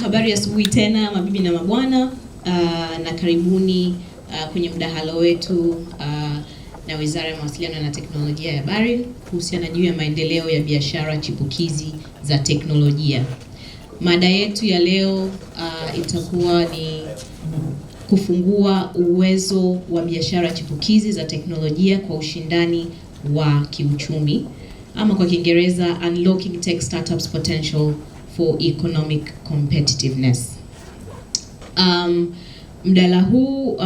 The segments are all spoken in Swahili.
Habari ya asubuhi tena mabibi na mabwana, na karibuni kwenye mdahalo wetu na Wizara ya Mawasiliano na Teknolojia ya Habari kuhusiana juu ya maendeleo ya biashara chipukizi za teknolojia. Mada yetu ya leo itakuwa ni kufungua uwezo wa biashara chipukizi za teknolojia kwa ushindani wa kiuchumi, ama kwa Kiingereza Unlocking Tech Startups Potential for Economic Competitiveness. Mdahalo huu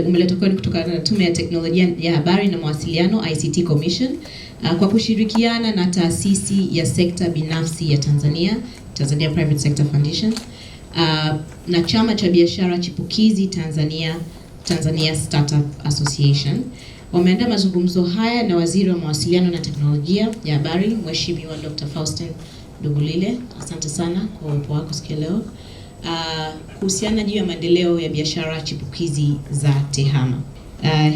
umeletwa kwenu kutoka na Tume ya Teknolojia ya Habari na Mawasiliano ICT Commission kwa kushirikiana na Taasisi ya Sekta Binafsi ya Tanzania, Tanzania Private Sector Foundation, na Chama cha Biashara Chipukizi Tanzania, Tanzania Startup Association. Wameandaa mazungumzo haya na Waziri wa Mawasiliano na Teknolojia ya Habari, Mheshimiwa Dr. Faustine Ndugulile. Asante sana kwa uwepo wako siku leo. Kuhusiana juu ya maendeleo ya biashara chipukizi za TEHAMA.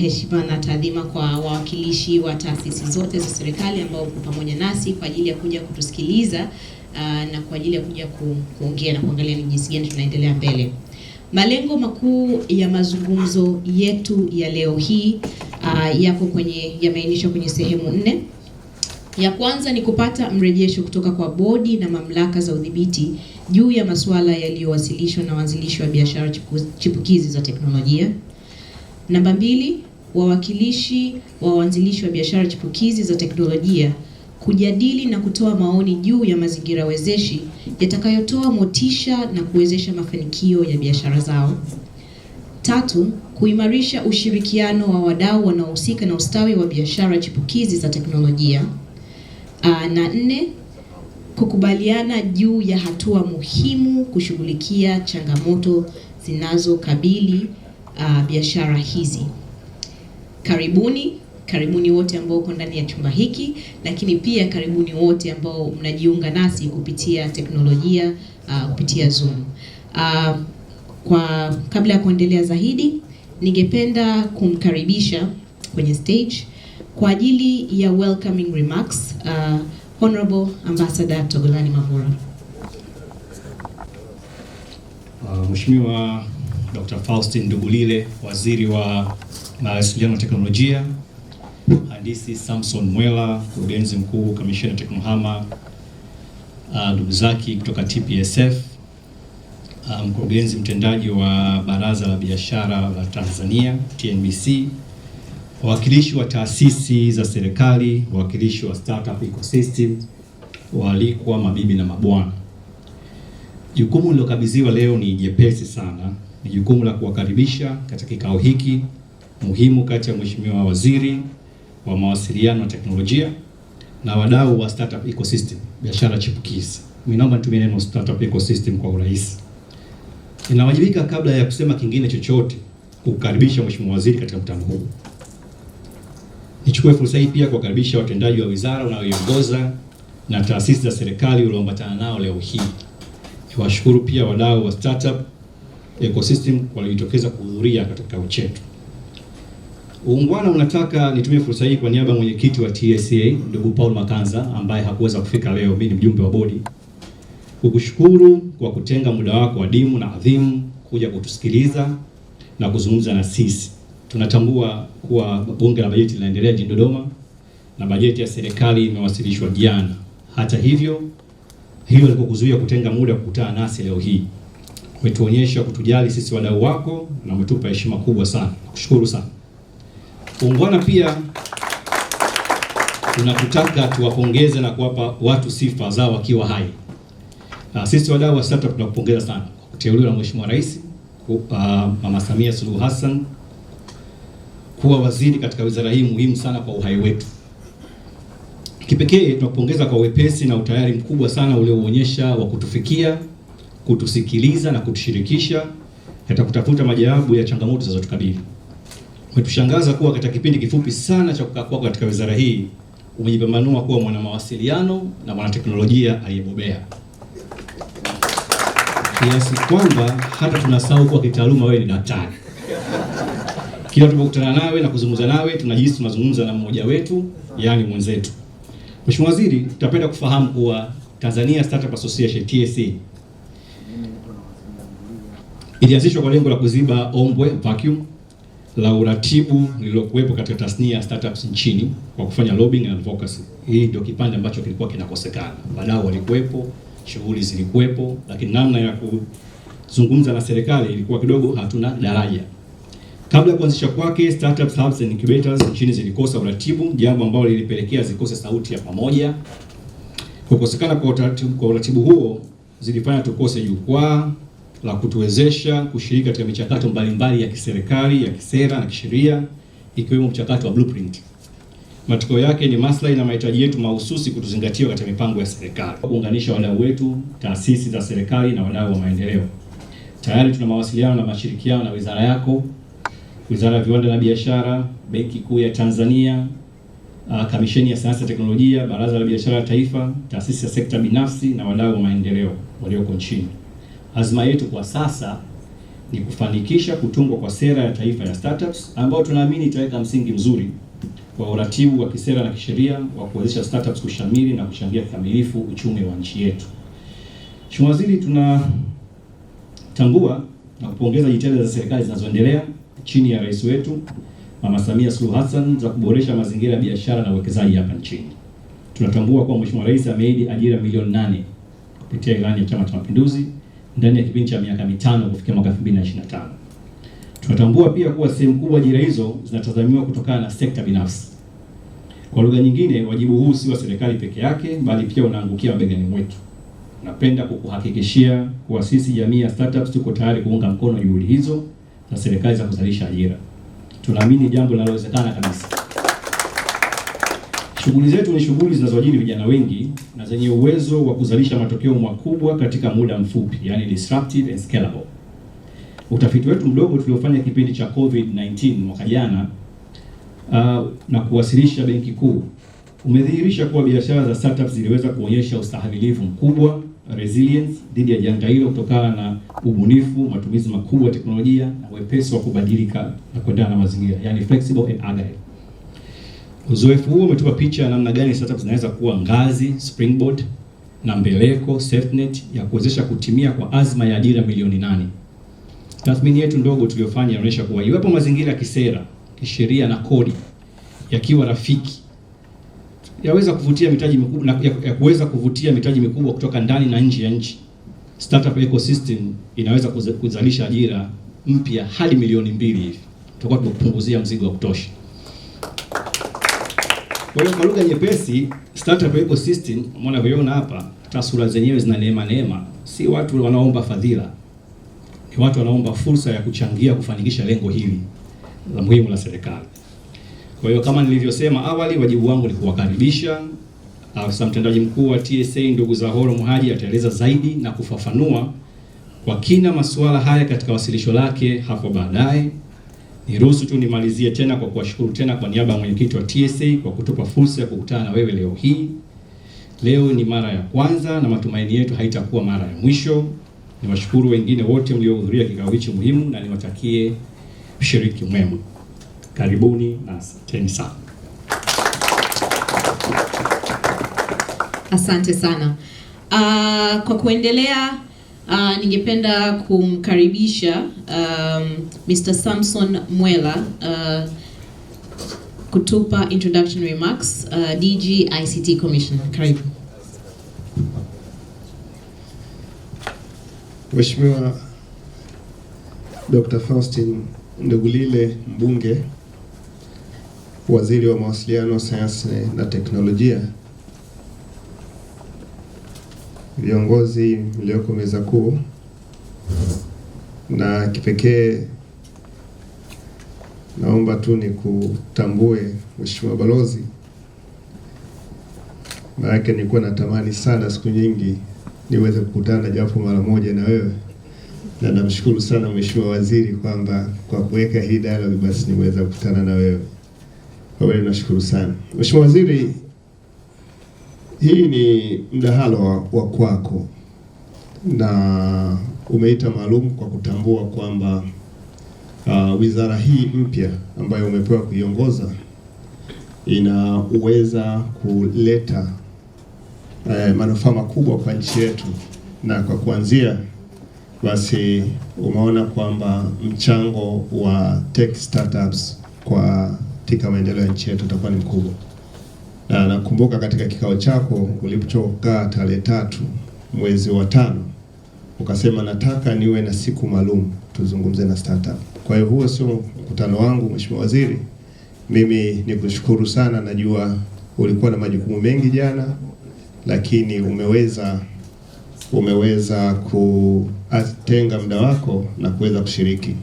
Heshima na taadhima kwa wawakilishi wa taasisi zote za serikali ambao uko pamoja nasi kwa ajili ya kuja kutusikiliza na kwa ajili ya kuja kuongea na kuangalia ni jinsi gani tunaendelea mbele. Malengo makuu ya mazungumzo yetu ya leo hii yameainishwa kwenye sehemu 4. Ya kwanza ni kupata mrejesho kutoka kwa Bodi na mamlaka za udhibiti juu ya maswala yaliyowasilishwa na waanzilishi wa biashara chipukizi za teknolojia. Namba 2, wawakilishi wa waanzilishi wa biashara chipukizi za teknolojia kujadili na kutoa maoni juu ya mazingira wezeshi yatakayotoa motisha na kuwezesha mafanikio ya biashara zao. 3, kuimarisha ushirikiano wa wadau wanaohusika na ustawi wa biashara chipukizi za teknolojia. Na 4, kukubaliana juu ya hatua muhimu kushughulikia changamoto zinazokabili biashara hizi. Karibuni wote ambao uko ndani ya chumba hiki, lakini pia karibuni wote ambao mnajiunga nasi kupitia teknolojia, kupitia Zoom. Kabla ya kuendelea zaidi, ningependa kumkaribisha kwenye stage kwa ajili ya welcoming remarks Honorable Ambassador Togolani Mavura. Mheshimiwa Dr. Faustine Ndugulile, Waziri wa Mawasiliano na Teknolojia, Mhandisi Samson Mwela, Mkurugenzi Mkuu Kamisheni ya TEHAMA, ndugu zaki kutoka TPSF, Mkurugenzi Mtendaji wa Baraza la Biashara la Tanzania TNBC, wawakilishi wa taasisi za serikali, wawakilishi wa startup ecosystem, waalikwa, mabibi na mabwana. Jukumu lilokabidhiwa leo ni jepesi sana. Ni jukumu la kuwakaribisha katika kikao hiki muhimu kati ya Mheshimiwa Waziri wa Mawasiliano na Teknolojia na wadau wa startup ecosystem, biashara chipukizi. Mimi naomba nitumie neno startup ecosystem kwa urahisi. Ninawajibika kabla ya kusema kingine chochote kukaribisha Mheshimiwa Waziri katika mkutano huu. Nichukue fursa hii pia kuwakaribisha watendaji wa wizara unayoiongoza na taasisi za serikali ulioambatana nao leo hii. Niwashukuru pia wadau wa startup ecosystem waliojitokeza kuhudhuria katika kikao chetu. Uungwana unataka nitumie fursa hii kwa niaba ya mwenyekiti wa TSA ndugu Paul Makanza ambaye hakuweza kufika leo, mimi ni mjumbe wa bodi, kukushukuru kwa kutenga muda wako adimu na adhimu kuja kutusikiliza na kuzungumza na sisi. Tunatambua kuwa bunge la bajeti linaendelea jijini Dodoma na bajeti ya serikali imewasilishwa jana. Hata hivyo, hiyo ilikuzuia kutenga muda kukutana nasi leo hii. Umetuonyesha kutujali sisi wadau wako na umetupa heshima kubwa sana. Nakushukuru sana. Ungwana pia tunatutaka tuwapongeze na kuwapa watu sifa zao wakiwa hai. Sisi wadau wa startup tunakupongeza sana kwa kuteuliwa na Mheshimiwa Rais Mama Samia Suluhu Hassan kuwa waziri katika wizara hii muhimu sana kwa uhai wetu. Kipekee tunakupongeza kwa wepesi na utayari mkubwa sana ulioonyesha wa kutufikia, kutusikiliza na kutushirikisha katika kutafuta majawabu ya changamoto zinazotukabili. Umetushangaza kuwa katika kipindi kifupi sana cha kukaa kwako katika wizara hii umejipambanua kuwa mwana mawasiliano na mwana teknolojia aliyebobea, kiasi kwamba hata tunasahau kuwa kitaaluma wewe ni daktari. Kila tunapokutana nawe na kuzungumza nawe tunajihisi tunazungumza na mmoja wetu, yani mwenzetu. Mheshimiwa Waziri, tutapenda kufahamu kuwa Tanzania Startup Association TSA ilianzishwa kwa lengo la kuziba ombwe vacuum la uratibu lililokuwepo katika tasnia ya startups nchini kwa kufanya lobbying and advocacy. Hii ndio kipande ambacho kilikuwa kinakosekana. Wadau walikuwepo, shughuli zilikuwepo, lakini namna ya kuzungumza na serikali ilikuwa kidogo hatuna daraja. Kabla ya kuanzisha kwake, startup hubs and incubators nchini zilikosa uratibu, jambo ambalo lilipelekea zikose sauti ya pamoja. Kukosekana kwa uratibu huo zilifanya tukose jukwaa la kutuwezesha kushiriki katika michakato mbalimbali ya kiserikali, ya kisera na kisheria, ikiwemo mchakato wa blueprint. Matokeo yake ni maslahi na mahitaji yetu mahususi kutuzingatiwa katika mipango ya serikali. Kuunganisha wadau wetu, taasisi za serikali na wadau wa maendeleo. Tayari tuna mawasiliano na mashirikiano na wizara yako, Wizara ya Viwanda na Biashara, Benki Kuu ya Tanzania, Kamisheni ya Sayansi na Teknolojia, Baraza la Biashara ya Taifa, Taasisi ya Sekta Binafsi na wadau wa maendeleo walioko nchini. Azma yetu kwa sasa ni kufanikisha kutungwa kwa sera ya taifa ya startups ambayo tunaamini itaweka msingi mzuri kwa uratibu wa kisera na kisheria wa kuwezesha startups kushamiri na kuchangia kikamilifu uchumi wa nchi yetu. Mheshimiwa Waziri, tunatambua na kupongeza jitihada za serikali zinazoendelea chini ya rais wetu Mama Samia Suluhu Hassan za kuboresha mazingira ya biashara na uwekezaji hapa nchini. Tunatambua kuwa Mheshimiwa Rais ameahidi ajira milioni 8 kupitia ilani ya Chama cha Mapinduzi ndani ya kipindi cha miaka 5 kufikia mwaka 2025. Tunatambua pia kuwa sehemu kubwa ajira hizo zinatazamiwa kutokana na sekta binafsi. Kwa lugha nyingine, wajibu huu si wa serikali peke yake, bali pia unaangukia mabegani mwetu. Napenda kukuhakikishia kuwa sisi jamii ya startups tuko tayari kuunga mkono juhudi hizo za serikali za kuzalisha ajira. Tunaamini jambo linalowezekana kabisa. Shughuli zetu ni shughuli zinazoajiri vijana wengi na zenye uwezo wa kuzalisha matokeo makubwa katika muda mfupi, yani disruptive and scalable. Utafiti wetu mdogo tuliofanya kipindi cha COVID-19 mwaka jana na kuwasilisha Benki Kuu umedhihirisha kuwa biashara za startups ziliweza kuonyesha ustahimilivu mkubwa, resilience, dhidi ya janga hilo kutokana na ubunifu, matumizi makubwa ya teknolojia na wepesi wa kubadilika na kuendana na mazingira, yani flexible and agile. Uzoefu huo umetupa picha ya namna gani startups zinaweza kuwa ngazi, springboard na mbeleko, safety net ya kuwezesha kutimia kwa azma ya ajira milioni 8. Tathmini yetu ndogo tuliyofanya inaonyesha kuwa iwapo mazingira ya kisera, kisheria na kodi yakiwa rafiki, yaweza kuvutia mitaji mikubwa na ya kuweza kuvutia mitaji mikubwa kutoka ndani na nje ya nchi. Startup ecosystem inaweza kuzalisha ajira mpya hadi milioni 2 hivi. Tutakuwa tumepunguzia mzigo wa kutosha. Kwa hiyo kwa lugha nyepesi, startup ecosystem mnavyoona hapa, taswira zenyewe zina neema. Si watu wanaomba fadhila. Ni watu wanaomba fursa ya kuchangia kufanikisha lengo hili la muhimu la serikali. Kwa hiyo kama nilivyosema awali, wajibu wangu ni kuwakaribisha. Afisa mtendaji mkuu wa TSA ndugu Zahoro Muhaji ataeleza zaidi na kufafanua kwa kina masuala haya katika wasilisho lake hapo baadaye. Niruhusu tu nimalizie tena kwa kuwashukuru tena kwa niaba ya mwenyekiti wa TSA kwa kutupa fursa ya kukutana na wewe leo hii. Leo ni mara ya kwanza na matumaini yetu haitakuwa mara ya mwisho. Niwashukuru wengine wote mliohudhuria kikao hichi muhimu na niwatakie ushiriki mwema. Karibuni na asanteni sana. Asante sana. Kwa kuendelea, ningependa kumkaribisha Mr. Samson Mwela kutupa introduction remarks, DG ICT Commission. Karibu. Mheshimiwa Dr. Faustine Ndugulile, mbunge, Waziri wa Mawasiliano, Sayansi na Teknolojia, viongozi mlioko meza kuu, na kipekee naomba tu ni kutambue Mheshimiwa Balozi, maana nilikuwa natamani sana siku nyingi niweze kukutana japo mara moja na wewe, na namshukuru sana Mheshimiwa Waziri kwamba kwa kuweka hii dialogue basi niweza kukutana na wewe. Kwa hiyo nashukuru sana. Mheshimiwa Waziri, hii ni mdahalo wa kwako na umeita maalum kwa kutambua kwamba wizara hii mpya ambayo umepewa kuiongoza inaweza kuleta manufaa makubwa kwa nchi yetu, na kwa kuanzia basi umeona kwamba mchango wa tech startups katika maendeleo ya nchi yetu utakuwa ni mkubwa. Na nakumbuka katika kikao chako ulipochokaa tarehe 3 mwezi wa 5 ukasema nataka niwe na siku maalum tuzungumze na startup. Kwa hiyo huo sio mkutano wangu, Mheshimiwa Waziri. Mimi nikushukuru sana, najua ulikuwa na majukumu mengi jana, lakini umeweza kutenga muda wako na kuweza kushiriki.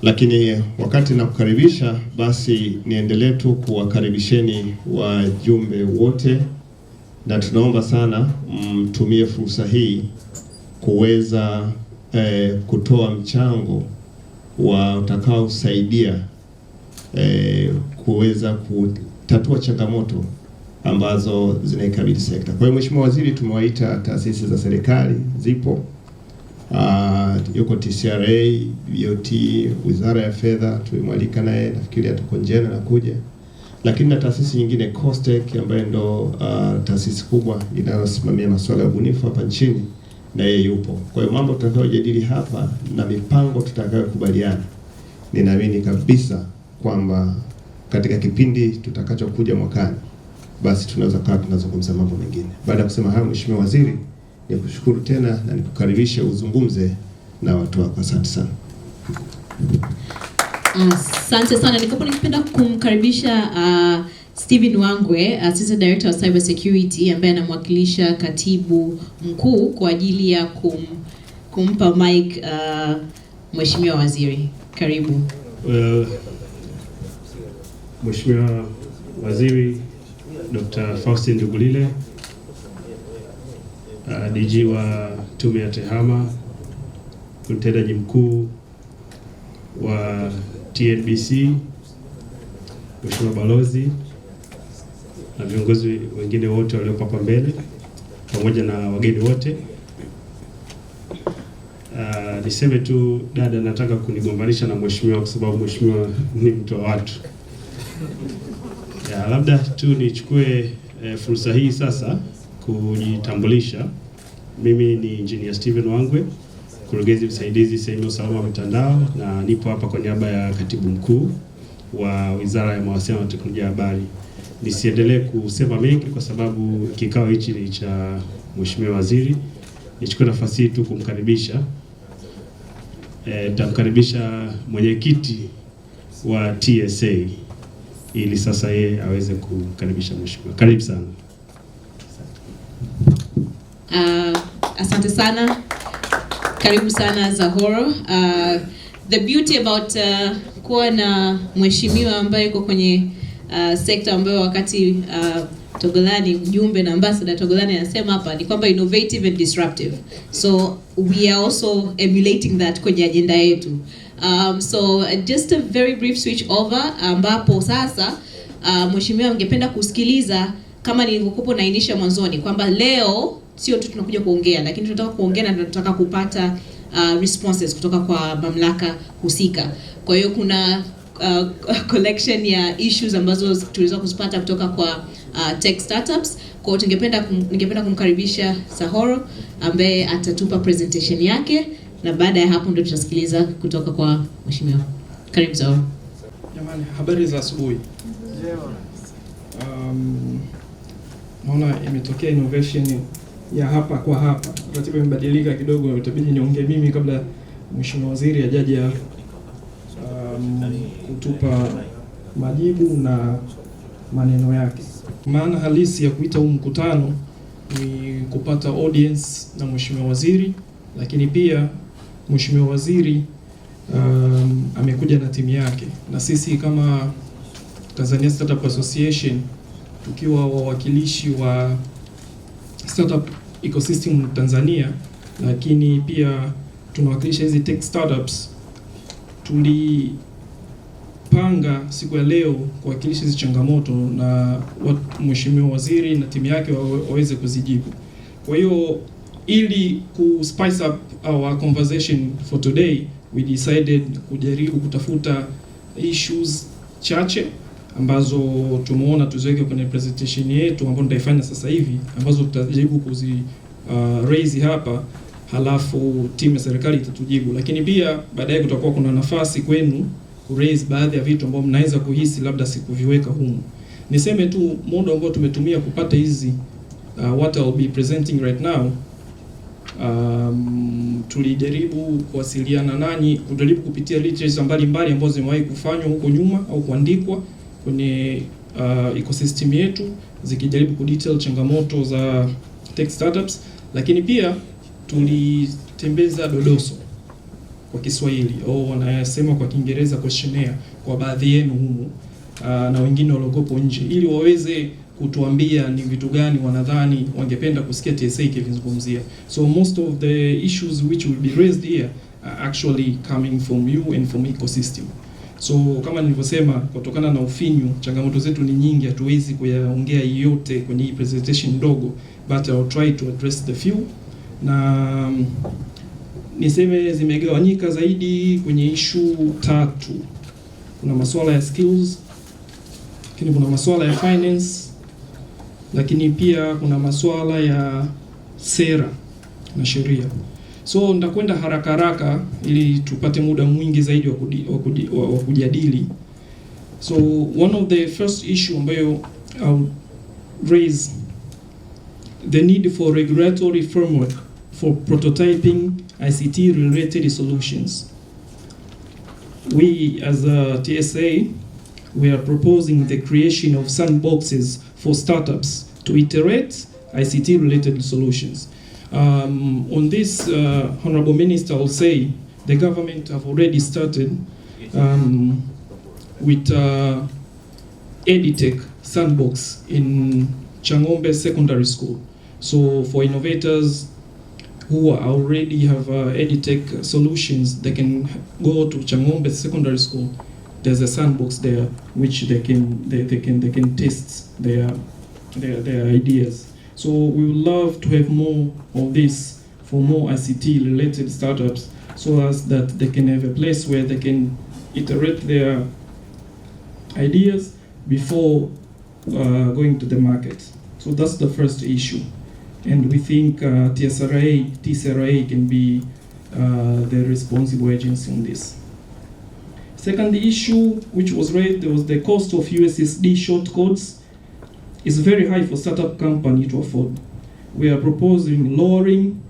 Lakini wakati nakukaribisha, basi niendelee tu kuwakaribisheni wajumbe wote, na tunaomba sana mtumie fursa hii kuweza kutoa mchango wa utakaosaidia kuweza kutatua changamoto ambazo zinaikabili sekta. Kwa hiyo Mheshimiwa Waziri, tumewaita taasisi za serikali zipo. Yuko TCRA, BOT, Wizara ya Fedha tulimwalika naye, nafikiri atakuwa njema na kuja. Lakini na taasisi nyingine COSTECH ambayo ndo taasisi kubwa inayosimamia masuala ya ubunifu hapa nchini, na yeye yupo. Kwa hiyo mambo tutakayojadili hapa na mipango tutakayokubaliana, ninaamini kabisa kwamba katika kipindi tutakachokuja mwakani, basi tunaweza kaa tunazungumza mambo mengine. Baada ya kusema hayo, Mheshimiwa Waziri, nikushukuru tena na nikukaribishe uzungumze na watu wako. Asante sana. Asante sana. Ningependa kumkaribisha Steven Wangwe, Assistant Director of Cyber Security, ambaye anamwakilisha Katibu Mkuu kwa ajili ya kumpa mic Mheshimiwa Waziri. Karibu. Mheshimiwa Waziri Dr. Faustine Ndugulile, DG wa Tume ya TEHAMA, mtendaji mkuu wa TNBC, Mheshimiwa Balozi na viongozi wengine wote waliopo hapa mbele, pamoja na wageni wote. Niseme tu dada, nataka kunigombanisha na mheshimiwa kwa sababu mheshimiwa ni mtu wa watu. Labda tu nichukue fursa hii sasa kujitambulisha. Mimi ni Engineer Steven Wangwe, mkurugenzi msaidizi sehemu ya usalama wa mitandao, na nipo hapa kwa niaba ya Katibu Mkuu wa Wizara ya Mawasiliano na Teknolojia ya Habari. Nisiendelee kusema mengi kwa sababu kikao hichi ni cha Mheshimiwa Waziri. Nichukue nafasi hii tu kumkaribisha. Nitamkaribisha mwenyekiti wa TSA ili sasa yeye aweze kukaribisha mheshimiwa. Karibu sana. Asante sana. Karibu sana Zahoro. The beauty about kuwa na mheshimiwa ambaye yuko kwenye sekta ambayo wakati Togolani, mjumbe na ambassador Togolani anasema hapa ni kwamba innovative and disruptive. So we are also emulating that kwenye agenda yetu. So just a very brief switch over, ambapo sasa mheshimiwa angependa kusikiliza kama nilivyokuwa nainisha mwanzoni kwamba leo sio tu tunakuja kuongea, lakini tunataka kuongea na tunataka kupata responses kutoka kwa mamlaka husika. Kwa hiyo kuna collection ya issues ambazo tuliweza kuzipata kutoka kwa tech startups. Kwa hiyo ningependa kumkaribisha Zahoro ambaye atatupa presentation yake, na baada ya hapo ndio tutasikiliza kutoka kwa mheshimiwa. Karibu Zahoro. Jamani, habari za asubuhi. Naona imetokea innovation ya hapa kwa hapa. Ratiba imebadilika kidogo, itabidi niongee mimi kabla mheshimiwa waziri ajaje kutupa majibu na maneno yake. Maana halisi ya kuita huu mkutano ni kupata audience na mheshimiwa waziri, lakini pia mheshimiwa waziri amekuja na timu yake, na sisi kama Tanzania Startup Association tukiwa wawakilishi wa startup ecosystem Tanzania, lakini pia tunawakilisha hizi tech startups. Tulipanga siku ya leo kuwakilisha hizi changamoto na mheshimiwa waziri na timu yake waweze kuzijibu. Kwa hiyo ili ku spice up our conversation for today, we decided kujaribu kutafuta issues chache ambazo tumeona tuziweke kwenye presentation yetu ambayo nitaifanya sasa hivi, ambazo tutajaribu kuzi raise hapa, halafu timu ya serikali itatujibu. Lakini pia baadaye kutakuwa kuna nafasi kwenu ku raise baadhi ya vitu ambavyo mnaweza kuhisi labda sikuviweka humu. Niseme tu muda ambao tumetumia kupata hizi what I'll be presenting right now, tulijaribu kuwasiliana nanyi, kujaribu kupitia literature mbalimbali ambazo zimewahi kufanywa huko nyuma au kuandikwa kwenye ecosystem yetu, zikijaribu kudetail changamoto za tech startups. Lakini pia tulitembeza dodoso kwa Kiswahili au wanayasema kwa Kiingereza questionnaire kwa baadhi yenu humu na wengine waliogopo nje, ili waweze kutuambia ni vitu gani wanadhani wangependa kusikia TSA ikizungumzia. So most of the issues which will be raised here are actually coming from you and from ecosystem. So kama nilivyosema, kutokana na ufinyu, changamoto zetu ni nyingi, hatuwezi kuyaongea yote kwenye hii presentation ndogo, but I'll try to address the few. Na niseme zimegawanyika zaidi kwenye issue 3. Kuna masuala ya skills, lakini kuna masuala ya finance, lakini pia kuna masuala ya sera na sheria. So nitakwenda haraka ili tupate muda mwingi zaidi wa kujadili. So one of the first issue ambayo I'll raise, the need for regulatory framework for prototyping ICT related solutions. We as a TSA, we are proposing the creation of sandboxes for startups to iterate ICT related solutions. On this, Honorable Minister will say the government have already started with EdTech sandbox in Changombe Secondary School. So for innovators who already have EdTech solutions, they can go to Changombe Secondary School. There's a sandbox there which they can test their ideas. So we would love to have more of this for more ICT related startups, so as that they can have a place where they can iterate their ideas before going to the market. So that's the first issue. And we think TSRA can be the responsible agency on this. Second issue which was raised, was the cost of USSD shortcodes is very high for startup company to afford. We are proposing lowering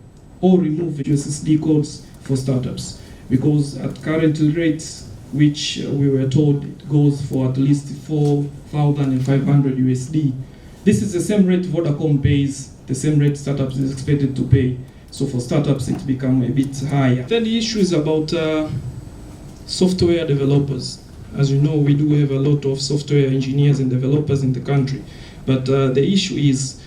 or removing USSD codes for startups, because at current rates, which we were told it goes for at least 4,500 USD. This is the same rate Vodacom pays, the same rate startups is expected to pay. So for startups, it becomes a bit higher. Third issue is about software developers. As you know, we do have a lot of software engineers and developers in the country. But the issue is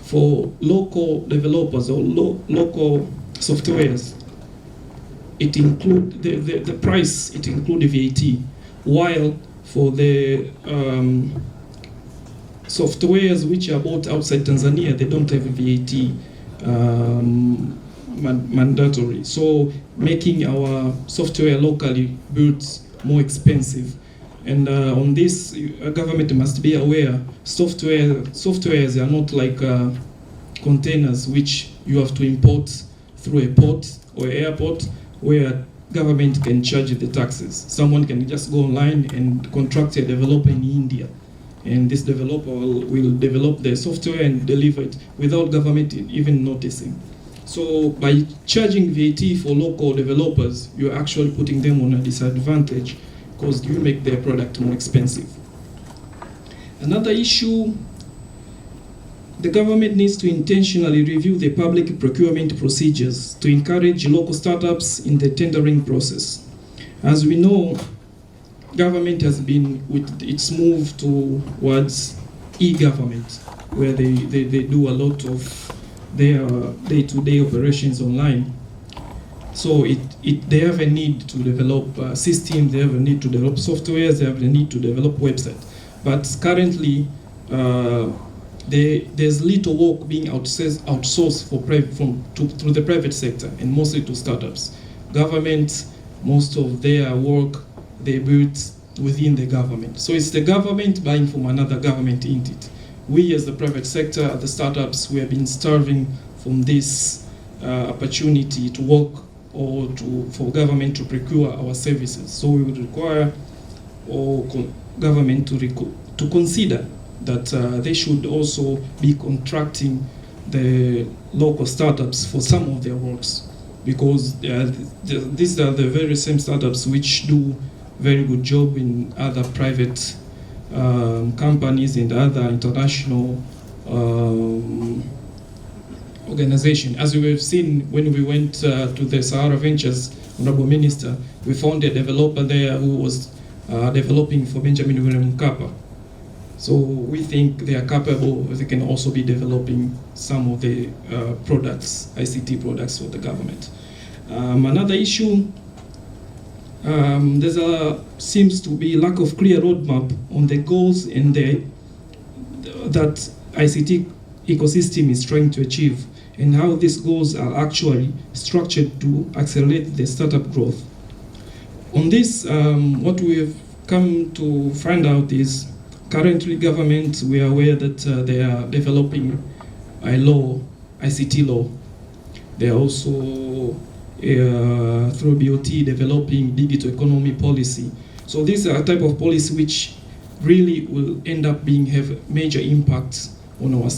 for local developers or local softwares, it include the price, it include VAT, while for the softwares which are bought outside Tanzania, they don't have VAT mandatory. So making our software locally built more expensive. And on this, government must be aware, softwares are not like containers which you have to import through a port or airport where government can charge the taxes. Someone can just go online and contract a developer in India, and this developer will develop the software and deliver it without government even noticing. So by charging VAT for local developers, you're actually putting them on a disadvantage, because you make their product more expensive. Another issue, the government needs to intentionally review the public procurement procedures to encourage local startups in the tendering process. As we know, government has been with its move towards e-government, where they do a lot of their day-to-day operations online. So they have a need to develop systems, they have a need to develop softwares, they have a need to develop websites. But currently, there's little work being outsourced through the private sector, and mostly to startups. Government, most of their work, they build within the government. So it's the government buying from another government entity. We as the private sector, the startups, we have been starving from this opportunity to work or for government to procure our services. So we would require government to consider that they should also be contracting the local startups for some of their works, because these are the very same startups which do very good job in other private companies and other international organization. As we have seen when we went to the Sahara Ventures, Honorable Minister, we found a developer there who was developing for Benjamin William Mkapa. So we think they are capable, they can also be developing some of the products, ICT products for the government. Another issue, there seems to be lack of clear roadmap on the goals and that ICT ecosystem is trying to achieve, and how these goals are actually structured to accelerate the startup growth. On this, what we have come to find out is currently government, we are aware that they are developing a law, ICT law. They are also through BOT developing digital economy policy. So these are a type of policy which really will end up have major impacts on our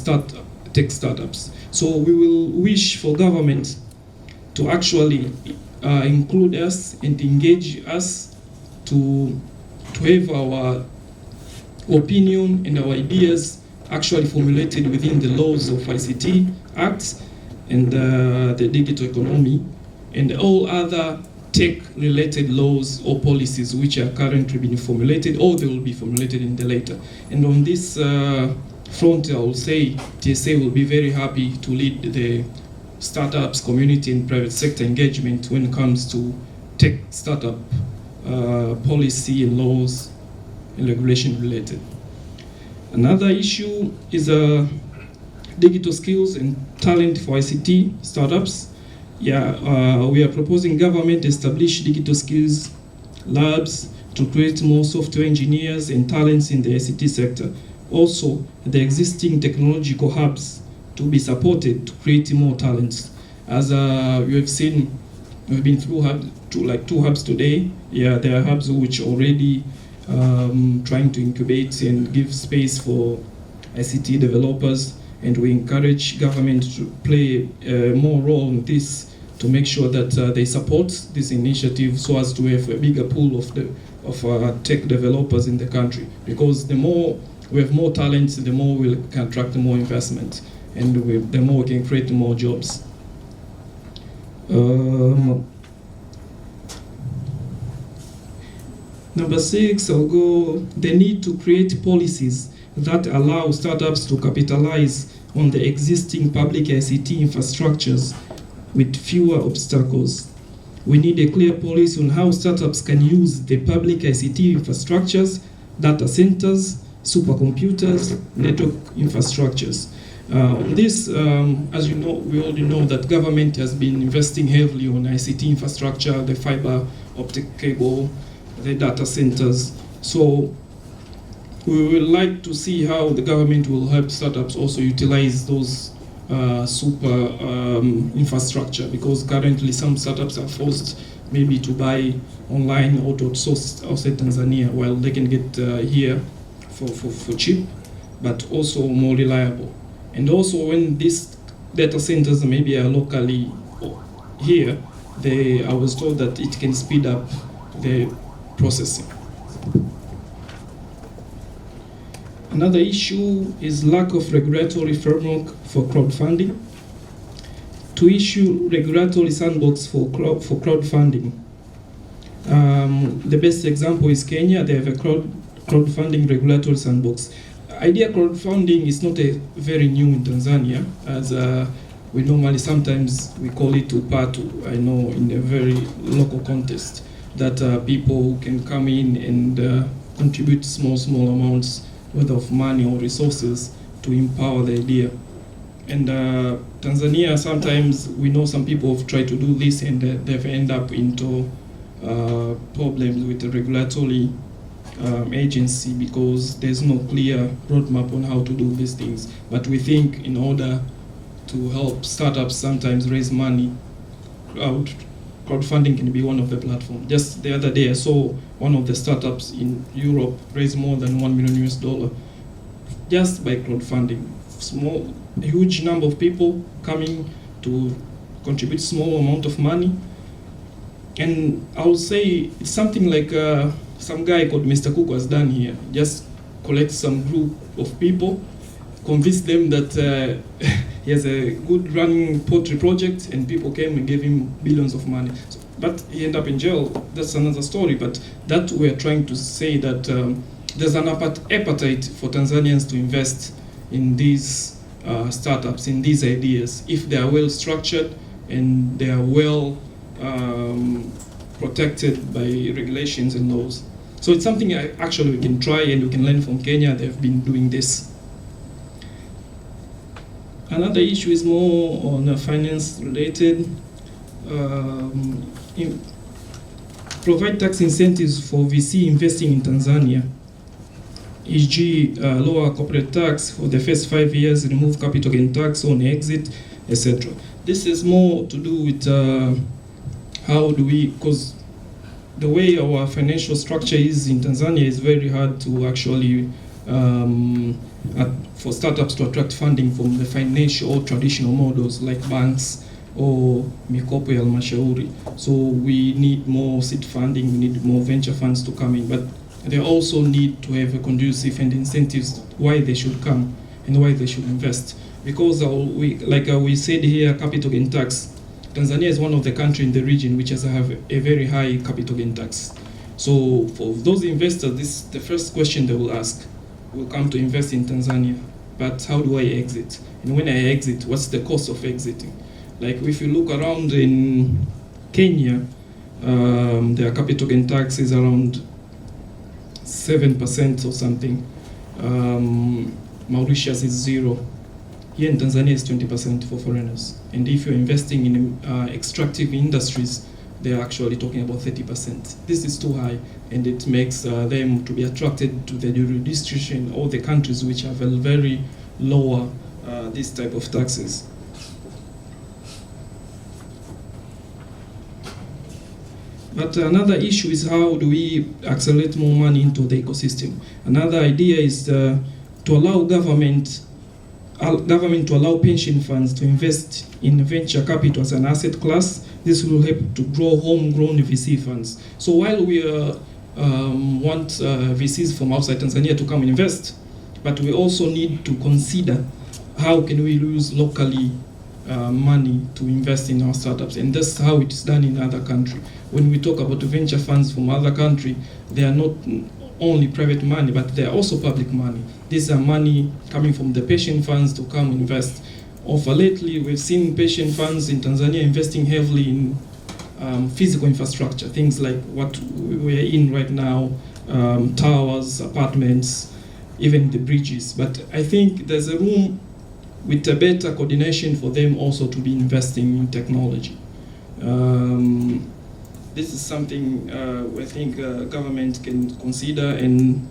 tech startups. So we will wish for government to actually include us and engage us to have our opinion and our ideas actually formulated within the laws of ICT Act and the digital economy and all other tech-related laws or policies which are currently being formulated, or they will be formulated in the later. And on this front, I will say TSA will be very happy to lead the startups, community and private sector engagement when it comes to tech startup policy and laws and regulation related. Another issue is digital skills and talent for ICT startups. We are proposing government establish digital skills labs to create more software engineers and talents in the ICT sector. Also, the existing technological hubs to be supported to create more talents. As you have seen, we've been through two hubs today. There are hubs which already trying to incubate and give space for ICT developers, and we encourage government to play more role in this to make sure that they support this initiative so as to have a bigger pool of tech developers in the country. Because the more we have more talents, the more we can attract more investment, and the more we can create more jobs. Number 6, I'll go the need to create policies that allow startups to capitalize on the existing public ICT infrastructures with fewer obstacles. We need a clear policy on how startups can use the public ICT infrastructures, data centers, supercomputers, network infrastructures. This, as you know, we already know that government has been investing heavily on ICT infrastructure, the fiber optic cable, the data centers. So we would like to see how the government will help startups also utilize those super infrastructure, because currently some startups are forced maybe to buy online or to outsource outside Tanzania, while they can get here for cheap, but also more reliable. And also when these data centers maybe are locally here, I was told that it can speed up the processing. Another issue is lack of regulatory framework for crowdfunding. To issue regulatory sandbox for crowdfunding. The best example is Kenya. They have a crowdfunding regulatory sandbox. Idea crowdfunding is not very new in Tanzania, as we normally sometimes we call it upatu. I know in a very local context that people can come in and contribute small amounts, whether of money or resources, to empower the idea. And Tanzania, sometimes we know some people have tried to do this and they've ended up into problems with the regulatory agency because there's no clear roadmap on how to do these things. But we think in order to help startups sometimes raise money, crowdfunding can be one of the platforms. Just the other day I saw one of the startups in Europe raise more than $1 million just by crowdfunding. A huge number of people coming to contribute small amount of money. And I would say it's something like some guy called Mr. Cook has done here. Just collect some group of people, convince them that he has a good running poultry project, and people came and gave him billions of money. So, but he ended up in jail. That's another story. But that we're trying to say that there's an appetite for Tanzanians to invest in these startups, in these ideas, if they are well structured and they are well protected by regulations and laws. So it's something actually we can try and we can learn from Kenya. They've been doing this. Another issue is more on finance related. Provide tax incentives for VC investing in Tanzania, e.g. lower corporate tax for the first 5 years, remove capital gain tax on exit, etc. This is more to do with how do we, because the way our financial structure is in Tanzania is very hard to actually, for startups to attract funding from the financial or traditional models like banks or mikopo ya halmashauri. So we need more seed funding, we need more venture funds to come in, but they also need to have a conducive and incentives why they should come and why they should invest. Because we said here, capital gain tax, Tanzania is one of the countries in the region which has a very high capital gain tax. So for those investors, this is the first question they will ask. Will come to invest in Tanzania, but how do I exit? And when I exit, what's the cost of exiting? Like if you look around in Kenya, their capital gain tax is around 7% or something. Mauritius is 0. Here in Tanzania is 20% for foreigners. And if you're investing in extractive industries, they're actually talking about 30%. This is too high, and it makes them to be attracted to the jurisdiction or the countries which have a very lower this type of taxes. But another issue is how do we accelerate more money into the ecosystem. Another idea is to allow government to allow pension funds to invest in venture capital as an asset class. This will help to grow homegrown VC funds. So while we want VCs from outside Tanzania to come and invest, but we also need to consider how can we use locally money to invest in our startups, and that's how it's done in other countries. When we talk about venture funds from other countries, they are not only private money, but they are also public money. These are money coming from the pension funds to come invest. Over lately, we've seen pension funds in Tanzania investing heavily in physical infrastructure, things like what we're in right now, towers, apartments, even the bridges. But I think there's a room with a better coordination for them also to be investing in technology. This is something I think government can consider, and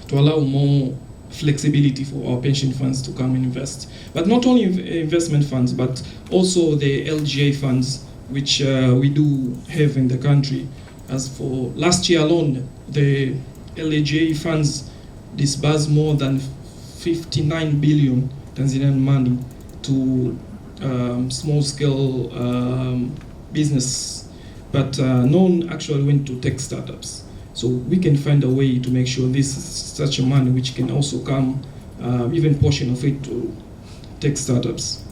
to allow more flexibility for our pension funds to come and invest. But not only investment funds, but also the LGA funds, which we do have in the country. As for last year alone, the LGA funds disbursed more than 59 billion Tanzanian money to small-scale business, but none actually went to tech startups. So we can find a way to make sure this is such a money which can also come, even portion of it, to tech startups.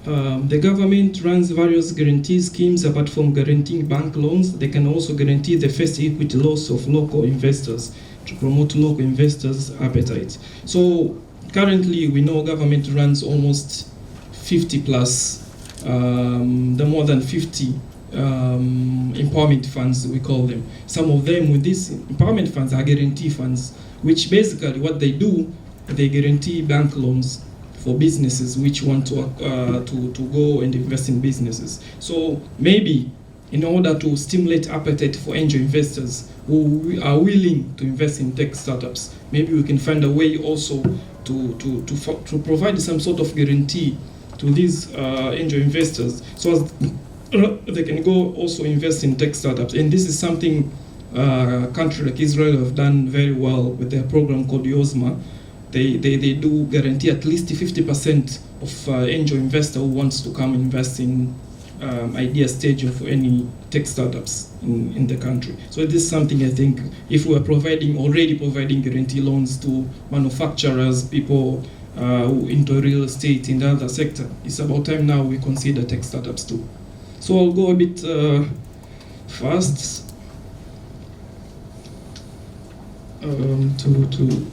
The government runs various guarantee schemes apart from guaranteeing bank loans. They can also guarantee the first equity loss of local investors to promote local investors' appetite. So currently we know government runs almost 50 plus, the more than 50 empowerment funds, we call them. Some of them with these empowerment funds are guarantee funds, which basically what they do, they guarantee bank loans for businesses which want to go and invest in businesses. So maybe in order to stimulate appetite for angel investors who are willing to invest in tech startups. Maybe we can find a way also to provide some sort of guarantee to these angel investors so as they can go also invest in tech startups. And this is something a country like Israel have done very well with their program called YOSMA. They do guarantee at least 50% of angel investor who wants to come invest in idea stage of any tech startups in the country. So this is something I think if we are already providing guarantee loans to manufacturers, people into real estate in the other sector, it's about time now we consider tech startups too. So I'll go a bit fast to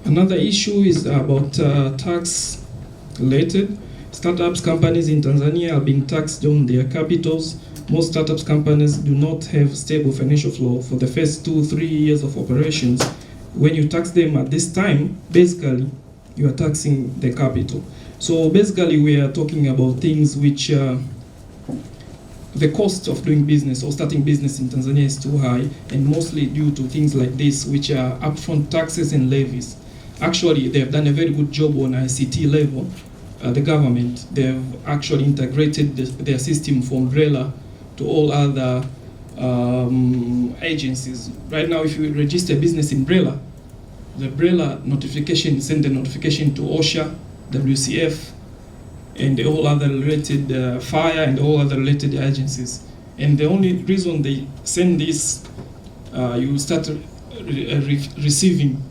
another issue is about tax related. Startups companies in Tanzania are being taxed on their capitals. Most startups companies do not have stable financial flow for the first 2-3 years of operations. When you tax them at this time, basically you are taxing the capital. So basically we are talking about things which the cost of doing business or starting business in Tanzania is too high, and mostly due to things like this, which are upfront taxes and levies. Actually, they have done a very good job on ICT level. The government, they have actually integrated their system from umbrella to all other agencies. Right now, if you register a business in umbrella, the umbrella notification send the notification to OSHA, WCF, and all other related fire and all other related agencies. And the only reason they send this, you start receiving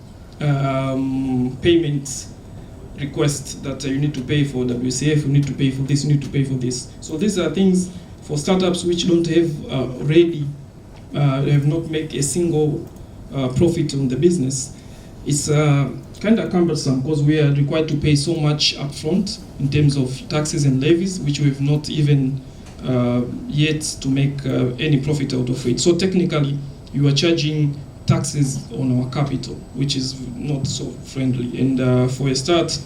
payments requests that you need to pay for WCF, you need to pay for this, you need to pay for this. So these are things for startups which don't have have not made a single profit on the business. It's kind of cumbersome because we are required to pay so much upfront in terms of taxes and levies, which we've not even yet to make any profit out of it. So technically, you are charging taxes on our capital, which is not so friendly. And for a start,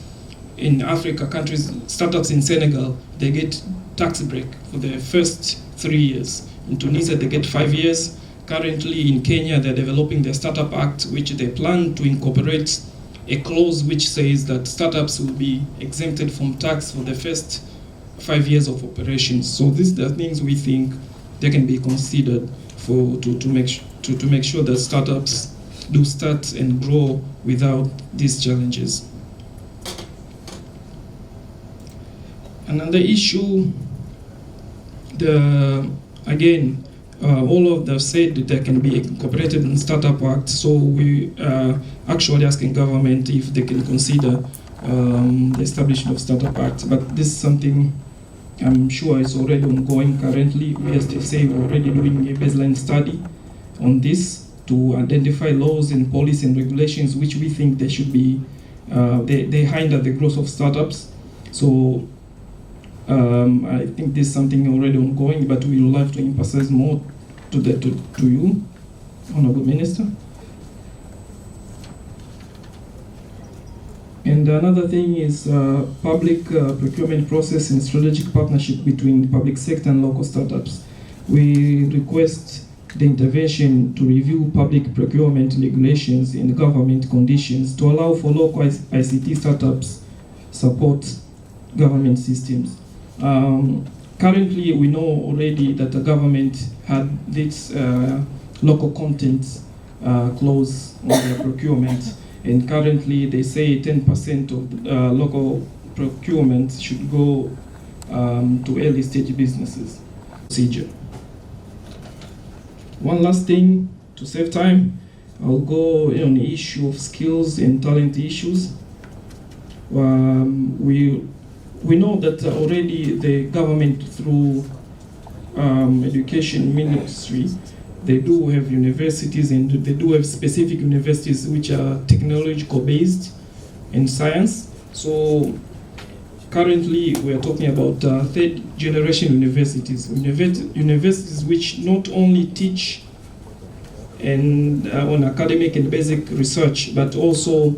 in Africa countries, startups in Senegal, they get tax break for the first 3 years. In Tunisia, they get 5 years. Currently in Kenya, they're developing the Startup Act, which they plan to incorporate a clause which says that startups will be exempted from tax for the first 5 years of operations. So these are things we think they can be considered for to make sure that startups do start and grow without these challenges. Another issue, all of them said that they can be incorporated in Startup Act, so we are actually asking government if they can consider the establishment of Startup Act. But this is something I'm sure is already ongoing currently. We are already doing a baseline study on this to identify laws and policies and regulations which we think they should be, they hinder the growth of startups. So I think this is something already ongoing, but we would like to emphasize more to you, Honorable Minister. And another thing is public procurement process and strategic partnership between public sector and local startups. We request the intervention to review public procurement regulations and government conditions to allow for local ICT startups support government systems. Currently, we know already that the government had this local content clause on their procurement, and currently they say 10% of local procurement should go to early stage businesses. Procedure. One last thing, to save time, I'll go on the issue of skills and talent issues. We know that already the government through education ministry, they do have universities, and they do have specific universities which are technological based in science. So currently we are talking about third generation universities, universities which not only teach and on academic and basic research, but also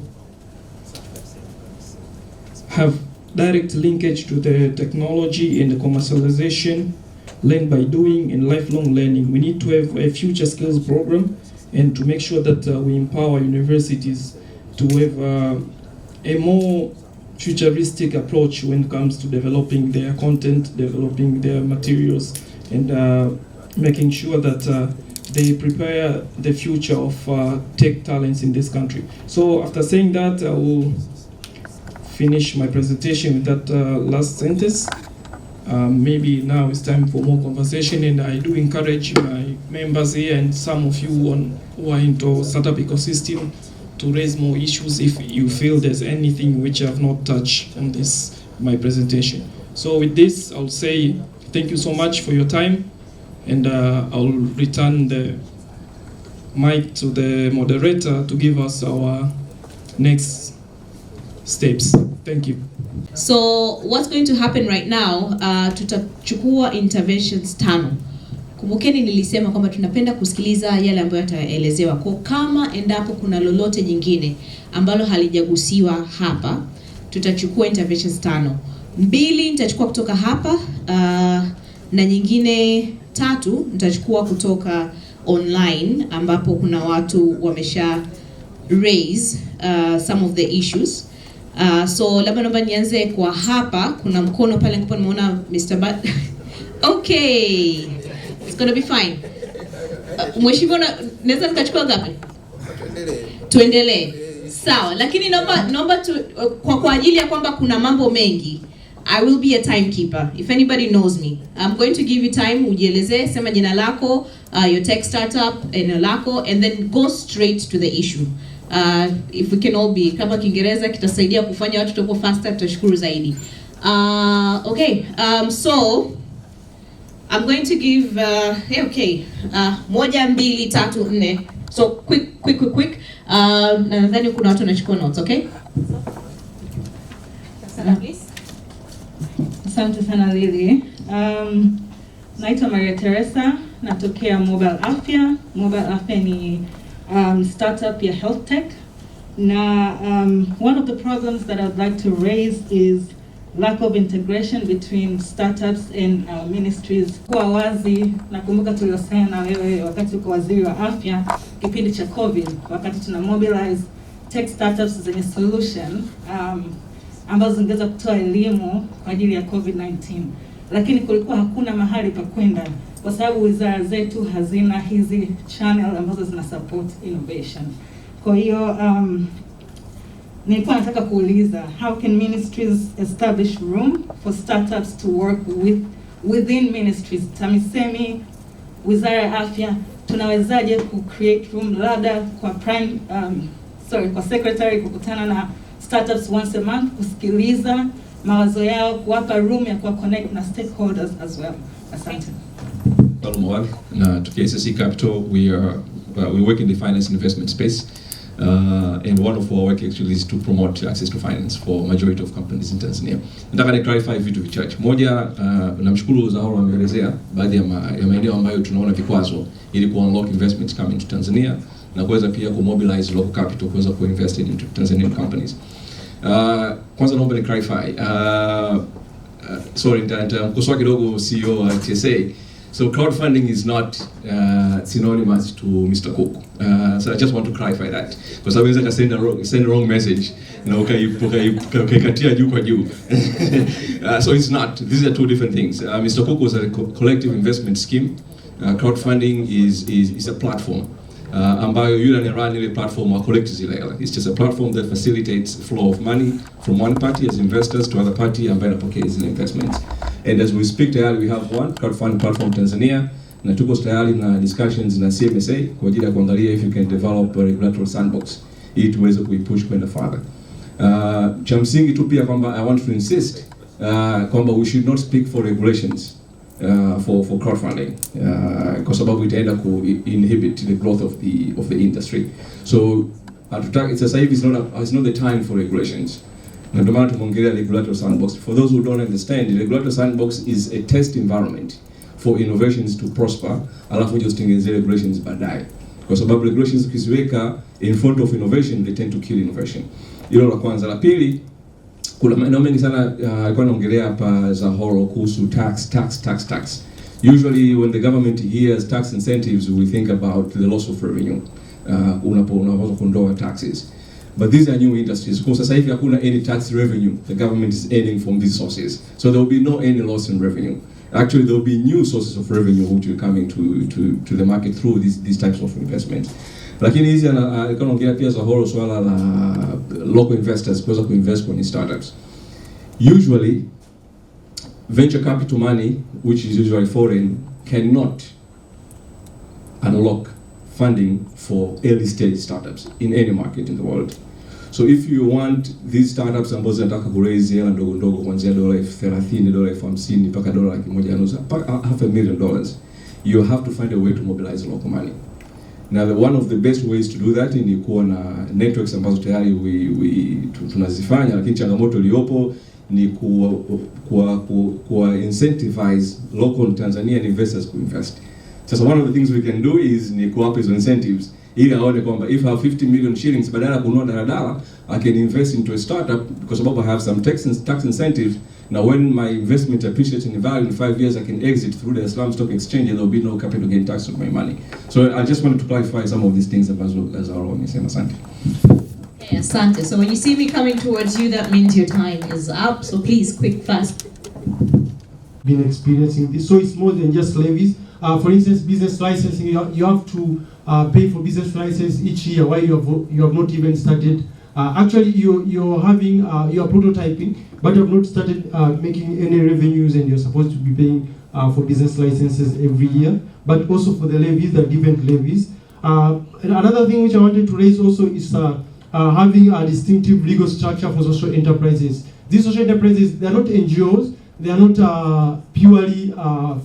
have direct linkage to the technology and the commercialization, learn by doing, and lifelong learning. We need to have a future skills program and to make sure that we empower universities to have a more futuristic approach when it comes to developing their content, developing their materials, and making sure that they prepare the future of tech talents in this country. So after saying that, I will finish my presentation with that last sentence. Maybe now it's time for more conversation, and I do encourage my members here and some of you who are into startup ecosystem to raise more issues if you feel there's anything which I have not touched on this, my presentation. So with this, I'll say thank you so much for your time, and I'll return the mic to the moderator to give us our next steps. Thank you. So what's going to happen right now, tutachukua interventions 5. Kumbukeni nilisema kwamba tunapenda kusikiliza yale ambayo yataelezewa. Kwa kama endapo kuna lolote jingine ambalo halijagusiwa hapa, tutachukua interventions 5. 2 nitachukua kutoka hapa, na nyingine 3 nitachukua kutoka online ambapo kuna watu wamesha raise some of the issues. So labda naomba nianze kwa hapa, kuna mkono pale ndipo nimeona Mr. Okay. It's going to be fine. Mheshimiwa, naweza nikachukua ngapi? Tuendelee. Sawa, lakini naomba kwa ajili ya kwamba kuna mambo mengi, I will be a timekeeper. If anybody knows me, I'm going to give you time, ujielezee, sema jina lako, your tech startup, eneo lako, and then go straight to the issue. If we can all be, kama Kiingereza kitasaidia kufanya watu tuko faster, tutashukuru zaidi. Okay, so I'm going to give, okay, 1, 2, 3, 4. So quick. Nadhani kuna watu wanachukua notes, okay? Please. Asante sana Lily. Naitwa Maria Teresa, natokea Mobile Afya. Mobile Afya ni startup ya health tech. Na one of the problems that I'd like to raise is lack of integration between startups and ministries. Kwa wazi, nakumbuka tuliosema na wewe wakati uko waziri wa afya kipindi cha COVID, wakati tuna mobilize tech startups zenye solution ambazo zingeweza kutoa elimu kwa ajili ya COVID-19. Lakini kulikuwa hakuna mahali pa kwenda kwa sababu wizara zetu hazina hizi channel ambazo zina support innovation. Kwa hiyo nilikuwa nataka kuuliza, how can ministries establish room for startups to work within ministries? TAMISEMI, Wizara ya Afya, tunawezaje ku create room labda kwa kwa secretary kukutana na startups once a month, kusikiliza mawazo yao, kuwapa room ya kuwa connect na stakeholders as well. Asante. Na TPSF Capital, we work in the finance and investment space. And one of our work actually is to promote access to finance for majority of companies in Tanzania. Nataka ni clarify vitu vichache. Moja, namshukuru Zahara ameelezea baadhi ya maeneo ambayo tunaona vikwazo ili ku unlock investments coming to Tanzania na kuweza pia ku mobilize local capital kuweza ku invest into Tanzanian companies. Kwanza naomba ni clarify. Sorry, mkosoa kidogo CEO wa TSA. So crowdfunding is not synonymous to Mr. Cook. So I just want to clarify that, because I was send a wrong message. Katia juu kwa juu. So it's not. These are two different things. Mr. Cook was a collective investment scheme. Crowdfunding is a platform. Ambayo yule anarun ile platform wa collect zile hela. It's just a platform that facilitates flow of money from one party as investors to other party ambayo inapokea zile investments. And as we speak tayari we have one crowdfunding platform Tanzania, na tuko tayari na discussions na CMSA kwa ajili ya kuangalia if you can develop a regulatory sandbox ili tuweze kuipush kwenda further. Cha msingi tu pia kwamba I want to insist kwamba we should not speak for regulations for crowdfunding kwa sababu itaenda ku inhibit the growth of the industry. So it's not the time for regulations. Na ndio maana tumeongelea regulatory sandbox. For those who don't understand, the regulatory sandbox is a test environment for innovations to prosper, alafu just tengeneze regulations baadaye. Kwa sababu regulations ukiziweka in front of innovation, they tend to kill innovation. Hilo la kwanza. La pili, kuna maeneo mengi sana alikuwa anaongelea hapa Zahoro kuhusu tax. Usually when the government hears tax incentives, we think about the loss of revenue unapoweza kuondoa taxes. But these are new industries. Kwa sasa hivi hakuna any tax revenue the government is earning from these sources. So there will be no any loss in revenue. Actually, there will be new sources of revenue which will come to the market through these types of investments. Lakini hizi anaongea pia Zahoro swala la local investors kuweza kuinvest kwenye startups. Usually venture capital money, which is usually foreign, cannot unlock funding for early stage startups in any market in the world. So if you want these startups ambazo zinataka kuraise hela ndogo ndogo kuanzia $30,000, $50,000 mpaka $150,000 mpaka $500,000, you have to find a way to mobilize local money. Now one of the best ways to do that ni kuwa na networks ambazo tayari tunazifanya, lakini changamoto iliyopo ni kuwa incentivize local Tanzanian investors to invest. So one of the things we can do is ni kuwapa hizo incentives ili aone kwamba if I have 50 million shillings badala kununua daladala, I can invest into a startup because I have some tax incentives. Now when my investment appreciates in value in 5 years, I can exit through the Islam Stock Exchange and there will be no capital gain tax on my money. So I just wanted to clarify some of these things as our own. Asante. Okay, asante. So when you see me coming towards you, that means your time is up. So please, quick, fast. Been experiencing this. So it's more than just levies. For instance, business licensing, you have to pay for business license each year while you have not even started. Actually, you're having you're prototyping, but you have not started making any revenues, and you're supposed to be paying for business licenses every year. But also for the levies, the different levies. And another thing which I wanted to raise also is having a distinctive legal structure for social enterprises. These social enterprises, they are not NGOs. They are not purely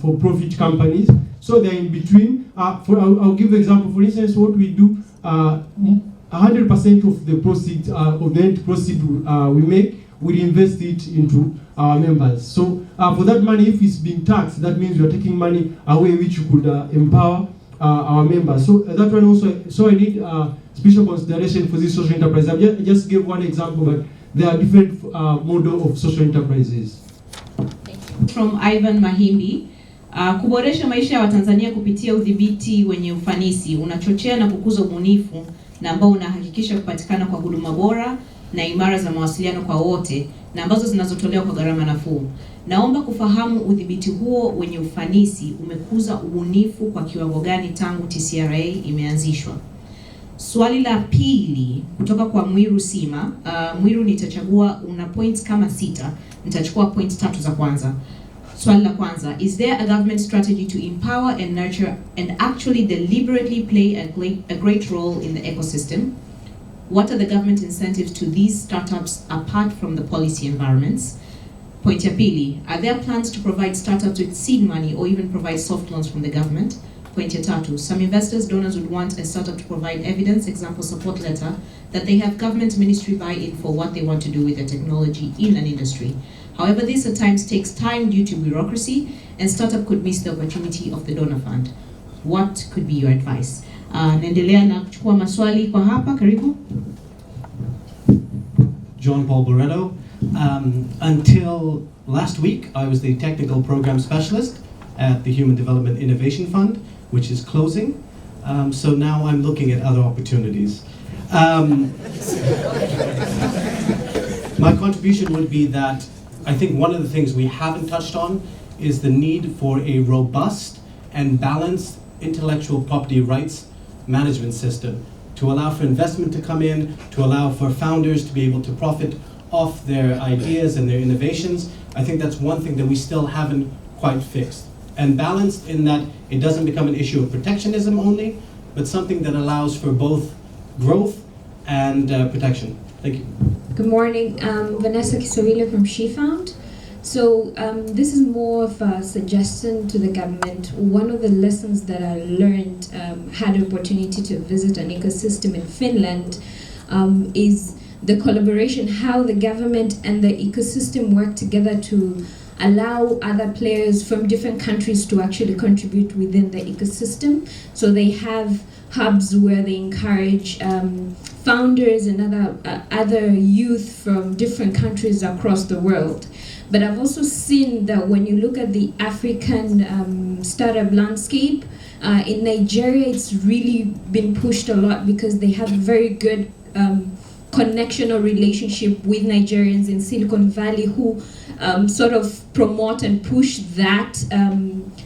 for-profit companies, so they are in between. I'll give an example. For instance, what we do, 100% of the proceeds, of the net proceed we make, we invest it into our members. So for that money, if it's being taxed, that means we are taking money away which could empower our members. So that one also, so I need special consideration for this social enterprise. I just gave one example, but there are different model of social enterprises. From Ivan Mahimbi, kuboresha maisha ya Watanzania kupitia udhibiti wenye ufanisi unachochea na kukuza ubunifu na ambao unahakikisha kupatikana kwa huduma bora na imara za mawasiliano kwa wote na ambazo zinazotolewa kwa gharama nafuu. Naomba kufahamu udhibiti huo wenye ufanisi umekuza ubunifu kwa kiwango gani tangu TCRA imeanzishwa. Swali la pili kutoka kwa Mwiru Sima. Mwiru, nitachagua una points kama 6. Nitachukua points 3 za kwanza. Swali la kwanza, is there a government strategy to empower and nurture and actually deliberately play a great role in the ecosystem? What are the government incentives to these startups apart from the policy environments? Point ya pili, are there plans to provide startups with seed money or even provide soft loans from the government? Point ya tatu, some investors, donors would want a startup to provide evidence, example, support letter, that they have government ministry buy-in for what they want to do with the technology in an industry. However, this at times takes time due to bureaucracy, and startup could miss the opportunity of the donor fund. What could be your advice? Naendelea na kuchukua maswali kwa hapa, karibu. John Paul Barretto. Until last week, I was the technical program specialist at the Human Development Innovation Fund, which is closing. So now I'm looking at other opportunities. My contribution would be that I think one of the things we haven't touched on is the need for a robust and balanced intellectual property rights management system to allow for investment to come in, to allow for founders to be able to profit off their ideas and their innovations. I think that's one thing that we still haven't quite fixed. And balanced in that it doesn't become an issue of protectionism only, but something that allows for both growth and protection. Thank you. Good morning, Vanessa Kisawile from SheFound. So this is more of a suggestion to the government. One of the lessons that I learned, had an opportunity to visit an ecosystem in Finland, is the collaboration, how the government and the ecosystem work together to allow other players from different countries to actually contribute within the ecosystem. So they have hubs where they encourage founders and other youth from different countries across the world. But I've also seen that when you look at the African startup landscape, in Nigeria it's really been pushed a lot because they have very good connection or relationship with Nigerians in Silicon Valley who sort of promote and push that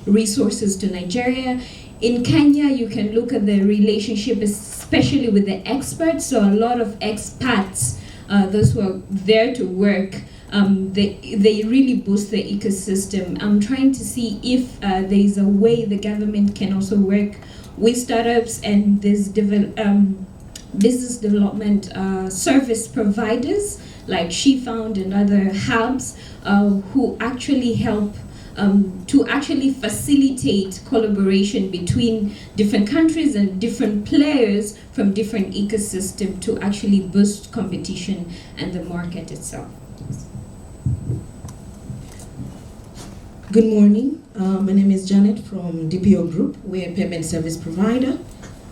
resources to Nigeria. In Kenya, you can look at the relationship, especially with the experts. So a lot of expats, those who are there to work, they really boost the ecosystem. I'm trying to see if there is a way the government can also work with startups and this business development service providers like SheFound and other hubs who actually help to actually facilitate collaboration between different countries and different players from different ecosystems to actually boost competition and the market itself. Good morning. My name is Janet from DPO Group. We're a payment service provider.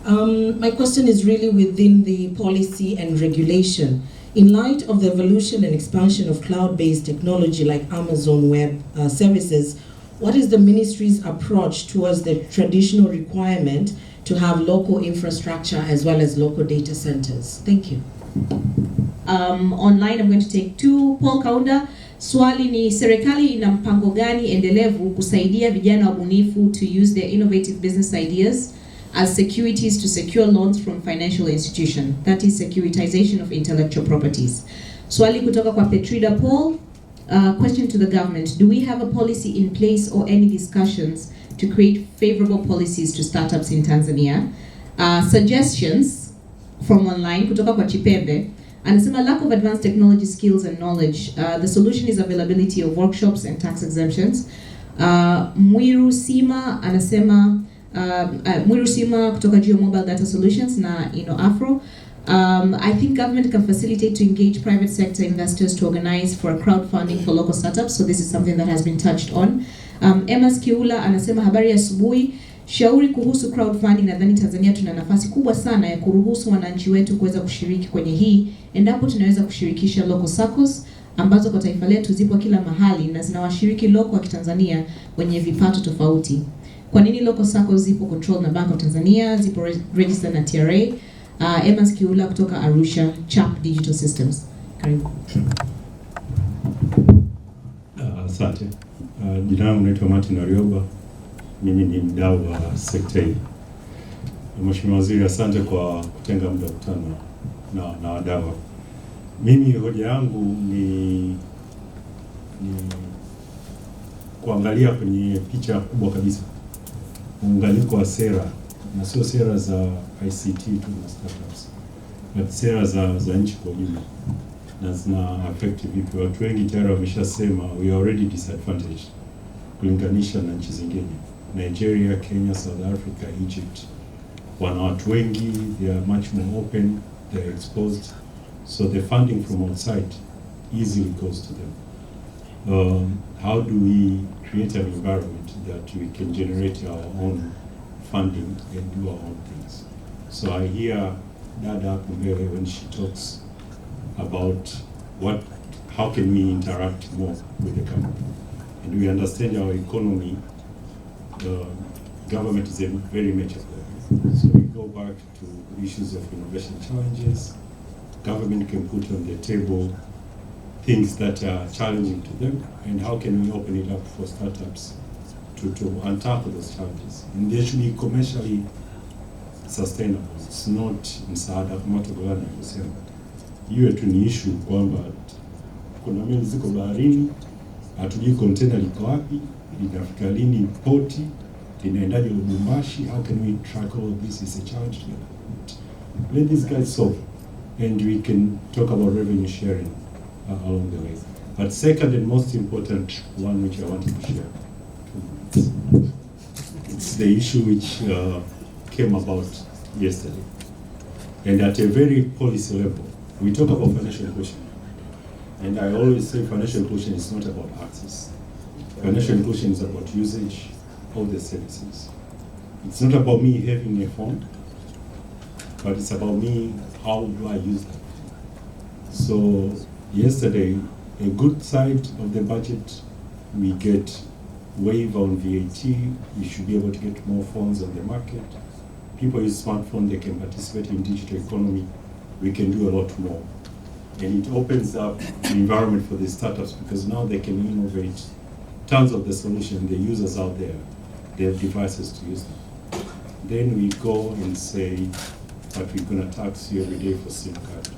My question is really within the policy and regulation. In light of the evolution and expansion of cloud-based technology like Amazon Web Services, what is the ministry's approach towards the traditional requirement to have local infrastructure as well as local data centers? Thank you. Online I'm going to take two. Paul Kaunda, swali ni serikali ina mpango gani endelevu kusaidia vijana wabunifu to use their innovative business ideas as securities to secure loans from financial institution, that is securitization of intellectual properties. Swali kutoka kwa Petrida Paul, question to the government, do we have a policy in place or any discussions to create favorable policies to startups in Tanzania? Suggestions from online kutoka kwa Chipembe, anasema lack of advanced technology skills and knowledge, the solution is availability of workshops and tax exemptions. Mwiru Sima anasema Mwiru Sima kutoka Geo Mobile Data Solutions na Afro. I think government can facilitate to engage private sector investors to organize for a crowdfunding for local startups, so this is something that has been touched on. Emma Skiula anasema habari asubuhi, shauri kuhusu crowdfunding. Nadhani Tanzania tuna nafasi kubwa sana ya kuruhusu wananchi wetu kuweza kushiriki kwenye hii, endapo tunaweza kushirikisha local SACCOS ambazo kwa taifa letu zipo kila mahali na zinawashiriki local wa Kitanzania wenye vipato tofauti. Kwa nini local SACCOS zipo control na Bank of Tanzania, zipo registered na TRA? Emma Skiula kutoka Arusha Chap Digital Systems. Karibu. Asante. Jina langu naitwa Martin Arioba. Mimi ni mdau wa sekta hii. Mheshimiwa Waziri, asante kwa kutenga muda kukutana na wadau. Mimi hoja yangu ni kuangalia kwenye picha kubwa kabisa muunganiko wa sera, na sio sera za ICT tu na startups, but sera za nchi kwa ujumla, na zina affect vipi. Watu wengi tayari wameshasema we are already disadvantaged kulinganisha na nchi zingine. Nigeria, Kenya, South Africa, Egypt wana watu wengi, they are much more open, they are exposed, so the funding from outside easily goes to them. How do we create an environment that we can generate our own funding and do our own things? So I hear Dada Kumbele when she talks about how can we interact more with the government, and we understand our economy. Government is a very major player. So we go back to issues of innovation challenges. Government can put on the table things that are challenging to them, and how can we open it up for startups to untackle those challenges. And they should be commercially sustainable. It's not msaada kama tukolana kusema. Hiyo tu ni issue kwamba kuna meli ziko baharini, hatujui container liko wapi, linafika lini poti, linaendaje Lubumbashi. How can we track all of this? Is a challenge to the let these guys solve, and we can talk about revenue sharing along the way. But second and most important one which I wanted to share, it's the issue which came about yesterday. And at a very policy level, we talk about financial inclusion. And I always say financial inclusion is not about access. Financial inclusion is about usage of the services. It's not about me having a phone but it's about me, how do I use that? So yesterday, a good side of the budget, we get waiver on VAT, we should be able to get more phones on the market. People use smartphones, they can participate in digital economy, we can do a lot more. And it opens up the environment for the startups because now they can innovate tons of the solution, the users out there, they have devices to use them. Then we go and say, but we're gonna tax you every day for SIM card.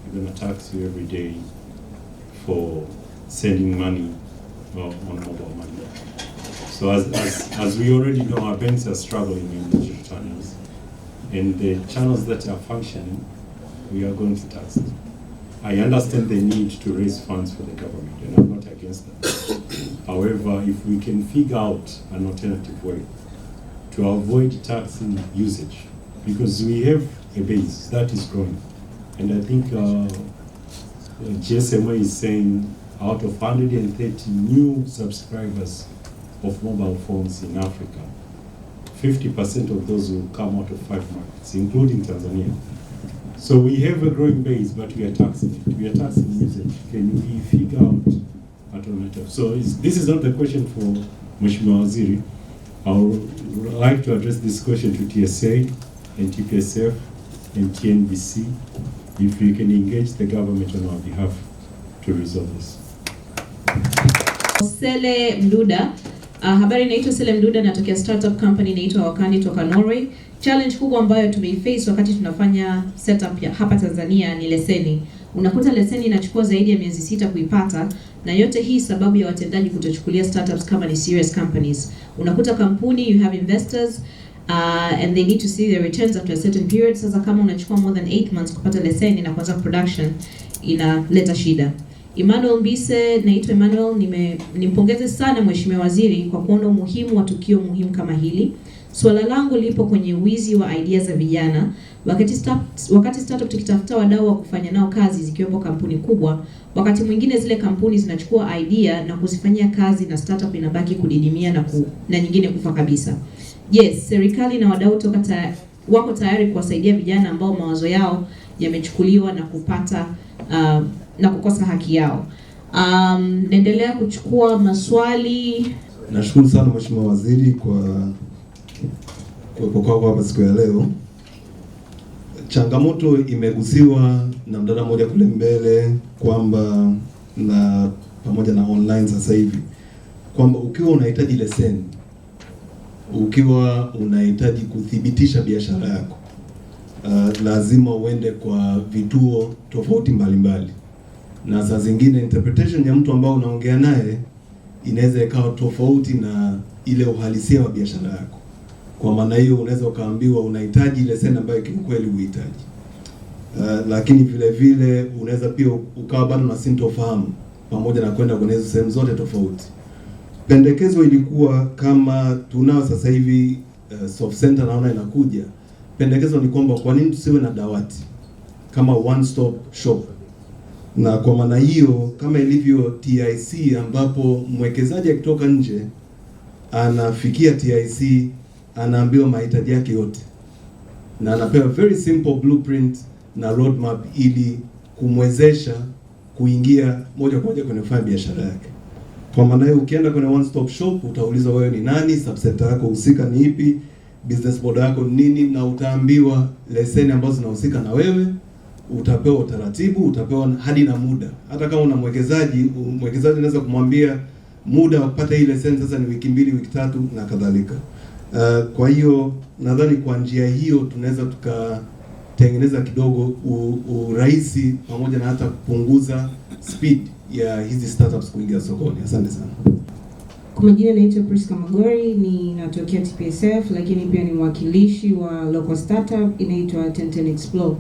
We're gonna tax you every day for sending money on mobile money. So as we already know, our banks are struggling in digital channels. And the channels that are functioning, we are going to tax them. I understand the need to raise funds for the government, and I'm not against that. However, if we can figure out an alternative way to avoid taxing usage, because we have a base that is growing. And I think GSMA is saying out of 130 new subscribers of mobile phones in Africa, 50% of those will come out of 5 markets, including Tanzania. So we have a growing base, but we are taxing it. We are taxing usage. Can we figure out alternative? So this is not the question for Mheshimiwa Waziri. I would like to address this question to TSA and TPSF and TNBC, if we can engage the government on our behalf to resolve this. Sele Mduda. Habari, naitwa Sele Mduda, natokea startup company inaitwa Wakani toka Norway. Challenge kubwa ambayo tumeiface wakati tunafanya setup ya hapa Tanzania ni leseni. Unakuta leseni inachukua zaidi ya miezi 6 kuipata, na yote hii sababu ya watendaji kutochukulia startups kama ni serious companies. Unakuta kampuni, you have investors and they need to see their returns after a certain period. Sasa kama unachukua more than 8 months kupata leseni na kuanza production, inaleta shida. Emmanuel Mbise, naitwa Emmanuel, nimpongeze sana Mheshimiwa Waziri kwa kuona umuhimu wa tukio muhimu kama hili. Swala langu lipo kwenye wizi wa ideas za vijana. Wakati startup tukitafuta wadau wa kufanya nao kazi zikiwepo kampuni kubwa, wakati mwingine zile kampuni zinachukua idea na kuzifanyia kazi na startup inabaki kudidimia na nyingine kufa kabisa. Yes, serikali na wadau wako tayari kuwasaidia vijana ambao mawazo yao yamechukuliwa na kupata na kukosa haki yao. Naendelea kuchukua maswali. Nashukuru sana Mheshimiwa Waziri kwa kuwepo kwako hapa siku ya leo. Changamoto imegusiwa na mdada mmoja kule mbele kwamba na pamoja na online sasa hivi kwamba ukiwa unahitaji leseni, ukiwa unahitaji kuthibitisha biashara yako, lazima uende kwa vituo tofauti mbalimbali, na saa zingine interpretation ya mtu ambao unaongea naye inaweza ikawa tofauti na ile uhalisia wa biashara yako. Kwa maana hiyo unaweza ukaambiwa unahitaji leseni ambayo kiukweli uhitaji. Lakini vile vile unaweza pia ukawa bado na sintofahamu pamoja na kwenda kwenye sehemu zote tofauti. Pendekezo ilikuwa kama tunao sasa hivi soft center naona inakuja. Pendekezo ni kwamba kwa nini tusiwe na dawati kama one stop shop? Na kwa maana hiyo kama ilivyo TIC ambapo mwekezaji akitoka nje anafikia TIC anaambiwa mahitaji yake yote na anapewa very simple blueprint na roadmap ili kumwezesha kuingia moja kwa moja kwenye kufanya biashara yake. Kwa maana hiyo ukienda kwenye one stop shop utaulizwa wewe ni nani, subsector yako husika ni ipi, business model yako ni nini, na utaambiwa leseni ambazo zinahusika na wewe, utapewa utaratibu, utapewa hadi na muda. Hata kama una mwekezaji anaweza kumwambia muda wa kupata ile leseni sasa ni wiki 2, wiki 3 na kadhalika. Kwa hiyo nadhani kwa njia hiyo tunaweza tukatengeneza kidogo urahisi pamoja na hata kupunguza speed ya hizi startups kuingia sokoni. Asante sana. Kwa majina naitwa Priska Magori, ninatokea TPSF lakini pia ni mwakilishi wa local startup inaitwa 1010 Explore.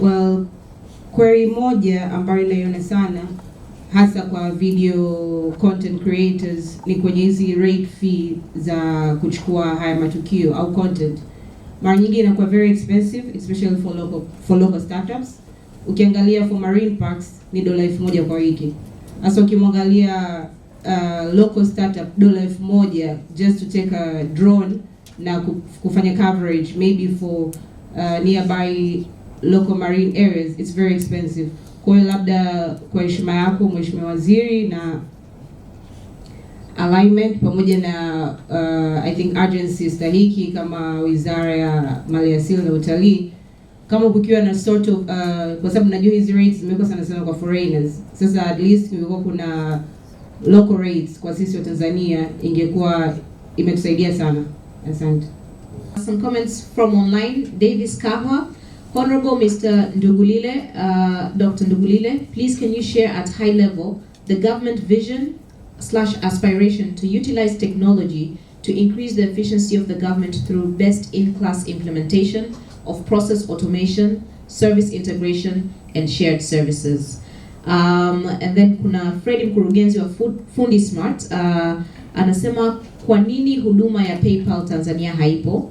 Well, query moja ambayo naiona sana hasa kwa video content creators ni kwenye hizi rate fee za kuchukua haya matukio au content. Mara nyingi inakuwa very expensive especially for local startups. Ukiangalia for marine parks ni $1,000 kwa wiki. Hasa ukimwangalia local startup $1,000 just to take a drone na kufanya coverage maybe for nearby local marine areas, it's very expensive. Kwa hiyo labda kwa heshima yako Mheshimiwa Waziri na alignment pamoja na I think agencies stahiki kama Wizara ya Maliasili na Utalii, kama kukiwa na sort of kwa sababu najua hizi rates zimekuwa sana sana kwa foreigners. Sasa at least kungekuwa kuna local rates kwa sisi wa Tanzania, ingekuwa imetusaidia sana. Asante. Some comments from online. Davis Kahwa. Honorable Mr. Ndugulile, Dr. Ndugulile, please can you share at high level the government vision/aspiration to utilize technology to increase the efficiency of the government through best-in-class implementation of process automation, service integration, and shared services. And then kuna Freddy mkurugenzi wa Fundi Smart, anasema kwa nini huduma ya PayPal Tanzania haipo?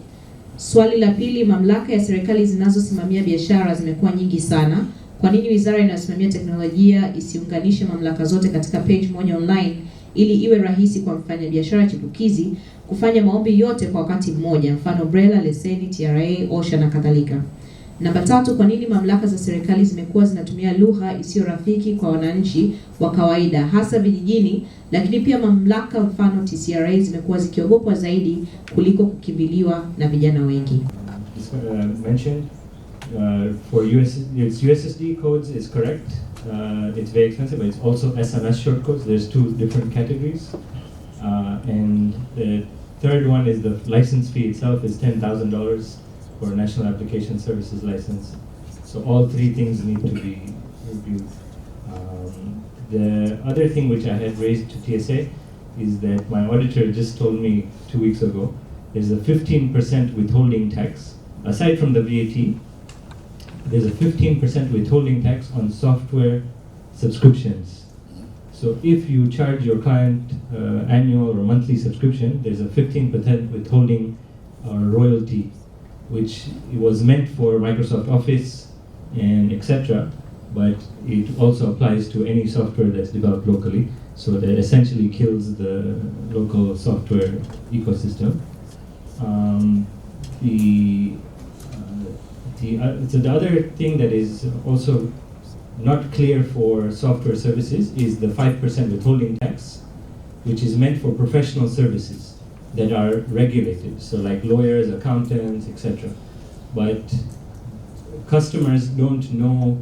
Swali la pili, mamlaka ya serikali zinazosimamia biashara zimekuwa nyingi sana. Kwa nini wizara inayosimamia teknolojia isiunganishe mamlaka zote katika page moja online ili iwe rahisi kwa mfanyabiashara chipukizi kufanya maombi yote kwa wakati mmoja, mfano BRELA, leseni, TRA, OSHA na kadhalika. Namba tatu, kwa nini mamlaka za serikali zimekuwa zinatumia lugha isiyo rafiki kwa wananchi wa kawaida hasa vijijini, lakini pia mamlaka mfano TCRA zimekuwa zikiogopwa zaidi kuliko kukimbiliwa na vijana wengi? Mentioned for USSD codes is correct. It's very expensive, but it's also SMS short codes. There's two different categories, and the third one is the license fee itself is $10,000 for a National Application Services license. So all three things need to be reviewed. The other thing which I had raised to TSA is that my auditor just told me 2 weeks ago there's a 15% withholding tax. Aside from the VAT, there's a 15% withholding tax on software subscriptions. So if you charge your client annual or monthly subscription, there's a 15% withholding royalty, which was meant for Microsoft Office and etc., but it also applies to any software that's developed locally. So that essentially kills the local software ecosystem. So the other thing that is also not clear for software services is the 5% withholding tax, which is meant for professional services that are regulated, so like lawyers, accountants, etc. But customers don't know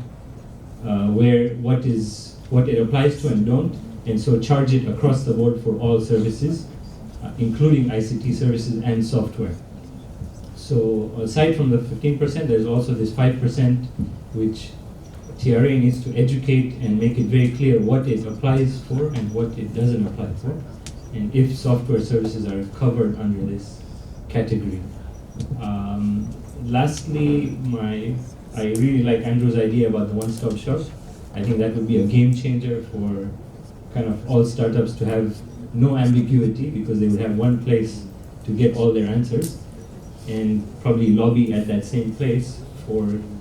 what it applies to and don't, and so charge it across the board for all services, including ICT services and software. So aside from the 15%, there's also this 5% which TRA needs to educate and make it very clear what it applies for and what it doesn't apply for, and if software services are covered under this category. Lastly, I really like Andrew's idea about the one-stop shop. I think that would be a game changer for kind of all startups to have no ambiguity, because they would have one place to get all their answers and probably lobby at that same place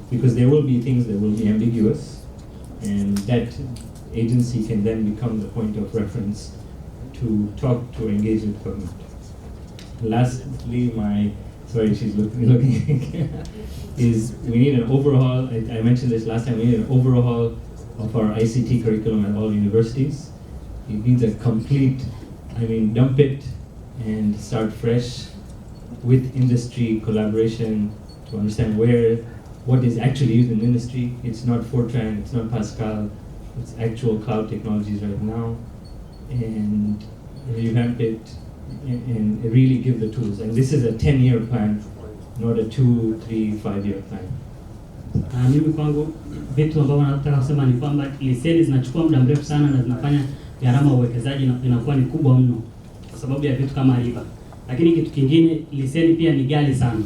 because there will be things that will be ambiguous, and that agency can then become the point of reference to talk to engage with government. Lastly, she's looking is we need an overhaul. I mentioned this last time. We need an overhaul of our ICT curriculum at all universities. It needs a complete, dump it and start fresh with industry collaboration to understand what is actually used in industry. It's not Fortran, it's not Pascal, it's actual cloud technologies right now, and revamp it and really give the tools. And this is a 10-year plan, not a 2, 3, 5-year plan. Mimi kwangu vitu ambavyo nataka kusema ni kwamba leseni zinachukua muda mrefu sana na zinafanya gharama uwekezaji inakuwa ni kubwa mno kwa sababu ya vitu kama riba. Lakini kitu kingine, leseni pia ni ghali sana,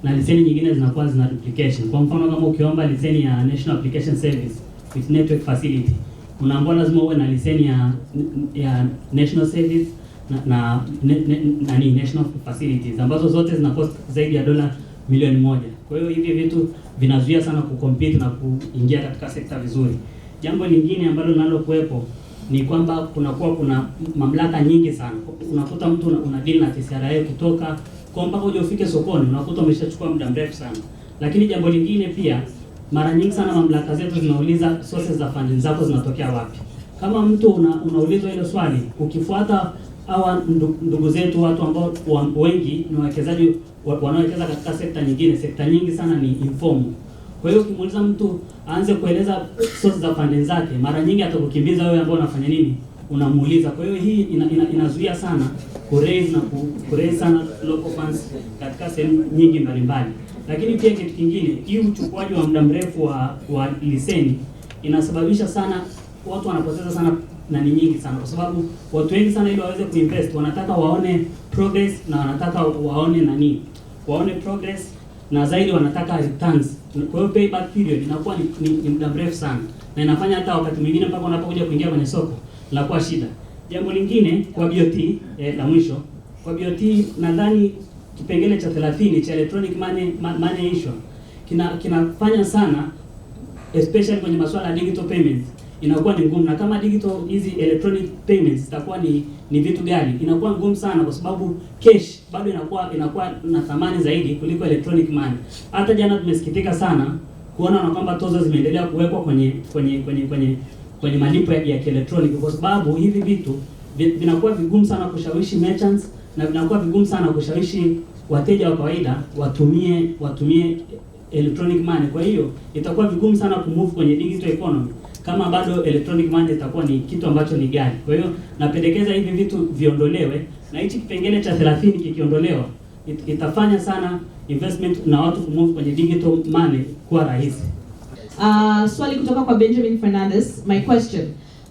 na leseni nyingine zinakuwa zina duplication. Kwa mfano kama ukiomba leseni ya National Application Service with Network Facility, unaambiwa lazima uwe na leseni ya National Service na National Facilities, ambazo zote zina cost zaidi ya $1 milioni. Kwa hiyo hivi vitu vinazuia sana kucompete na kuingia katika sekta vizuri. Jambo lingine ambalo linalokuwepo ni kwamba kuna mamlaka nyingi sana. Unakuta mtu una deal na TCRA kutoka kwa mpaka uje ufike sokoni, unakuta umeshachukua muda mrefu sana. Lakini jambo lingine pia, mara nyingi sana mamlaka zetu zinauliza sources za funding zako zinatokea wapi. Kama mtu unaulizwa hilo swali, ukifuata hawa ndugu zetu, watu ambao wengi ni wawekezaji wanaowekeza katika sekta nyingi sana ni informal. Kwa hiyo ukimuuliza mtu aanze kueleza sources za funding zake, mara nyingi atakukimbiza wewe ambao unafanya nini, unamuuliza. Kwa hiyo hii inazuia sana kuraise sana local funds katika sehemu nyingi mbalimbali. Lakini pia kitu kingine, hii uchukuaji wa muda mrefu wa leseni inasababisha sana watu wanapoteza sana nani nyingi sana, kwa sababu watu wengi sana ili waweze kuinvest wanataka waone progress na wanataka waone progress na zaidi wanataka returns. Kwa hiyo payback period inakuwa ni muda mrefu sana, na inafanya hata wakati mwingine mpaka unapokuja kuingia kwenye soko inakuwa shida. Jambo lingine kwa BOT, la mwisho kwa BOT, nadhani kipengele cha 30 cha electronic money issue kinafanya sana, especially kwenye masuala ya digital payments inakuwa ni ngumu. Na kama digital hizi electronic payments itakuwa ni vitu gani, inakuwa ngumu sana, kwa sababu cash bado inakuwa na thamani zaidi kuliko electronic money. Hata jana tumesikitika sana kuona na kwamba tozo zimeendelea kuwekwa kwenye malipo ya kielektroniki, kwa sababu hivi vitu vinakuwa vigumu sana kushawishi merchants na vinakuwa vigumu sana kushawishi wateja wa kawaida watumie electronic money. Kwa hiyo itakuwa vigumu sana kumove kwenye digital economy kama bado electronic money itakuwa ni kitu ambacho ni ghali. Kwa hiyo napendekeza hivi vitu viondolewe, na hichi kipengele cha 30 kikiondolewa itafanya sana investment na watu kumove kwenye digital money kuwa rahisi. Swali kutoka kwa Benjamin Fernandez. My question.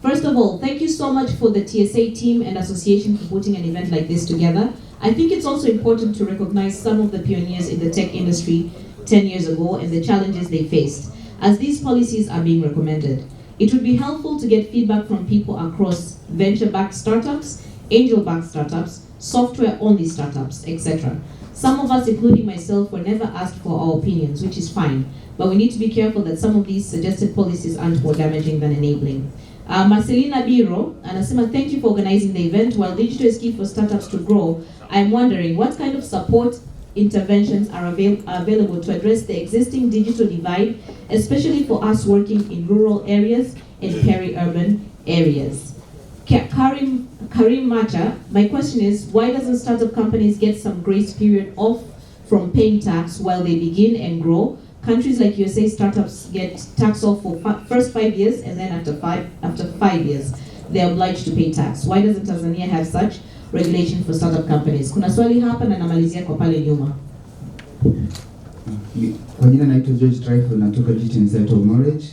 First of all, thank you so much for the TSA team and association for putting an event like this together. I think it's also important to recognize some of the pioneers in the tech industry 10 years ago and the challenges they faced, as these policies are being recommended. It would be helpful to get feedback from people across venture-backed startups, angel-backed startups, software-only startups, etc. Some of us, including myself, were never asked for our opinions, which is fine, but we need to be careful that some of these suggested policies aren't more damaging than enabling. Marcelina Biro anasema, thank you for organizing the event. While digital is key for startups to grow, I'm wondering what kind of support interventions are available to address the existing digital divide, especially for us working in rural areas and peri-urban areas. Karim Macha, my question is, why doesn't startup companies get some grace period off from paying tax while they begin and grow? Countries like USA, startups get tax off for first 5 years, and then after five years, they're obliged to pay tax. Why doesn't Tanzania have such regulation for startup companies? Kuna swali hapa na namalizia kwa pale nyuma. Kwa jina naitwa George Trifle, natoka GT of Knowledge.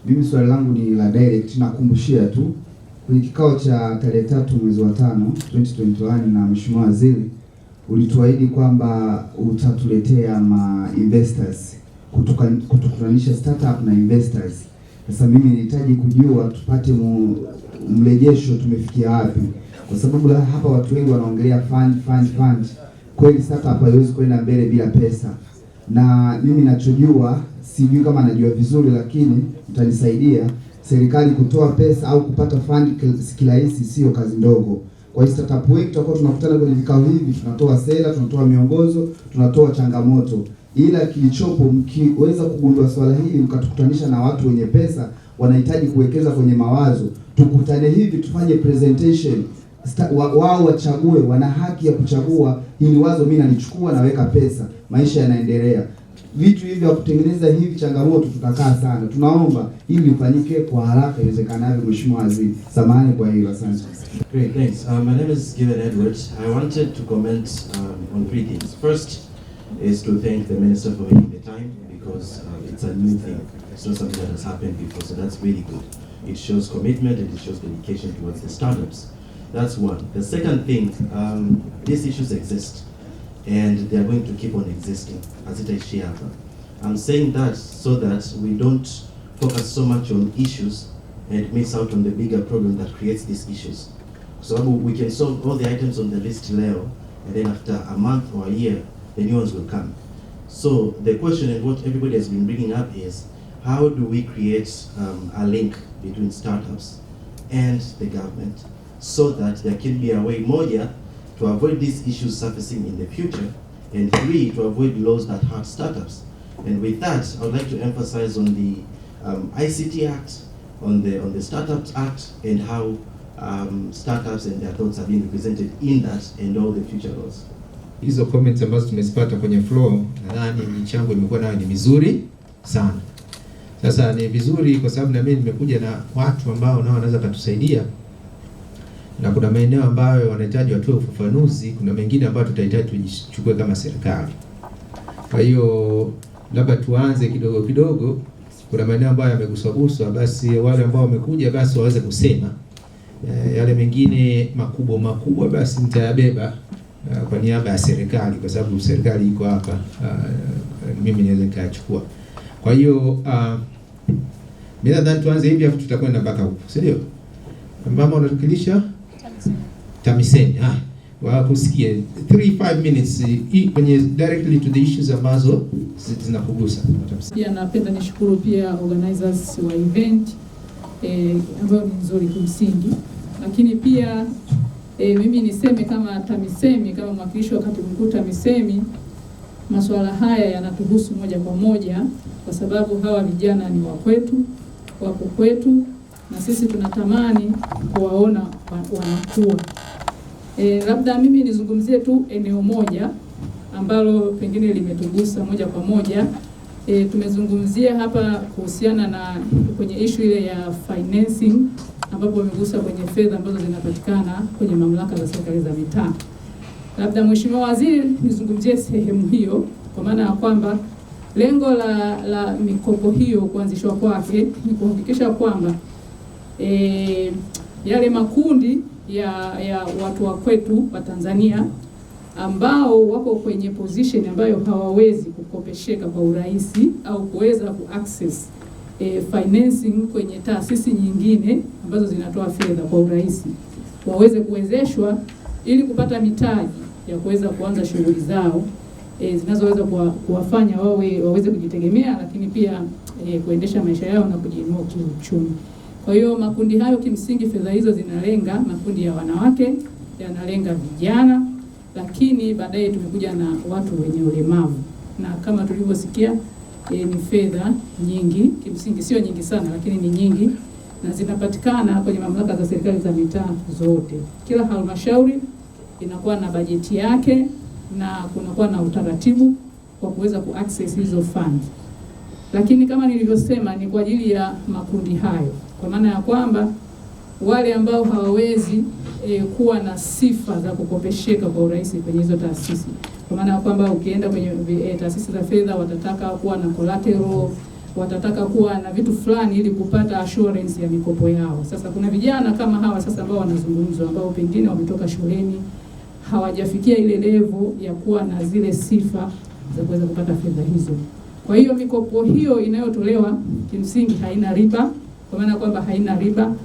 Mimi swali langu ni la direct, nakumbushia tu. Kwenye kikao cha tarehe 3 mwezi wa 5 2021 na Mheshimiwa Waziri, ulituahidi kwamba utatuletea investors, kutukutanisha startup na investors. Sasa mimi nahitaji kujua tupate mrejesho tumefikia wapi, kwa sababu hapa watu wengi wanaongelea fund. Kweli startup haiwezi kwenda mbele bila pesa. Na mimi nachojua, sijui kama najua vizuri, lakini mtanisaidia, serikali kutoa pesa au kupata fund kirahisi sio kazi ndogo. Kwa hiyo startup wengi tutakuwa tunakutana kwenye vikao hivi, tunatoa sera, tunatoa miongozo, tunatoa changamoto. Ila kilichopo, mkiweza kugundua swala hili mkatukutanisha na watu wenye pesa wanahitaji kuwekeza kwenye mawazo, tukutane hivi tufanye presentation, wao wachague, wana haki ya kuchagua hili wazo, mimi nalichukua naweka pesa, maisha yanaendelea. Vitu hivi vya kutengeneza hivi changamoto tutakaa sana. Tunaomba ili lifanyike kwa haraka iwezekanavyo, Mheshimiwa Waziri. Samahani kwa hilo, asante. Great, thanks. My name is Given Edwards. I wanted to comment on 3 things. First is to thank the Minister for making the time, because it's a new thing. It's not something that has happened before, so that's really good. It shows commitment and it shows dedication towards the startups. That's one. The second thing, these issues exist, and they are going to keep on existing as it is here. I'm saying that so that we don't focus so much on issues and miss out on the bigger problem that creates these issues. So we can solve all the items on the list level, and then after a month or a year, the new ones will come. So the question and what everybody has been bringing up is, how do we create a link between startups and the government, so that there can be a way, moja, to avoid these issues surfacing in the future, and 3, to avoid laws that hurt startups. And with that, I would like to emphasize on the ICT Act, on the Startups Act, and how startups and their thoughts have been represented in that and all the future laws. Hizo comments ambazo tumezipata kwenye floor, nadhani michango imekuwa nayo ni mizuri sana. Sasa ni vizuri kwa sababu na mimi nimekuja na watu ambao nao wanaweza kutusaidia, na kuna maeneo ambayo wanahitaji watoe ufafanuzi, kuna mengine ambayo tutahitaji tujichukue kama serikali. Kwa hiyo labda tuanze kidogo kidogo, kuna maeneo ambayo yameguswa, basi wale ambao wamekuja basi waweze kusema. Yale mengine makubwa basi nitayabeba kwa niaba ya serikali, kwa sababu serikali iko hapa, mimi naweza nikachukua. Kwa hiyo mimi nadhani tuanze hivi afu tutakwenda mpaka huko, si ndio? Mama unatukilisha TAMISEMI. Wa kusikia 3-5 minutes kwenye directly to the issues ambazo zinakugusa. Pia napenda nishukuru pia organizers wa event ambayo ni nzuri kimsingi, lakini pia mimi niseme kama TAMISEMI, kama mwakilishi wa katibu mkuu TAMISEMI, masuala haya yanatuhusu moja kwa moja, kwa sababu hawa vijana ni wa kwetu, wapo kwetu, na sisi tunatamani kuwaona wanakuwa. Labda mimi nizungumzie tu eneo moja ambalo pengine limetugusa moja kwa moja. Tumezungumzia hapa kuhusiana na kwenye issue ile ya financing, ambapo wamegusa kwenye fedha ambazo zinapatikana kwenye mamlaka za serikali za mitaa. Labda Mheshimiwa Waziri nizungumzie sehemu hiyo, kwa maana ya kwamba lengo la mikopo hiyo kuanzishwa kwake ni kuhakikisha kwamba yale makundi ya watu wa kwetu wa Tanzania ambao wako kwenye position ambayo hawawezi kukopesheka kwa urahisi au kuweza kuaccess financing kwenye taasisi nyingine ambazo zinatoa fedha kwa urahisi, waweze kuwezeshwa ili kupata mitaji ya kuweza kuanza shughuli zao zinazoweza kuwafanya waweze kujitegemea, lakini pia kuendesha maisha yao na kujiinua kiuchumi. Kwa hiyo makundi hayo kimsingi fedha hizo zinalenga makundi ya wanawake, yanalenga vijana, lakini baadaye tumekuja na watu wenye ulemavu. Na kama tulivyosikia ni fedha nyingi, kimsingi sio nyingi sana lakini ni nyingi, na zinapatikana kwenye mamlaka za serikali za mitaa zote. Kila halmashauri inakuwa na bajeti yake na kunakuwa na utaratibu kwa kuweza kuaccess hizo funds. Lakini kama nilivyosema ni kwa ajili ya makundi hayo, kwa maana ya kwamba wale ambao hawawezi kuwa na sifa za kukopesheka kwa urahisi kwenye hizo taasisi, kwa maana ya kwamba ukienda kwenye taasisi za fedha watataka kuwa na collateral, watataka kuwa na vitu fulani ili kupata assurance ya mikopo yao. Sasa kuna vijana kama hawa sasa ambao wanazungumzwa, ambao pengine wametoka shuleni, hawajafikia ile level ya kuwa na zile sifa za kuweza kupata fedha hizo. Kwa hiyo mikopo hiyo inayotolewa kimsingi haina riba, kwa maana kwamba haina riba,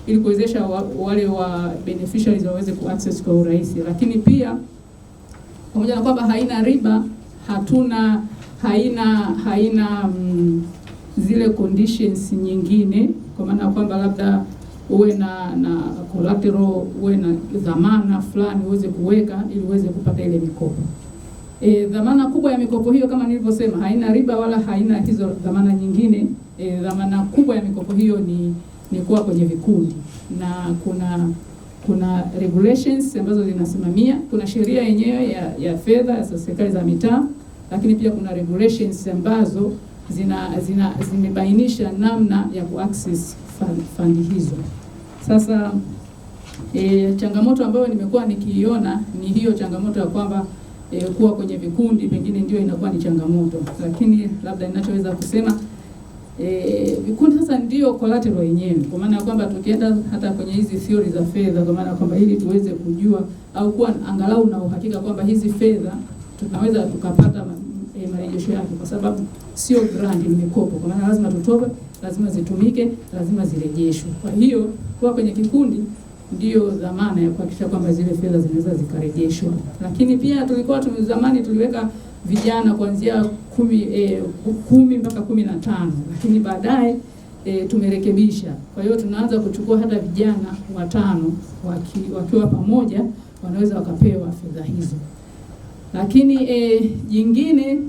ili kuwezesha wale wa beneficiaries waweze kuaccess kwa urahisi. Lakini pia pamoja na kwamba haina riba, haina zile conditions nyingine, kwa maana kwamba labda uwe na collateral, uwe na dhamana fulani uweze kuweka ili uweze kupata ile mikopo. Dhamana kubwa ya mikopo hiyo kama nilivyosema haina riba wala haina hizo dhamana nyingine. Dhamana kubwa ya mikopo hiyo ni kuwa kwenye vikundi, na kuna regulations ambazo zinasimamia. Kuna sheria yenyewe ya fedha za serikali za mitaa, lakini pia kuna regulations ambazo zimebainisha namna ya kuaccess fund hizo. Sasa changamoto ambayo nimekuwa nikiiona ni hiyo changamoto ya kwamba kuwa kwenye vikundi pengine ndio inakuwa ni changamoto, lakini labda ninachoweza kusema vikundi sasa ndio collateral yenyewe, kwa maana ya kwamba tukienda hata kwenye hizi theory za fedha, kwa maana kwamba ili tuweze kujua au kuwa angalau na uhakika kwamba hizi fedha tunaweza tukapata marejesho yake, kwa sababu sio grant, ni mikopo, kwa maana lazima tutoe, lazima zitumike, lazima zirejeshwe. Kwa hiyo kuwa kwenye kikundi ndio dhamana ya kuhakikisha kwamba zile fedha zinaweza zikarejeshwa. Lakini pia zamani tuliweka vijana kuanzia 10 mpaka 15, lakini baadaye tumerekebisha. Kwa hiyo tunaanza kuchukua hata vijana 5 wakiwa pamoja wanaweza wakapewa fedha hizo. Lakini jingine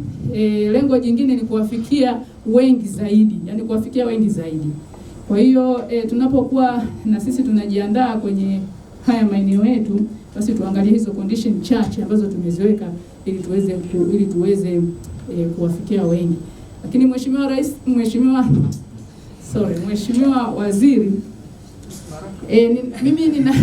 lengo jingine ni kuwafikia wengi zaidi, yani kuwafikia wengi zaidi. Kwa hiyo tunapokuwa na sisi tunajiandaa kwenye haya maeneo yetu, basi tuangalie hizo condition chache ambazo tumeziweka ili tuweze kuwafikia wengi. Lakini Mheshimiwa Waziri, mimi nina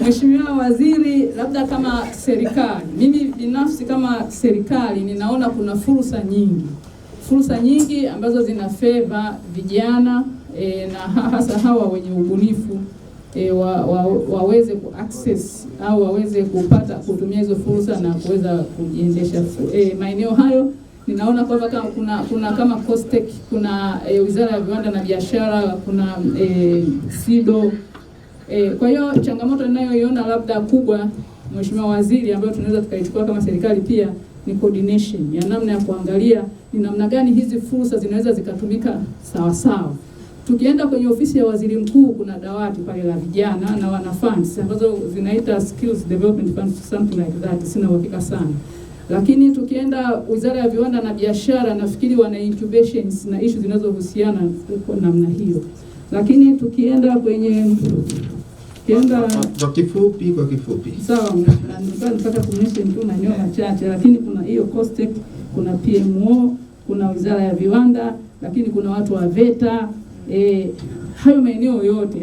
Mheshimiwa Waziri, labda kama serikali, mimi binafsi kama serikali ninaona kuna fursa nyingi ambazo zina favor vijana na hasa hawa wenye ubunifu waweze kuaccess au waweze kutumia hizo fursa na kuweza kujiendesha maeneo hayo. Ninaona kwamba kuna kama COSTECH, kuna Wizara ya Viwanda na Biashara, kuna SIDO. Kwa hiyo changamoto ninayoiona labda kubwa, Mheshimiwa Waziri, ambayo tunaweza tukaichukua kama serikali pia ni coordination ya namna ya kuangalia ni namna gani hizi fursa zinaweza zikatumika sawa sawa. Tukienda kwenye ofisi ya Waziri Mkuu kuna dawati pale la vijana na wana funds ambazo zinaita skills development funds, something like that, sina uhakika sana. Lakini tukienda Wizara ya Viwanda na Biashara, nafikiri wana incubations na issues zinazohusiana kwa namna hiyo. Lakini tukienda kwenye kwa kifupi sawa, nataka kumention tu maeneo machache, lakini kuna hiyo COSTECH, kuna PMO, kuna Wizara ya Viwanda, lakini kuna watu wa VETA. Hayo maeneo yote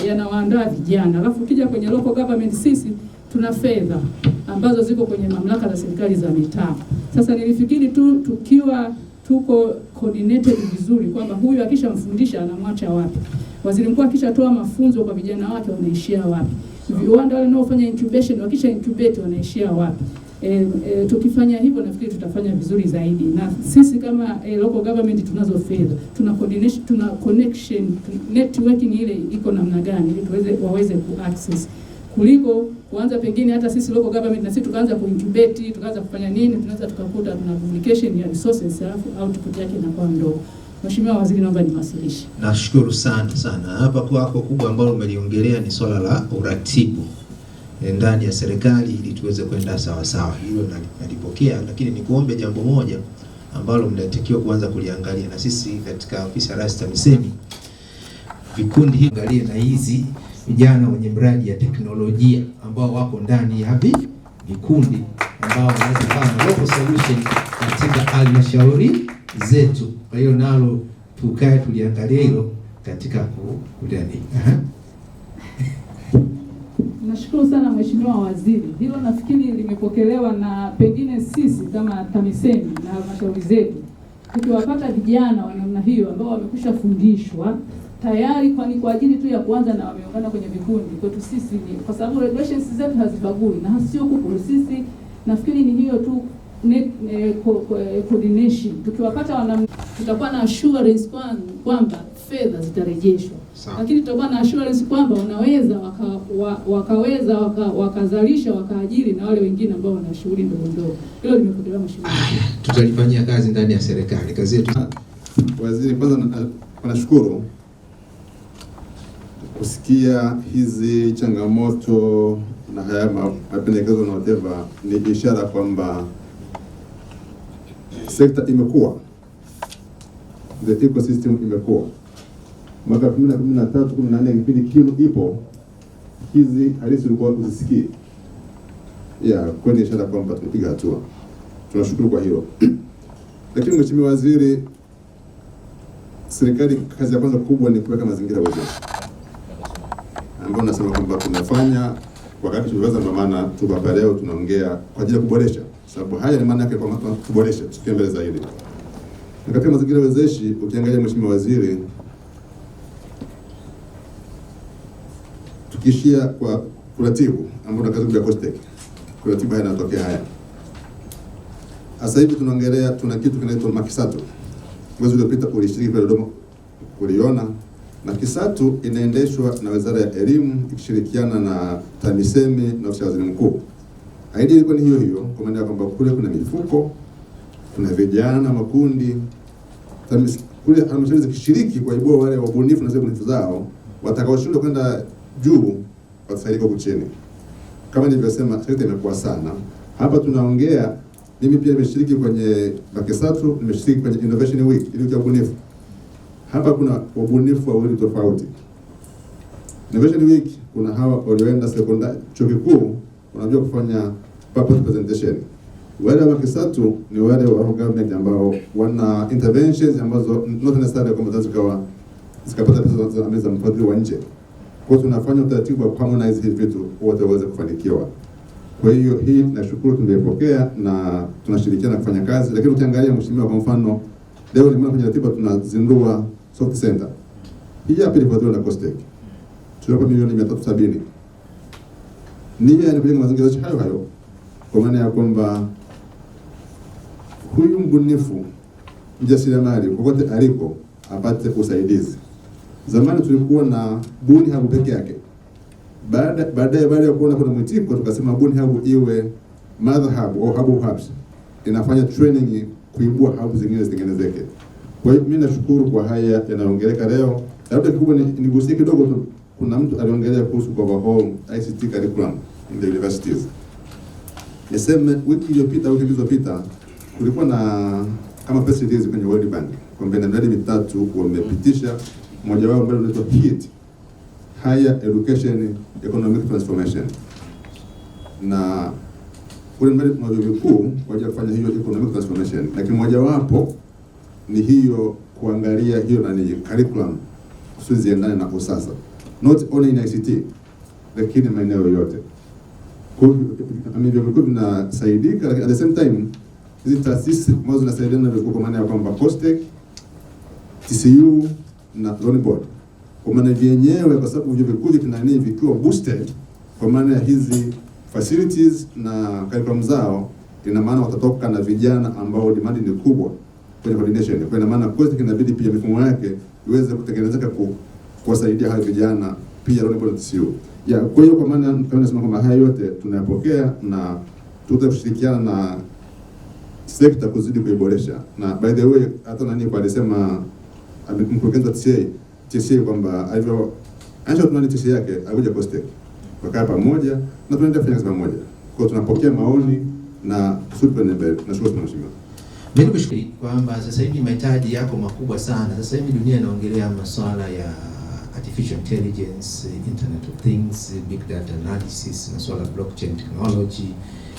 yanawaandaa vijana. Alafu ukija kwenye local government, sisi tuna fedha ambazo ziko kwenye mamlaka za serikali za mitaa. Sasa nilifikiri tu tukiwa tuko coordinated vizuri kwamba huyu akishamfundisha anamwacha wapi, Waziri Mkuu akishatoa mafunzo kwa vijana wake wanaishia wapi, viwanda wale wanaofanya incubation wakisha incubate wanaishia wapi. Tukifanya hivyo nafikiri tutafanya vizuri zaidi, na sisi kama local government tunazo fedha, tuna coordination, tuna connection, networking ile iko namna gani ili waweze kuaccess, kuliko kuanza pengine hata sisi local government na sisi tukaanza kuincubate, tukaanza kufanya nini, tunaweza tukakuta tuna duplication ya resources alafu output yake inakuwa ndogo. Mheshimiwa Waziri, naomba niwasilishe. Nashukuru sana. Hapa kwako kubwa ambalo umeliongelea ni swala la uratibu ndani ya serikali ili tuweze kwenda sawa sawa. Hilo nalipokea, lakini nikuombe jambo moja ambalo mnatakiwa kuanza kuliangalia, na sisi katika ofisi ya Rais TAMISEMI vikundi hivi angalie na hizi vijana wenye mradi ya teknolojia ambao wako ndani ya vikundi ambao wanaweza kufanya local solution katika halmashauri zetu. Kwa hiyo nalo tukae tuliangalia hilo katika kujadili. Nashukuru sana Mheshimiwa Waziri. Hilo nafikiri limepokelewa, na pengine sisi kama TAMISEMI na halmashauri zetu tukiwapata vijana wa namna hiyo ambao wamekwisha fundishwa tayari kwa ajili tu ya kuanza na wameungana kwenye vikundi, kwetu sisi ni kwa sababu regulations zetu hazibagui na sio kupuru sisi, nafikiri ni hiyo tu coordination. Tukiwapata tutakuwa na assurance kwamba fedha zitarejeshwa, lakini tutakuwa na assurance kwamba wanaweza wakazalisha wakaajiri na wale wengine ambao wana shughuli ndogo ndogo. Hilo limepokelewa Mheshimiwa. Tutalifanyia kazi ndani ya serikali. Kazi yetu. Waziri, kwanza nashukuru kusikia hizi changamoto na haya mapendekezo na whatever, ni ishara kwamba sekta imekuwa, the ecosystem imekuwa. Mwaka 2013 14 kipindi kinu ipo, hizi halisi ulikuwa usisikii. Kwani ishara kwamba tumepiga hatua. Tunashukuru kwa hilo. Lakini Mheshimiwa Waziri, serikali kazi ya kwanza kubwa ni kuweka mazingira wezeshi, ambao nasema kwamba tunafanya wakati tuliweza, ndio maana tuko hapa leo tunaongea kwa ajili ya kuboresha, sababu haya ni maana yake kwa kuboresha, tusikie mbele zaidi. Na katika mazingira wezeshi, ukiangalia Mheshimiwa Waziri, tukishia kwa kuratibu ambao kazi ya COSTECH, kuratibu haya yanatokea haya. Sasa hivi tunaongelea, tuna kitu kinaitwa Makisatu. Mwezi uliopita ulishiriki kwa Dodoma, uliona. Makisatu inaendeshwa na Wizara ya Elimu ikishirikiana na TAMISEMI na ofisi ya Waziri Mkuu. Idea ilikuwa ni hiyo, kwa maana kwamba kule kuna mifuko, kuna vijana makundi, kule halmashauri zikishiriki kwa ibua wale wabunifu na zile bunifu zao, watakaoshindwa kwenda juu watasaidika huku chini. Kama nilivyosema, sekta imekuwa sana. Hapa tunaongea, mimi pia nimeshiriki kwenye Bakesatu, nimeshiriki kwenye Innovation Week ili ya ubunifu. Hapa kuna ubunifu wa wili tofauti. Innovation Week kuna hawa walioenda sekondari, chuo kikuu, wanajua kufanya PowerPoint presentation. Wale wa Bakesatu ni wale wa government ambao wana interventions ambazo not necessarily kama zikapata pesa za meza mfadhili wa nje. Kwa tunafanya utaratibu wa harmonize hivi vitu wote waweze kufanikiwa. Kwa hiyo hii nashukuru tumeipokea na tunashirikiana kufanya kazi, lakini ukiangalia mheshimiwa, kwa mfano leo ni kwenye ratiba tunazindua soft center. Hii hapa ilipatiwa na Costec. Tulikuwa milioni 370. Nia ni kujenga mazingira hayo kwa maana ya kwamba huyu mbunifu mjasiriamali kokote aliko apate usaidizi. Zamani tulikuwa na Buni Hub peke yake. Baada ya kuona kuna mwitiko tukasema Buni Hub iwe Mother Hub au hubs. Inafanya training kuibua hub zingine zitengenezeke. Kwa hiyo mimi nashukuru kwa haya yanaongeleka leo. Labda kikubwa nigusie kidogo tu. Kuna mtu aliongelea kuhusu overhaul ICT curriculum in the universities. Niseme wiki iliyopita kulikuwa na kama press release kwenye World Bank kwamba miradi mitatu wamepitisha, mmoja wao ambao unaitwa HEET, Higher Education Economic Transformation, na ule mradi wa vyuo vikuu kwa ajili ya kufanya hiyo economic transformation, lakini mmoja wapo ni hiyo kuangalia hiyo curriculum kusudi ziendane na sasa, not only in ICT lakini maeneo yote. Kwa hiyo vyuo vikuu vinasaidika, lakini at the same time hizi taasisi ambazo zinasaidiana na vyuo vikuu kwa maana ya kwamba Costec, TCU na Loan Board, kwa maana vyenyewe, kwa sababu vyuo vikuu vikiwa boosted kwa maana ya hizi facilities na curriculum zao, ina maana watatoka na vijana ambao demand ni kubwa kwenye coordination. Kwa ina maana Costec inabidi pia mifumo yake iweze kutengenezeka kuwasaidia hao vijana pia Loan Board na TCU. Kwa hiyo kwa maana kama nasema kwamba haya yote tunayapokea na tutashirikiana na sekta kuzidi kuiboresha. Na by the way, hata kwa alisema mkurugenzi wa TCA kwamba alivyo anza tunani TCA yake alikuja Costec. Wakaa pamoja na tunaendelea kufanya kazi pamoja. Kwa hiyo tunapokea maoni na super mbele. Nashukuru mheshimiwa. Mimi nikushukuru kwamba sasa hivi mahitaji yako makubwa sana. Sasa hivi dunia inaongelea masuala ya artificial intelligence, internet of things, big data analysis, masuala ya blockchain technology,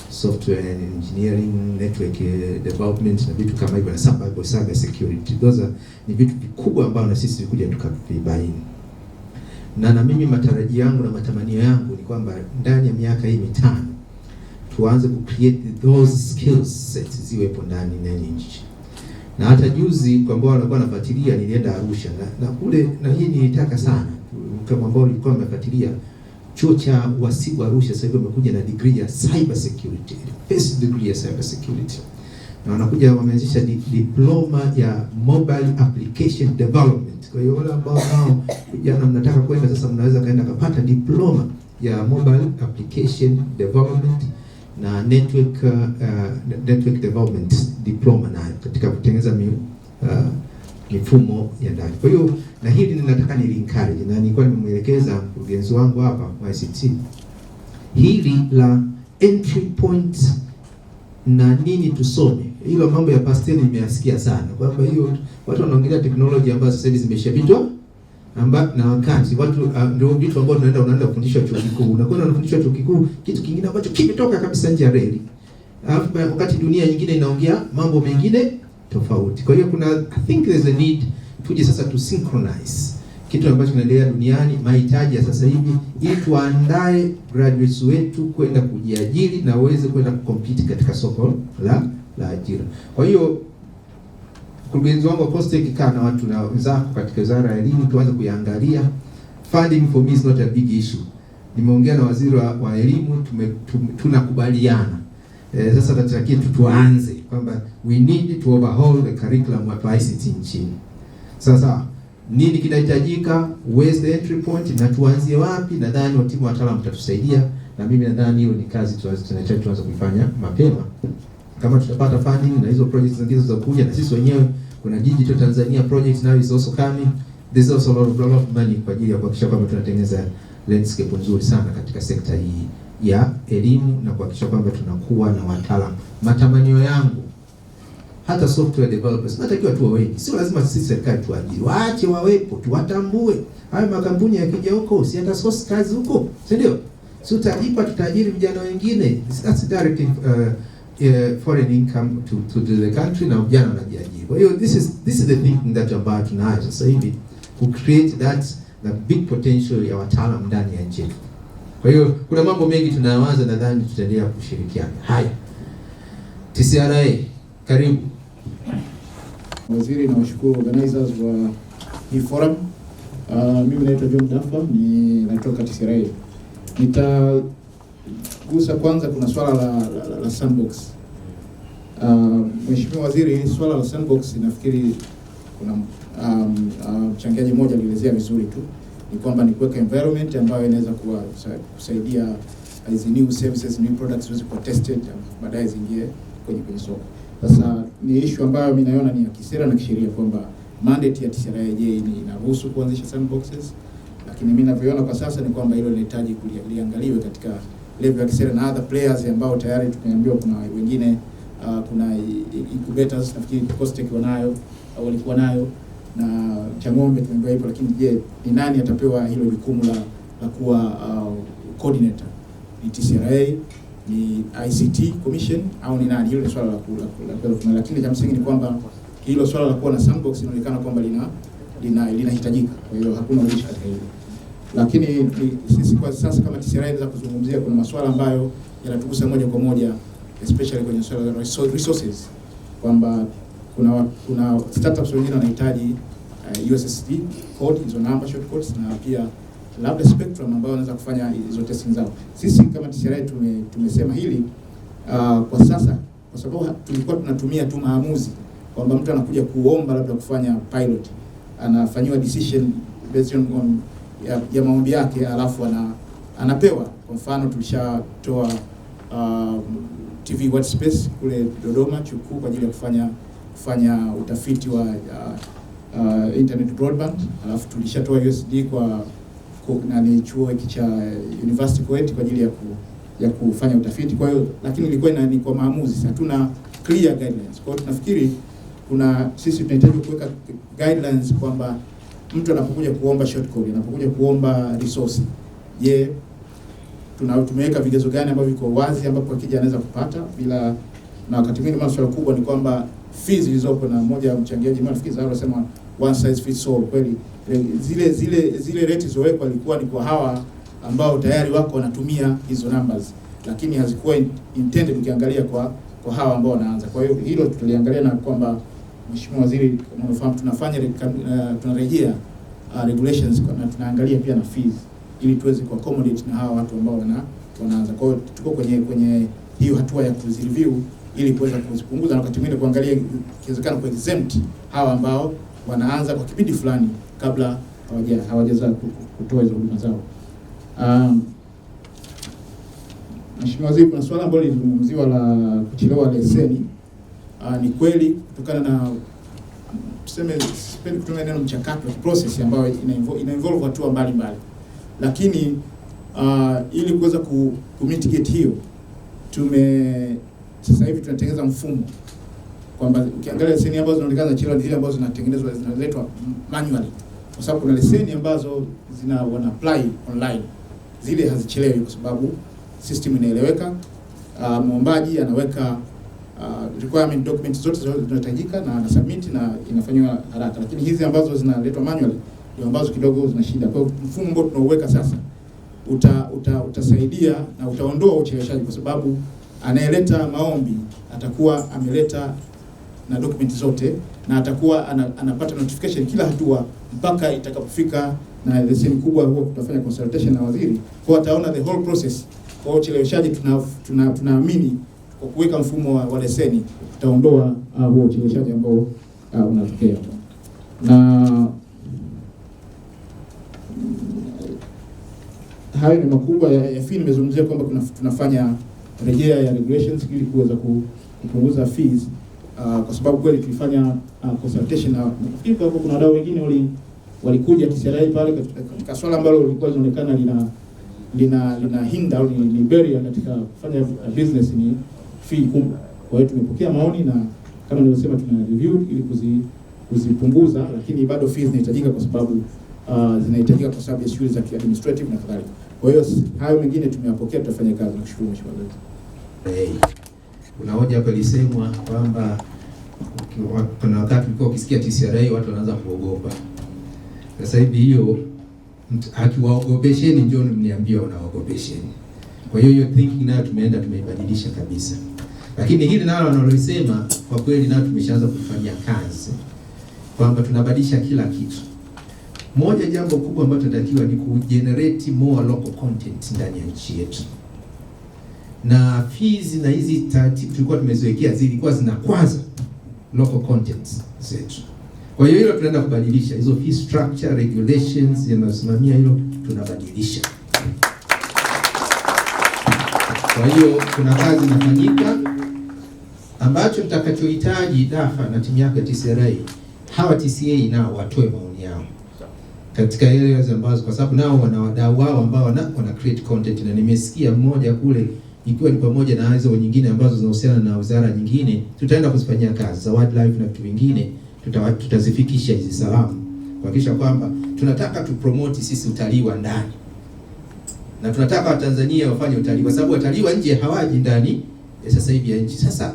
software and engineering, network development na vitu kama hivyo, na cyber security. Those ni vitu vikubwa ambavyo na sisi tulikuja tukavibaini. Na mimi matarajio yangu na matamanio yangu ni kwamba ndani ya miaka hii 5 tuanze ku create those skills sets ziwepo ndani ya nchi. Na hata juzi kwa ambao walikuwa wanafuatilia, nilienda Arusha na kule, na hii nilitaka sana kama ambao walikuwa wamefuatilia, chuo cha wasibu Arusha sasa hivi wamekuja na degree ya cyber security, first degree ya cyber security, na wanakuja wameanzisha diploma ya mobile application development. Kwa hiyo wale ambao vijana mnataka kwenda sasa, mnaweza kaenda kupata diploma ya mobile application development na network development diploma nayo katika kutengeneza mifumo ya ndani. Kwa hiyo na hili ninataka encourage, na nilikuwa nimeelekeza mkurugenzi wangu hapa wa ICT hili la entry point na nini tusome. Hilo mambo ya pasteli nimeyasikia sana kwamba hiyo watu wanaongelea teknolojia ambazo sasa hivi zimeshapitwa na wakati watu ndio vitu ambavyo unaenda kufundishwa chuo kikuu. Unakwenda unafundishwa chuo kikuu kitu kingine ambacho kimetoka kabisa nje ya reli. Alafu wakati dunia nyingine inaongea mambo mengine tofauti. Kwa hiyo I think there's a need tuje sasa to synchronize kitu ambacho kinaendelea duniani, mahitaji ya sasa hivi, ili tuandae graduates wetu kwenda kujiajiri na waweze kwenda kucompete katika soko la ajira. Kwa hiyo mkurugenzi wangu wa Costec kaa na watu na wenzako katika wizara ya elimu, tuanze kuiangalia. Funding for me is not a big issue. Nimeongea na waziri wa elimu, tunakubaliana. Sasa tunatakiwa tuanze kwamba we need to overhaul the curriculum of ICT nchini. Sasa nini kinahitajika, where's the entry point, na tuanzie wapi? Nadhani timu wa wataalamu mtatusaidia, na mimi nadhani hiyo ni kazi tunahitaji tuanze kuifanya mapema. Kama tutapata funding na hizo projects zingine za kuja, na sisi wenyewe kuna Digital Tanzania project now is also coming. there's also a lot of money kwa ajili ya kuhakikisha kwamba tunatengeneza landscape nzuri sana katika sekta hii ya elimu na kuhakikisha kwamba tunakuwa na wataalamu. Matamanio yangu hata software developers natakiwa tuwe wengi, sio lazima sisi serikali tuajiri, waache wawepo, tuwatambue. Hayo makampuni yakija huko si hata source kazi huko, si ndio? Si utalipa, tutajiri vijana wengine. That's direct foreign income to the country, na vijana wanajiajiri. Kwa hiyo this is the thinking that about tunayo sasa hivi, to create that big potential ya wataalamu ndani ya nchi. Kwa hiyo kuna mambo mengi tunawaza, nadhani tutaendelea kushirikiana. Haya, TCRA, karibu. Waziri na washukuru organizers wa hii forum. Mimi naitwa John Dafa, ni natoka TCRA. Nitagusa kwanza, kuna swala la sandbox. Mheshimiwa Waziri, swala la sandbox nafikiri kuna mchangiaji mmoja alielezea vizuri tu, ni kwamba ni kuweka environment ambayo inaweza kusaidia hizi new services, new products ziweze kuwa tested, baadaye ziingie kwenye soko. Sasa ni issue ambayo mimi naona ni ya kisera na kisheria, kwamba mandate ya TCRA inaruhusu kuanzisha sandboxes, lakini mimi ninavyoona kwa sasa ni kwamba hilo linahitaji kuliangaliwe katika level ya kisera na other players ambao tayari tumeambiwa kuna wengine, kuna incubators nafikiri Costech wanayo au walikuwa nayo, na Changombe tumeambiwa hivyo, lakini je, ni nani atapewa hilo jukumu la kuwa coordinator? Ni TCRA, ni ICT Commission au ni nani? Hilo ni swala la lakini cha msingi ni kwamba hilo swala la kuwa na sandbox inaonekana kwamba linahitajika. Kwa hiyo hakuna ubishi katika hilo. Lakini sisi kwa sasa kama TCRA inaweza kuzungumzia kuna masuala ambayo yanatugusa moja kwa moja, especially kwenye swala la resources, kwamba kuna startups wengine wanahitaji USSD code, hizo number short codes, na pia labda spectrum ambao wanaweza kufanya hizo testing zao. Sisi kama TCRA tumesema hili kwa sasa, kwa sababu tulikuwa tunatumia tu maamuzi kwamba mtu anakuja kuomba labda kufanya pilot, anafanywa decision based on ya maombi yake, alafu anapewa. Kwa mfano tulishatoa TV white space kule Dodoma chuku kwa ajili ya kufanya utafiti wa internet broadband, alafu tulishatoa USD kwa nani chuo hiki cha University Kuwait kwa ajili ya kufanya utafiti. Kwa hiyo lakini ilikuwa ni kwa maamuzi, hatuna clear guidelines. Kwa hiyo tunafikiri sisi tunahitaji kuweka guidelines kwamba mtu anapokuja kuomba short code, anapokuja kuomba resource, je, tumeweka vigezo gani ambavyo viko wazi ambapo akija anaweza kupata bila. Na wakati mwingine masuala kubwa ni kwamba fees zilizopo, na mmoja mchangiaji mmoja nafikiri anasema one size fits all. Kweli zile rates zilizowekwa ilikuwa ni kwa hawa ambao tayari wako wanatumia hizo numbers, lakini hazikuwa intended ukiangalia kwa hawa ambao wanaanza. Kwa hiyo hilo tutaliangalia, na kwamba Mheshimiwa Waziri, unafahamu tunarejea regulations na tunaangalia pia na fees ili tuweze ku accommodate na hawa watu ambao wanaanza. Kwa hiyo tuko kwenye hiyo hatua ya kuzireview ili kuweza kuzipunguza, na wakati mwingine kuangalia ikiwezekana ku exempt hawa ambao wanaanza kwa kipindi fulani kabla hawajaanza kutoa hizo huduma zao. Mheshimiwa Waziri, kuna swala ambalo lilizungumziwa la kuchelewa leseni. Ni kweli kutokana na sipendi kutumia neno mchakato, process ambayo ina involve hatua mbalimbali, lakini ili kuweza mitigate hiyo, sasa hivi tunatengeneza mfumo kwamba ukiangalia leseni ambazo zinaonekana zinachelewa zile ambazo zinatengenezwa zinaletwa manually, kwa sababu kuna leseni ambazo wana apply online, zile hazichelewi kwa sababu system inaeleweka. Muombaji anaweka requirement documents zote zinazohitajika na ana submit na inafanywa haraka, lakini hizi ambazo zinaletwa manually ndio ambazo kidogo zina shida. Kwa hiyo mfumo ambao tunauweka sasa utasaidia na utaondoa ucheleweshaji, kwa sababu anayeleta maombi atakuwa ameleta na document zote na atakuwa anapata notification kila hatua mpaka itakapofika na leseni kubwa. Huwa tutafanya consultation na waziri, kwa ataona the whole process. Kwa ucheleweshaji tunaamini kwa kuweka mfumo wa leseni tutaondoa huo ucheleweshaji ambao unatokea. Na hayo ni makubwa ya fee. Nimezungumzia kwamba tunafanya rejea ya regulations ili kuweza kupunguza fees, kwa sababu kweli tulifanya consultation na nafikiri kwa kuna wadau wengine walikuja TCRA pale katika swala ambalo lilikuwa linaonekana lina hinda au ni barrier katika kufanya business, ni fee kubwa. Kwa hiyo tumepokea maoni na kama nilivyosema tuna review ili kuzipunguza, lakini bado fees zinahitajika kwa sababu zinahitajika kwa sababu ya shughuli za administrative na kadhalika. Kwa hiyo hayo mengine tumeyapokea, tutafanya kazi. Nakushukuru Mheshimiwa Waziri. Kuna hoja hapa ilisemwa kwamba kuna wakati ulikuwa ukisikia TCRA watu wanaanza kuogopa. Sasa hivi hiyo akiwaogopesheni njoo mniambie unaogopesheni. Kwa hiyo thinking nayo tumeibadilisha kabisa. Lakini hili nalo wanalosema kwa kweli nao tumeshaanza kufanyia kazi, kwamba tunabadilisha kila kitu. Moja jambo kubwa ambalo tunatakiwa ni kugenerate more local content ndani ya nchi yetu. Na fees na hizi taratibu tulikuwa tumeziwekea zilikuwa zinakwaza local content zetu. Kwa hiyo hilo tunaenda kubadilisha, hizo fee structure regulations yanayosimamia hilo tunabadilisha. Kwa hiyo kuna kazi inafanyika, ambacho mtakachohitaji DAFA na timu yake TCRA, hawa TCA nao watoe maoni yao katika areas ambazo, kwa sababu nao wana wadau wao ambao wana create content, na nimesikia mmoja kule, ikiwa ni pamoja na hizo nyingine ambazo zinahusiana na wizara nyingine, tutaenda kuzifanyia kazi za wildlife na vitu vingine, tutazifikisha hizi salamu kuhakikisha kwamba tunataka tupromote sisi utalii wa ndani, na tunataka Watanzania wafanye utalii, kwa sababu watalii wa nje hawaji ndani sasa hivi ya nchi. Sasa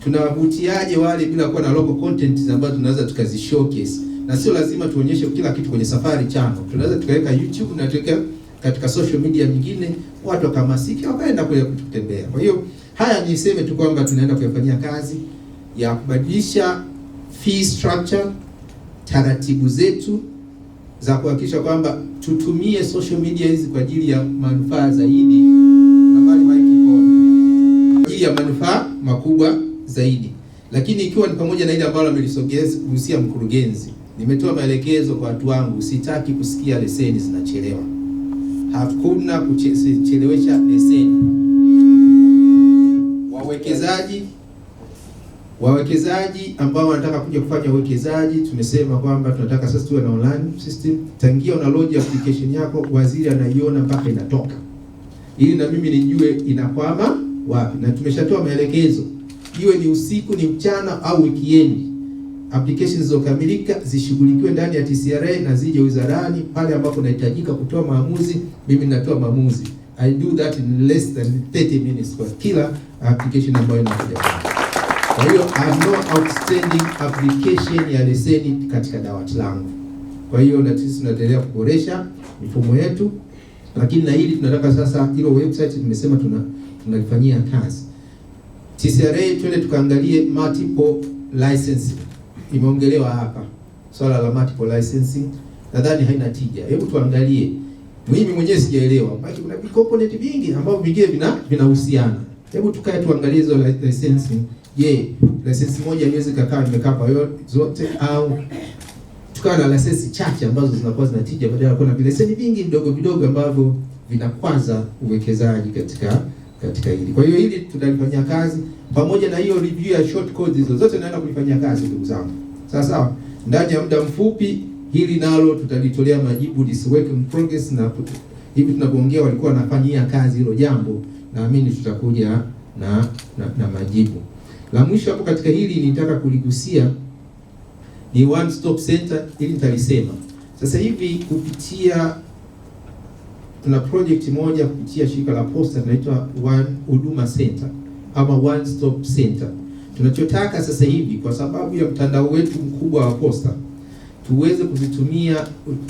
tunawavutiaje wale bila kuwa na local content ambazo tunaweza tukazishowcase? Na sio lazima tuonyeshe kila kitu kwenye Safari Channel. Tunaweza tukaweka YouTube na tuweka katika social media nyingine, watu wakahamasika wakaenda kule kutembea. Kwa hiyo haya niseme tu kwamba tunaenda kuyafanyia kazi ya kubadilisha fee structure, taratibu zetu za kuhakikisha kwamba tutumie social media hizi kwa ajili ya manufaa zaidi, na mali kwa ajili ya manufaa makubwa zaidi. Lakini ikiwa ni pamoja na ile ambayo amelisogezea mkurugenzi, nimetoa maelekezo kwa watu wangu, sitaki kusikia leseni zinachelewa. Hakuna kuchelewesha leseni. Wawekezaji ambao wanataka kuja kufanya uwekezaji, tumesema kwamba tunataka sasa tuwe na online system. Tangia una load application yako, waziri anaiona mpaka inatoka, ili na mimi nijue inakwama wapi, na tumeshatoa maelekezo, iwe ni usiku, ni mchana au weekend, applications zilizokamilika zishughulikiwe ndani ya TCRA na zije wizarani pale ambapo nahitajika kutoa maamuzi. Mimi natoa maamuzi, I do that in less than 30 minutes kwa kila application ambayo inakuja. Kwa hiyo I have no outstanding application ya leseni katika dawati langu. Kwa hiyo na sisi tunaendelea kuboresha mifumo yetu, lakini na hili tunataka sasa, hilo website tumesema tunalifanyia kazi. TCRA twende tukaangalie multiple licensing. Imeongelewa hapa swala la multiple licensing, nadhani haina tija. Hebu tuangalie, mimi mwenyewe sijaelewa, bali kuna component vingi ambavyo vingine vinahusiana. Hebu tukae tuangalie hizo licensing. Je, license moja inaweza kukaa imekapa zote, au tukawa na license chache ambazo zinakuwa zinatija badala ya kuwa na leseni vingi vidogo vidogo ambavyo vinakwaza uwekezaji katika hili. Kwa hiyo hili tutalifanyia kazi pamoja na hiyo review ya short codes, hizo zote naenda kulifanyia kazi ndugu zangu. Sawa, ndani ya muda mfupi hili nalo tutalitolea majibu, this work in progress, na hivi tunapoongea walikuwa wanafanyia kazi hilo jambo, naamini tutakuja na majibu. La mwisho hapo katika hili nitaka kuligusia ni one stop center, ili nitalisema. Sasa hivi kupitia tuna project moja kupitia shirika la posta inaitwa One Huduma Center ama One Stop Center. Tunachotaka sasa hivi, kwa sababu ya mtandao wetu mkubwa wa posta, tuweze kuzitumia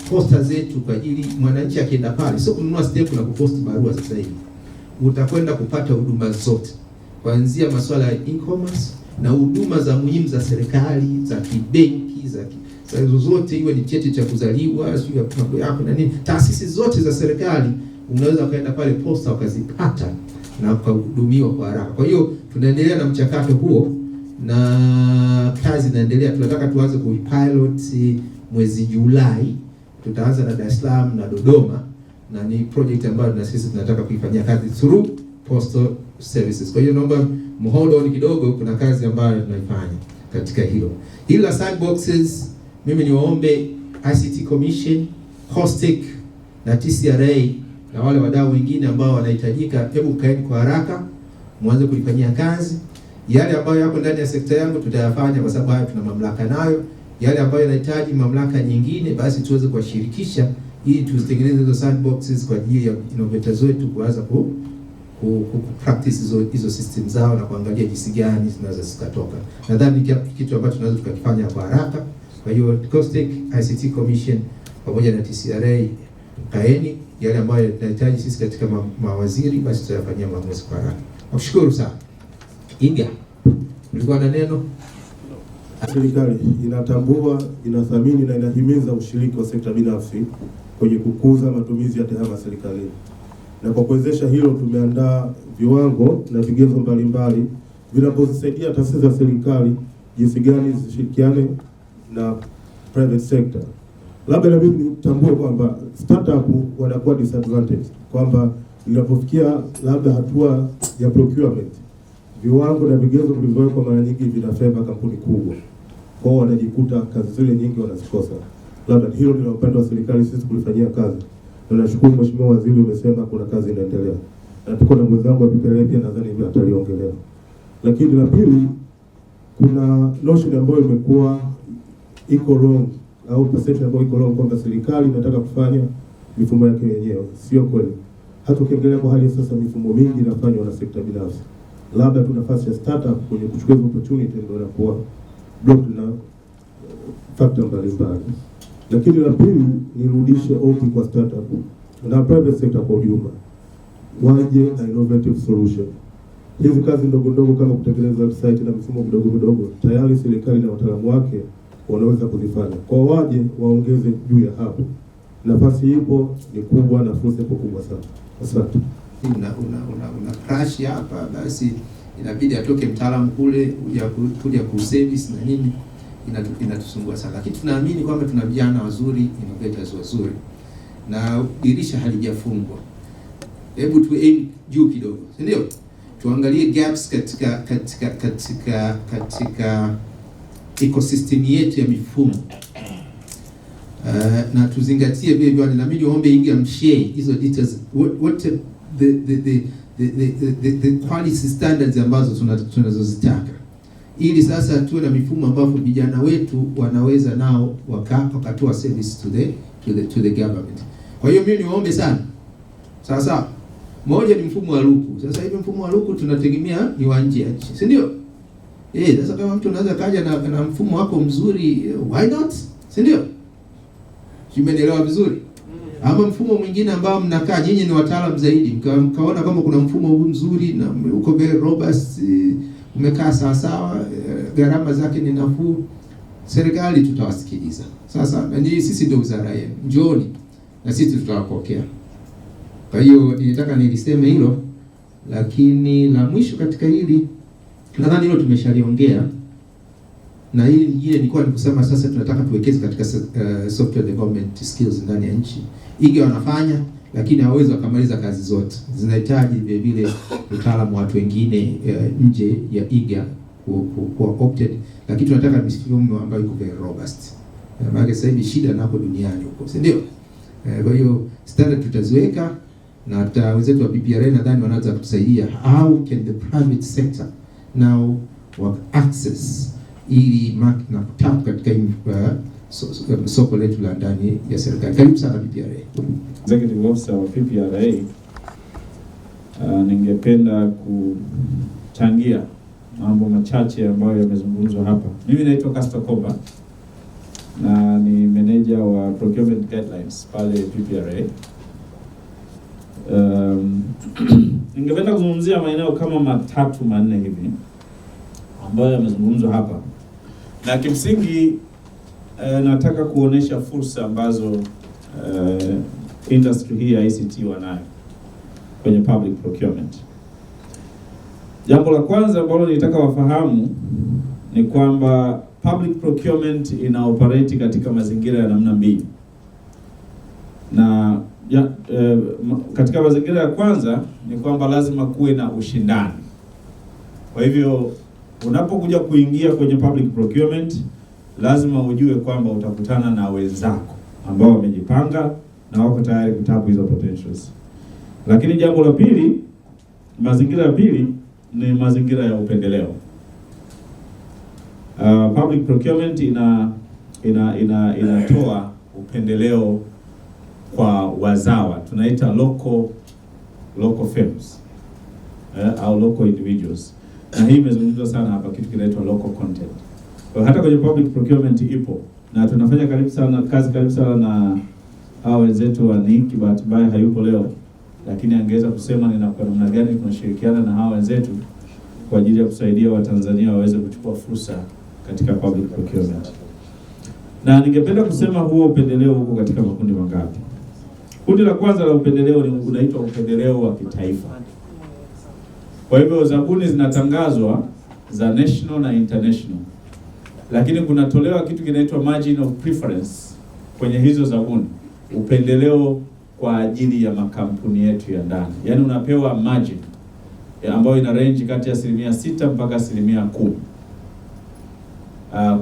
posta zetu kwa ajili mwananchi akienda pale sio kununua stamp na kupost barua. Sasa hivi utakwenda kupata huduma zote, kuanzia masuala ya e-commerce na huduma za muhimu za serikali, za kibenki, za zote, iwe ni cheti cha kuzaliwa, sio mambo yako na nini, taasisi zote za serikali unaweza kaenda pale posta ukazipata na kuhudumiwa kwa haraka. Kwa hiyo tunaendelea na mchakato huo na kazi inaendelea. Tunataka tuanze kuipilot mwezi Julai. Tutaanza na Dar es Salaam na Dodoma, na ni project ambayo na sisi tunataka kuifanyia kazi through postal services. Kwa hiyo naomba hold on kidogo, kuna kazi ambayo tunaifanya katika hilo. Hili la sandboxes, mimi niwaombe ICT Commission, COSTECH na TCRA na wale wadau wengine ambao wanahitajika, hebu kaeni kwa haraka mwanze kulifanyia kazi. Yale ambayo yako ndani ya sekta yangu tutayafanya kwa sababu hayo tuna mamlaka nayo. Yale ambayo yanahitaji mamlaka nyingine basi tuweze kuwashirikisha ili tutengeneze hizo sandboxes kwa ajili ya innovators wetu kuanza practice hizo system zao na kuangalia jinsi gani zinaweza zikatoka. Nadhani kitu ambacho tunaweza tukakifanya kwa haraka. Kwa hiyo COSTECH, ICT Commission pamoja na TCRA, kaeni yale ambayo yanahitaji sisi katika mawaziri basi tutayafanyia maamuzi kwa haraka. Nakushukuru sana. Inga, ulikuwa na neno? Serikali inatambua, inathamini na inahimiza ushiriki wa sekta binafsi kwenye kukuza matumizi ya TEHAMA serikalini. Na kwa kuwezesha hilo tumeandaa viwango na vigezo mbalimbali vinavyosaidia taasisi za serikali jinsi gani zishirikiane na private sector. Labda na mimi nitambue kwamba startup wanakuwa disadvantage, kwamba inapofikia labda hatua ya procurement, viwango na vigezo vilivyowekwa mara nyingi vinafeva kampuni kubwa. Kwa hiyo wanajikuta kazi zile nyingi wanazikosa. Labda hilo ni upande wa serikali sisi kulifanyia kazi. Na nashukuru Mheshimiwa Waziri umesema kuna kazi inaendelea. Na tuko na mwenzangu wa PPRA pia nadhani hivi ataliongelea. Lakini la pili, kuna notion ambayo imekuwa iko wrong au perception ambayo iko wrong kwamba serikali inataka kufanya mifumo yake yenyewe. Sio kweli. Hata ukiangalia kwa hali sasa mifumo mingi inafanywa na sekta binafsi. Labda tu nafasi ya startup kwenye kuchukua opportunity ndio inakuwa blocked na factor mbalimbali. Lakini la pili, nirudishe ombi kwa startup na private sector kwa ujumla, waje na innovative solution. Hizi kazi ndogo ndogo kama kutengeneza website na mifumo midogo tayari serikali na wataalamu wake wanaweza kuzifanya. Kwa waje waongeze juu ya hapo. Nafasi ipo ni kubwa na fursa ipo kubwa sana. Asante. Una crash hapa basi inabidi atoke mtaalamu kule kuja kuservice na nini, inatusumbua sana. Lakini tunaamini kwamba tuna vijana wazuri, innovators wazuri na dirisha halijafungwa. Hebu tu aim juu kidogo, si ndio? Tuangalie gaps katika ecosystem yetu ya mifumo. Na tuzingatie vile na mimi niombe Inga mshare hizo details, what the policy standards ambazo tunazozitaka, ili sasa tuwe na mifumo ambapo vijana wetu wanaweza nao wakatoa service to the government. Kwa hiyo mimi niombe sana. Sasa moja ni mfumo wa luku. Sasa hivi mfumo wa luku tunategemea ni wa nje ya nchi, si ndio? Sasa kama mtu anaweza kaja na mfumo wako mzuri, why not? Si ndio? Kimenielewa vizuri? Ama mfumo mwingine ambao mnakaa nyinyi ni wataalamu zaidi, mkaona kama kuna mfumo huu mzuri na uko very robust, umekaa sawa sawa, gharama zake ni nafuu, serikali tutawasikiliza. Sasa na sisi ndio wizara yenu, njooni na sisi tutawapokea. Kwa hiyo nilitaka niliseme hilo, lakini la mwisho katika hili nadhani hilo tumeshaliongea. Na hili nyingine nilikuwa nikusema sasa tunataka tuwekeze katika software development skills ndani ya nchi. IGA wanafanya lakini hawawezi wakamaliza kazi zote. Zinahitaji vile vile utaalamu wa watu wengine nje ya IGA kuwa opted, lakini tunataka mifumo ambayo iko very robust. Maana sasa hivi shida nako duniani huko, si ndio? Kwa hiyo standard tutaziweka na hata wenzetu wa PPRA nadhani wanaweza kutusaidia. How can the private sector now work access ili na kutap katika soko letu la ndani ya serikali. Karibu sana PPRA. Executive Officer wa PPRA, ningependa kuchangia mambo machache ambayo yamezungumzwa hapa. Mimi naitwa Castor Koba na ni manager wa procurement guidelines pale PPRA. Ningependa kuzungumzia maeneo kama matatu manne hivi ambayo yamezungumzwa hapa. Na kimsingi nataka kuonesha fursa ambazo industry hii ya ICT wanayo kwenye public procurement. Jambo la kwanza ambalo nitaka wafahamu ni kwamba public procurement ina operate katika mazingira ya namna mbili. Na katika mazingira ya kwanza ni kwamba lazima kuwe na ushindani. Kwa hivyo unapokuja kuingia kwenye public procurement lazima ujue kwamba utakutana na wenzako ambao wamejipanga na wako tayari kutapu hizo potentials. Lakini jambo la pili, mazingira ya pili ni mazingira ya upendeleo. Public procurement inatoa upendeleo kwa wazawa, tunaita local firms au local individuals, na hii imezungumzwa sana hapa, kitu kinaitwa local content. Kwa hata kwenye public procurement ipo, na tunafanya kazi karibu sana na hao wenzetu wa NIC. Bahati mbaya hayupo leo, lakini angeweza kusema ni kwa namna gani tunashirikiana na hao wenzetu kwa ajili ya kusaidia Watanzania waweze kuchukua fursa katika public procurement. Na ningependa kusema huo upendeleo huko katika makundi mangapi? Kundi la kwanza la upendeleo ni unaitwa upendeleo wa kitaifa. Kwa hivyo zabuni zinatangazwa za national na international, lakini kunatolewa kitu kinaitwa margin of preference kwenye hizo zabuni, upendeleo kwa ajili ya makampuni yetu ya ndani. Yaani unapewa margin ambayo ina range kati ya 6% mpaka 10%.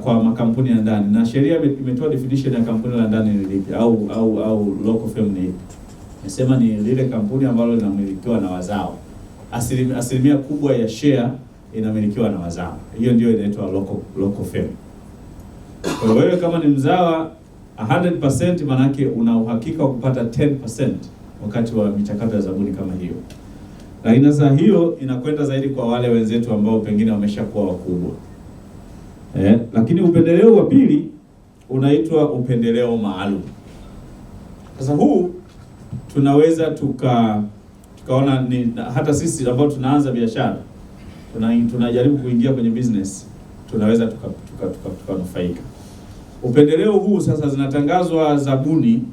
Kwa makampuni ya ndani, na sheria imetoa definition ya kampuni la ndani ni lipi au local firm ni ipi. Nasema ni lile kampuni ambalo linamilikiwa na wazao. Asilimia kubwa ya share inamilikiwa na wazao. Hiyo ndio inaitwa local firm. Kwa hiyo wewe kama ni mzawa 100%, manake una uhakika wa kupata 10% wakati wa michakato ya zabuni kama hiyo. Lakini sasa hiyo inakwenda zaidi kwa wale wenzetu ambao pengine wameshakuwa wakubwa. Lakini upendeleo wa pili unaitwa upendeleo maalum. Sasa huu tunaweza tukaona ni hata sisi ambao tunaanza biashara, tunajaribu kuingia kwenye business, tunaweza tukanufaika. Upendeleo huu sasa zinatangazwa zabuni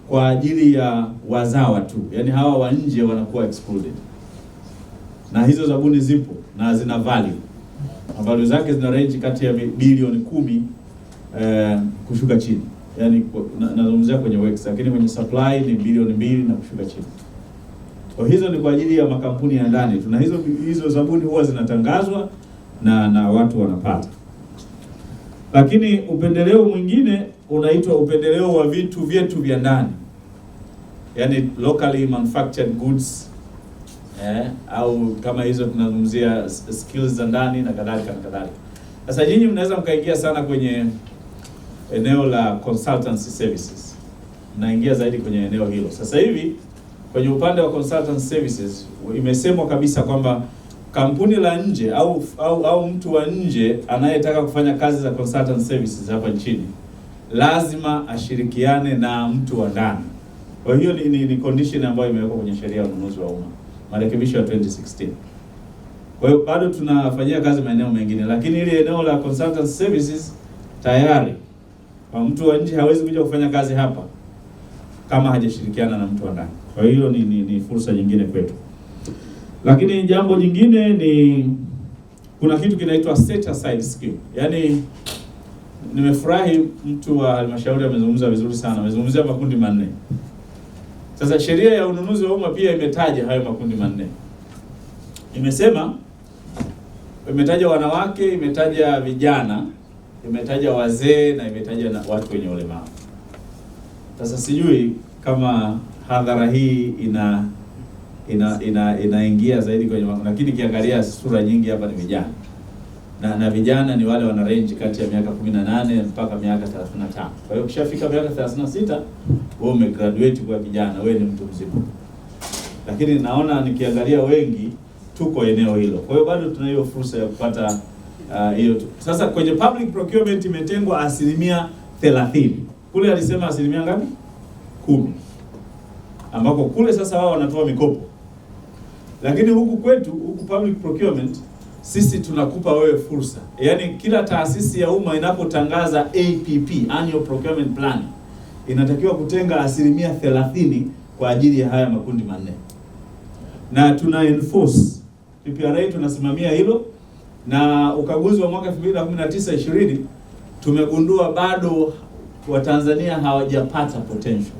kwa ajili ya wazawa tu. Yaani hawa wa nje wanakuwa excluded. Na hizo zabuni zipo na zina value. Value zake zina range kati ya bilioni 10 kushuka chini. Yaani nazungumzia kwenye works, lakini kwenye supply ni bilioni 2 na kushuka chini. Kwa hizo ni kwa ajili ya makampuni ya ndani. Tuna hizo zabuni huwa zinatangazwa na watu wanapata. Lakini upendeleo mwingine unaitwa upendeleo wa vitu vyetu vya ndani. Yaani locally manufactured goods. Au kama hizo tunazungumzia skills za ndani na kadhalika na kadhalika. Sasa nyinyi mnaweza mkaingia sana kwenye eneo la consultancy services. Mnaingia zaidi kwenye eneo hilo. Sasa hivi kwenye upande wa consultancy services imesemwa kabisa kwamba kampuni la nje au mtu wa nje anayetaka kufanya kazi za consultancy services hapa nchini lazima ashirikiane na mtu wa ndani. Kwa hiyo ni condition ambayo imewekwa kwenye sheria ya ununuzi wa umma, marekebisho ya 2016. Kwa hiyo bado tunafanyia kazi maeneo mengine, lakini ile eneo la consultancy services tayari kwa mtu wa nje hawezi kuja kufanya kazi hapa kama hajashirikiana na mtu wa ndani. Kwa hiyo ni fursa nyingine kwetu. Lakini jambo jingine ni kuna kitu kinaitwa set aside scheme. Yaani nimefurahi mtu wa halmashauri amezungumza vizuri sana. Amezungumzia makundi manne. Sasa sheria ya ununuzi wa umma pia imetaja hayo makundi manne. Imetaja wanawake, imetaja vijana, imetaja wazee na imetaja na watu wenye ulemavu. Sasa sijui kama hadhara hii inaingia zaidi kwenye lakini kiangalia sura nyingi hapa ni vijana. Na vijana ni wale wana range kati ya miaka 18 mpaka miaka 35. Kwa hiyo ukishafika miaka 36 wewe umegraduate kwa kijana, wewe ni mtu mzima. Lakini naona nikiangalia wengi tuko eneo hilo. Kwa hiyo bado tuna hiyo fursa ya kupata hiyo. Sasa kwenye public procurement imetengwa 30%. Kule alisema asilimia ngapi? 10. Ambako kule sasa wao wanatoa mikopo. Lakini huku kwetu, huku public procurement, sisi tunakupa wewe fursa. Yaani kila taasisi ya umma inapotangaza APP, Annual Procurement Plan, inatakiwa kutenga 30% kwa ajili ya haya makundi manne. Na tuna enforce. TPRA tunasimamia hilo, na ukaguzi wa mwaka 2019-20 tumegundua bado Watanzania hawajapata potential.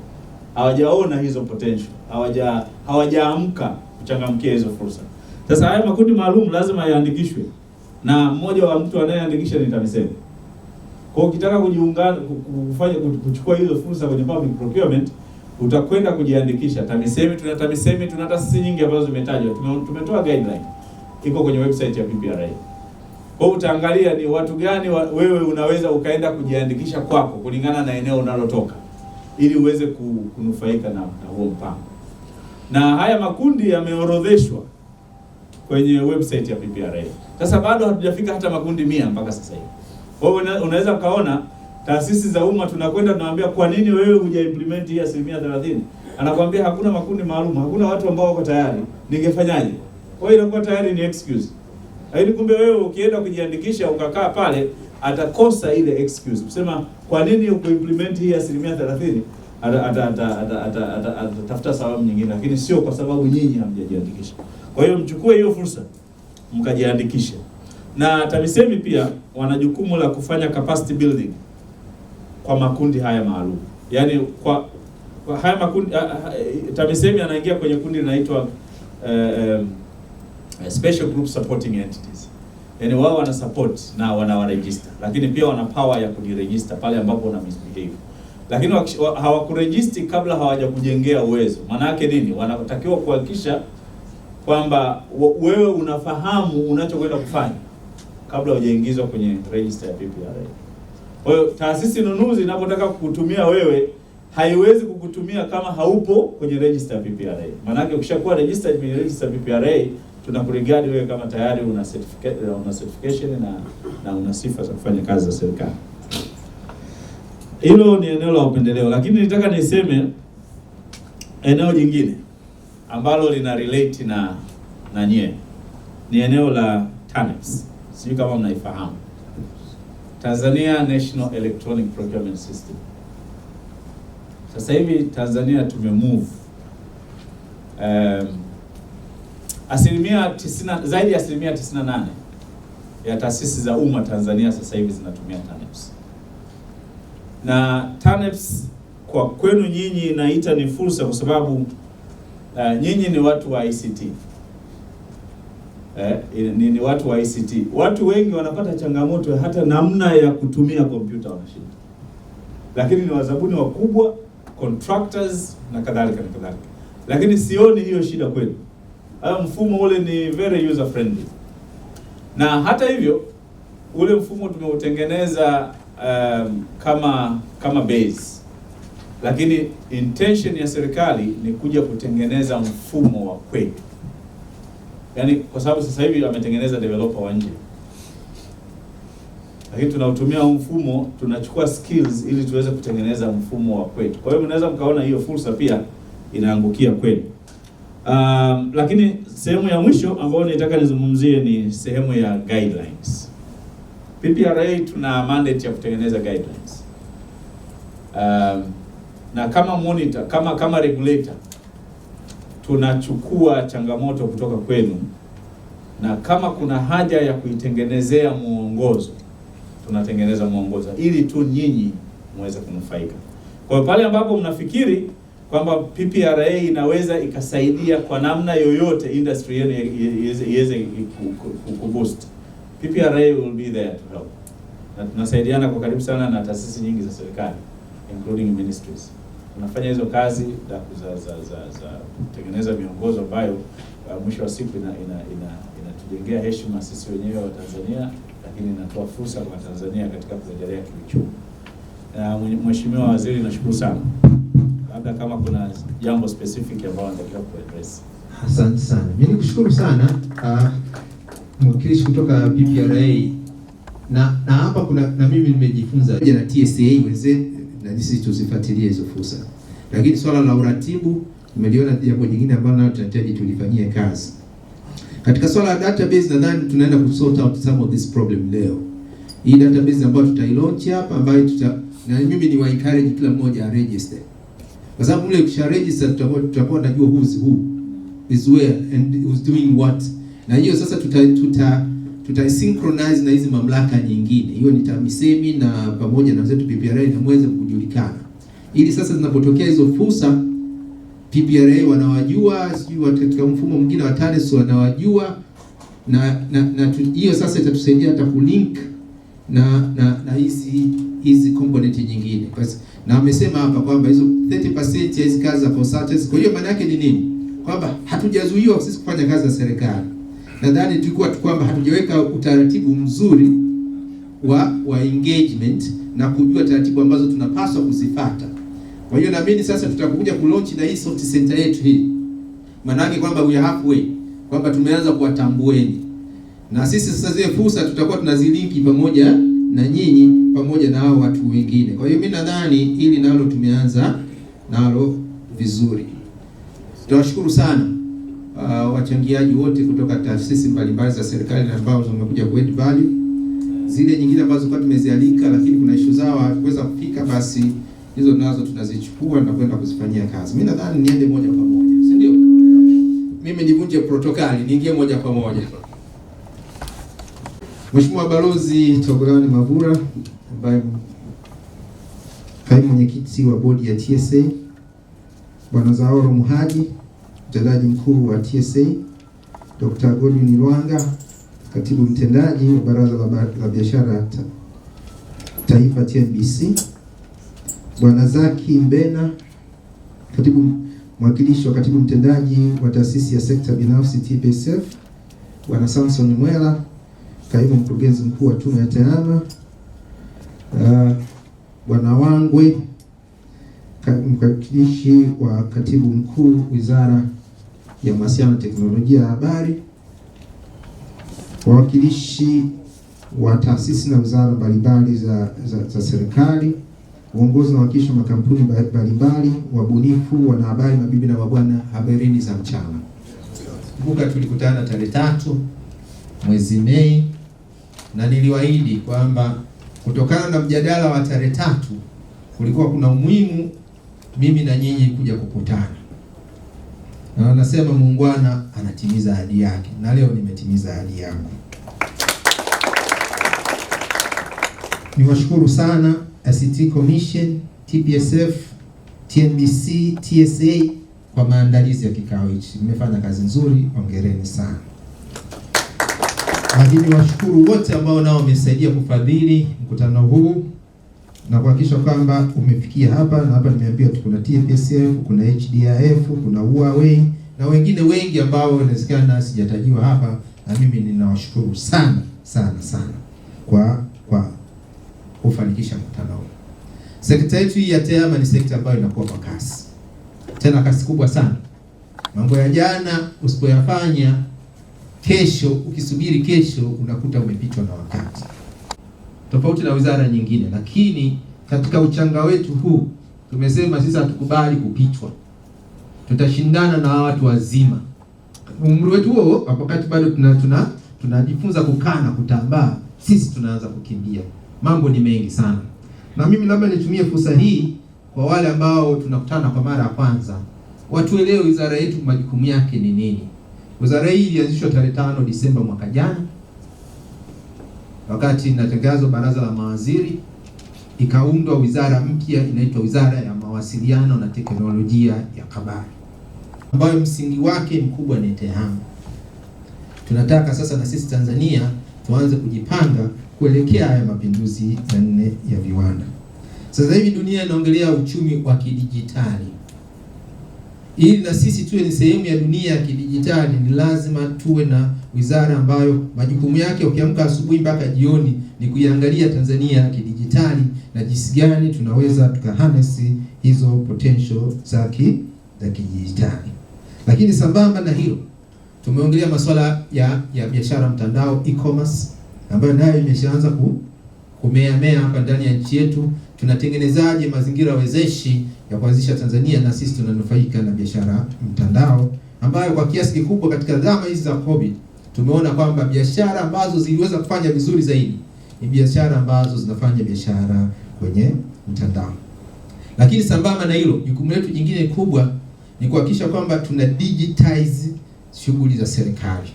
Hawajaona hizo potential. Hawajaamka kuchangamkia hizo fursa. Sasa haya makundi maalum lazima yaandikishwe. Na mmoja wa mtu anayeandikisha ni TAMISEMI. Kwa ukitaka kujiungana kuchukua hizo fursa kwenye public procurement, utakwenda kujiandikisha TAMISEMI. Tuna taasisi nyingi ambazo zimetajwa. Tumetoa guideline iko kwenye website ya PPRA. Kwa utaangalia ni watu gani wewe unaweza ukaenda kujiandikisha kwako kulingana na eneo unalotoka ili uweze kunufaika na huo mpango. Na haya makundi yameorodheshwa kwenye website ya PPRA. Sasa bado hatujafika hata makundi 100 mpaka sasa hivi. Kwa hiyo unaweza ukaona taasisi za umma tunakwenda tunamwambia kwa nini wewe hujaimplement hii 30%? Anakuambia hakuna makundi maalum, hakuna watu ambao wako tayari. Ningefanyaje? Kwa hiyo inakuwa tayari ni excuse. Lakini kumbe wewe ukienda kujiandikisha ukakaa pale atakosa ile excuse. Kusema kwa nini ukuimplement hii 30%? Atatafuta sababu nyingine, lakini sio kwa sababu nyinyi hamjajiandikisha. Kwa hiyo mchukue hiyo fursa mkajiandikishe. Na TAMISEMI pia wana jukumu la kufanya capacity building kwa makundi haya maalum. Yaani kwa haya makundi TAMISEMI anaingia kwenye kundi linaloitwa special group supporting entities. Yaani wao wana support na wanawaregister, lakini pia wana power ya kujiregister pale ambapo wana misbehave. Lakini hawakuregister kabla hawajakujengea uwezo. Maana yake nini? Wanatakiwa kuhakikisha kwamba wewe unafahamu unachokwenda kufanya kabla hujaingizwa kwenye register ya PPRA. Kwa hiyo taasisi nunuzi inapotaka kukutumia wewe haiwezi kukutumia kama haupo kwenye register ya PPRA. Maana yake ukishakuwa registered kwenye register ya PPRA tunakuregard wewe kama tayari una certification na una sifa za kufanya kazi za serikali. Hilo ni eneo la upendeleo, lakini nitaka niseme eneo jingine ambalo lina relate na nyie ni eneo la TANEPS. Sijui kama mnaifahamu. Tanzania National Electronic Procurement System. Sasa hivi Tanzania tumemove zaidi ya 98% ya taasisi za umma Tanzania sasa hivi zinatumia TANEPS. Na TANEPS kwa kwenu nyinyi inaita ni fursa kwa sababu nyinyi ni watu wa ICT. Ni watu wa ICT. Watu wengi wanapata changamoto hata namna ya kutumia kompyuta wanashinda. Lakini ni wazabuni wakubwa, contractors na kadhalika na kadhalika. Lakini sioni hiyo shida kwenu. Mfumo ule ni very user friendly. Na hata hivyo ule mfumo tumeutengeneza kama base. Lakini intention ya serikali ni kuja kutengeneza mfumo wa kweli. Yaani kwa sababu sasa hivi wametengeneza developer wa nje. Lakini tunautumia huu mfumo, tunachukua skills ili tuweze kutengeneza mfumo wa kwetu. Kwa hiyo mnaweza mkaona hiyo fursa pia inaangukia kweli. Lakini sehemu ya mwisho ambayo nitaka nizungumzie ni sehemu ya guidelines. PPRA tuna mandate ya kutengeneza guidelines. Na kama monitor, kama regulator tunachukua changamoto kutoka kwenu, na kama kuna haja ya kuitengenezea muongozo tunatengeneza muongozo ili tu nyinyi muweze kunufaika. Kwa pale ambapo mnafikiri kwamba PPRA inaweza ikasaidia kwa namna yoyote industry yenu iweze kuboost, PPRA will be there to help. Na tunasaidiana kwa karibu sana na taasisi nyingi za serikali including ministries. Tunafanya hizo kazi za kutengeneza miongozo ambayo mwisho wa siku inatujengea heshima sisi wenyewe wa Tanzania, lakini inatoa fursa kwa Tanzania katika kuendelea kiuchumi. Mheshimiwa Waziri, nashukuru sana. Labda kama kuna jambo specific ambalo nataka kuaddress. Asante sana. Mimi nikushukuru sana mwakilishi kutoka PPRA. Na hapa kuna na mimi nimejifunza na TSA wenzetu na sisi tusifuatilie hizo fursa. Lakini swala la uratibu nimeliona jambo jingine ambalo nalo tunahitaji tulifanyie kazi. Katika swala la database nadhani tunaenda kusort out some of this problem leo. Hii database ambayo tutailaunch hapa ambayo na mimi ni wa encourage kila mmoja a register. Kwa sababu mle ukisha register tutakuwa tunajua who is where and who's doing what. Na hiyo sasa tuta synchronize na hizi mamlaka nyingine. Hiyo ni TAMISEMI na pamoja na zetu PPRA na muweze kujulikana. Ili sasa zinapotokea hizo fursa PPRA wanawajua, sijui katika mfumo mwingine wa TANEPS wanawajua na hiyo sasa itatusaidia hata kulink na hizi hizi component nyingine. Na amesema hapa kwamba hizo 30% ya hizi kazi za consultants. Kwa hiyo maana yake ni nini? Kwamba hatujazuiwa sisi kufanya kazi za serikali. Nadhani tulikuwa kwamba hatujaweka utaratibu mzuri wa engagement na kujua taratibu ambazo tunapaswa kuzifuata. Kwa hiyo naamini sasa tutakuja kulaunch na hii soft center yetu hii. Maana yake kwamba we are halfway, kwamba tumeanza kuwatambueni. Na sisi sasa zile fursa tutakuwa tunazilinki pamoja na nyinyi pamoja na hao watu wengine. Kwa hiyo mimi nadhani ili nalo tumeanza nalo vizuri. Tunawashukuru sana wachangiaji wote kutoka taasisi mbalimbali za serikali ambao wamekuja ku add value. Zile nyingine ambazo kwa tumezialika lakini kuna issue zao hakuweza kufika, basi hizo nazo tunazichukua na kwenda kuzifanyia kazi. Mimi nadhani niende moja kwa moja, si ndio? Mimi nivunje protokali, niingie moja kwa moja. Mheshimiwa Balozi Togolani Mavura ambaye kaimu mwenyekiti wa bodi ya TSA, Bwana Zaoro Muhaji, mtendaji mkuu wa TSA, Dr. Godwin Lwanga, katibu mtendaji wa Baraza la Biashara Taifa TNBC, Bwana Zaki Mbena, katibu mwakilishi wa katibu mtendaji wa Taasisi ya Sekta Binafsi TPSF, Bwana Samson Mwela, kaimu mkurugenzi mkuu wa Tume ya TEHAMA, Bwana Wangwe, mwakilishi wa katibu mkuu Wizara ya Mawasiliano, Teknolojia ya Habari, wawakilishi wa taasisi na wizara mbalimbali za serikali, uongozi na wawakilishi wa makampuni mbalimbali, wabunifu, wanahabari, mabibi na mabwana, habarini za mchana. Kumbuka tulikutana tarehe 3 mwezi Mei na niliwaahidi kwamba kutokana na mjadala wa tarehe 3 kulikuwa kuna umuhimu mimi na nyinyi kuja kukutana. Na nasema muungwana anatimiza ahadi yake, na leo nimetimiza ahadi yangu. Niwashukuru sana ICT Commission, TPSF, TNBC, TSA kwa maandalizi ya kikao hichi. Mmefanya kazi nzuri, hongereni sana. Lakini washukuru wote ambao nao wamesaidia kufadhili mkutano huu na kuhakikisha kwamba umefikia hapa. Na hapa nimeambiwa kuna TPSF, kuna HDIF, kuna Huawei na wengine wengi ambao inawezekana sijatajiwa hapa, na mimi ninawashukuru sana sana sana kwa kufanikisha mkutano huu. Sekta yetu ya TEHAMA ni sekta ambayo inakuwa kwa kasi. Tena kasi kubwa sana. Mambo ya jana usipoyafanya kesho, ukisubiri kesho unakuta umepitwa na wakati. Tofauti na wizara nyingine, lakini katika uchanga wetu huu tumesema sisi hatukubali kupitwa. Tutashindana na watu wazima. Umri wetu huo wakati bado tunajifunza kukaa na kutambaa, sisi tunaanza kukimbia. Mambo ni mengi sana. Na mimi labda nitumie fursa hii kwa wale ambao tunakutana kwa mara ya kwanza, watuelewe wizara yetu majukumu yake ni nini. Wizara hii ilianzishwa tarehe 5 Disemba mwaka jana. Wakati inatangazwa baraza la mawaziri, ikaundwa wizara mpya inaitwa Wizara ya Mawasiliano na Teknolojia ya Habari, ambayo msingi wake mkubwa ni TEHAMA. Tunataka sasa na sisi Tanzania tuanze kujipanga kuelekea haya mapinduzi ya 4 ya viwanda. Sasa hivi dunia inaongelea uchumi wa kidijitali. Ili na sisi tuwe ni sehemu ya dunia ya kidijitali, ni lazima tuwe na wizara ambayo majukumu yake ukiamka asubuhi mpaka jioni ni kuiangalia Tanzania ya kidijitali na jinsi gani tunaweza tukaharness hizo potential za kidijitali. Lakini sambamba na hilo, tumeongelea masuala ya biashara mtandao, e-commerce, ambayo nayo imeshaanza kumea hapa ndani ya nchi yetu. Tunatengenezaje mazingira wezeshi ya kuanzisha Tanzania na sisi tunanufaika na biashara mtandao, ambayo kwa kiasi kikubwa katika zama hizi za COVID tumeona kwamba biashara ambazo ziliweza kufanya vizuri zaidi ni biashara ambazo zinafanya biashara kwenye mtandao. Lakini sambamba na hilo, jukumu letu jingine kubwa ni kuhakikisha kwamba tuna digitize shughuli za serikali.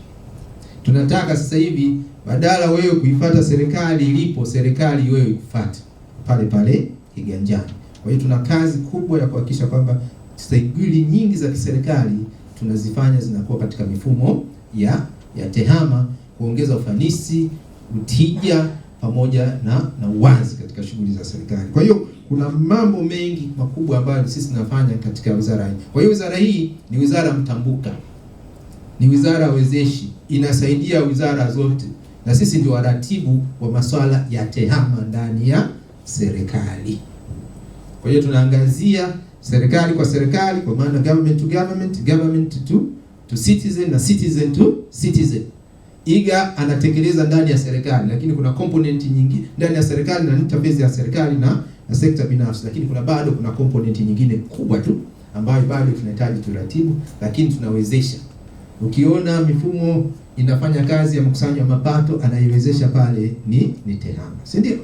Tunataka sasa hivi badala wewe kuifuata serikali ilipo, serikali wewe ikufuate pale pale kiganjani. Kwa hiyo tuna kazi kubwa ya kuhakikisha kwamba shughuli nyingi za kiserikali tunazifanya zinakuwa katika mifumo ya TEHAMA, kuongeza ufanisi, utija pamoja na uwazi katika shughuli za serikali. Kwa hiyo kuna mambo mengi makubwa ambayo sisi tunafanya katika wizara hii. Kwa hiyo wizara hii ni wizara mtambuka, ni wizara wezeshi, inasaidia wizara zote, na sisi ndio waratibu wa maswala ya TEHAMA ndani ya serikali. Kwa hiyo tunaangazia serikali kwa serikali, kwa maana government to government, government to citizen na citizen to citizen. IGA anatekeleza ndani ya serikali, lakini kuna component nyingi ndani ya serikali na interface ya serikali na sekta binafsi, lakini kuna component nyingine kubwa tu ambayo bado tunahitaji turatibu, lakini tunawezesha. Ukiona mifumo inafanya kazi ya mkusanyo wa mapato, anaiwezesha pale ni TEHAMA, si ndio?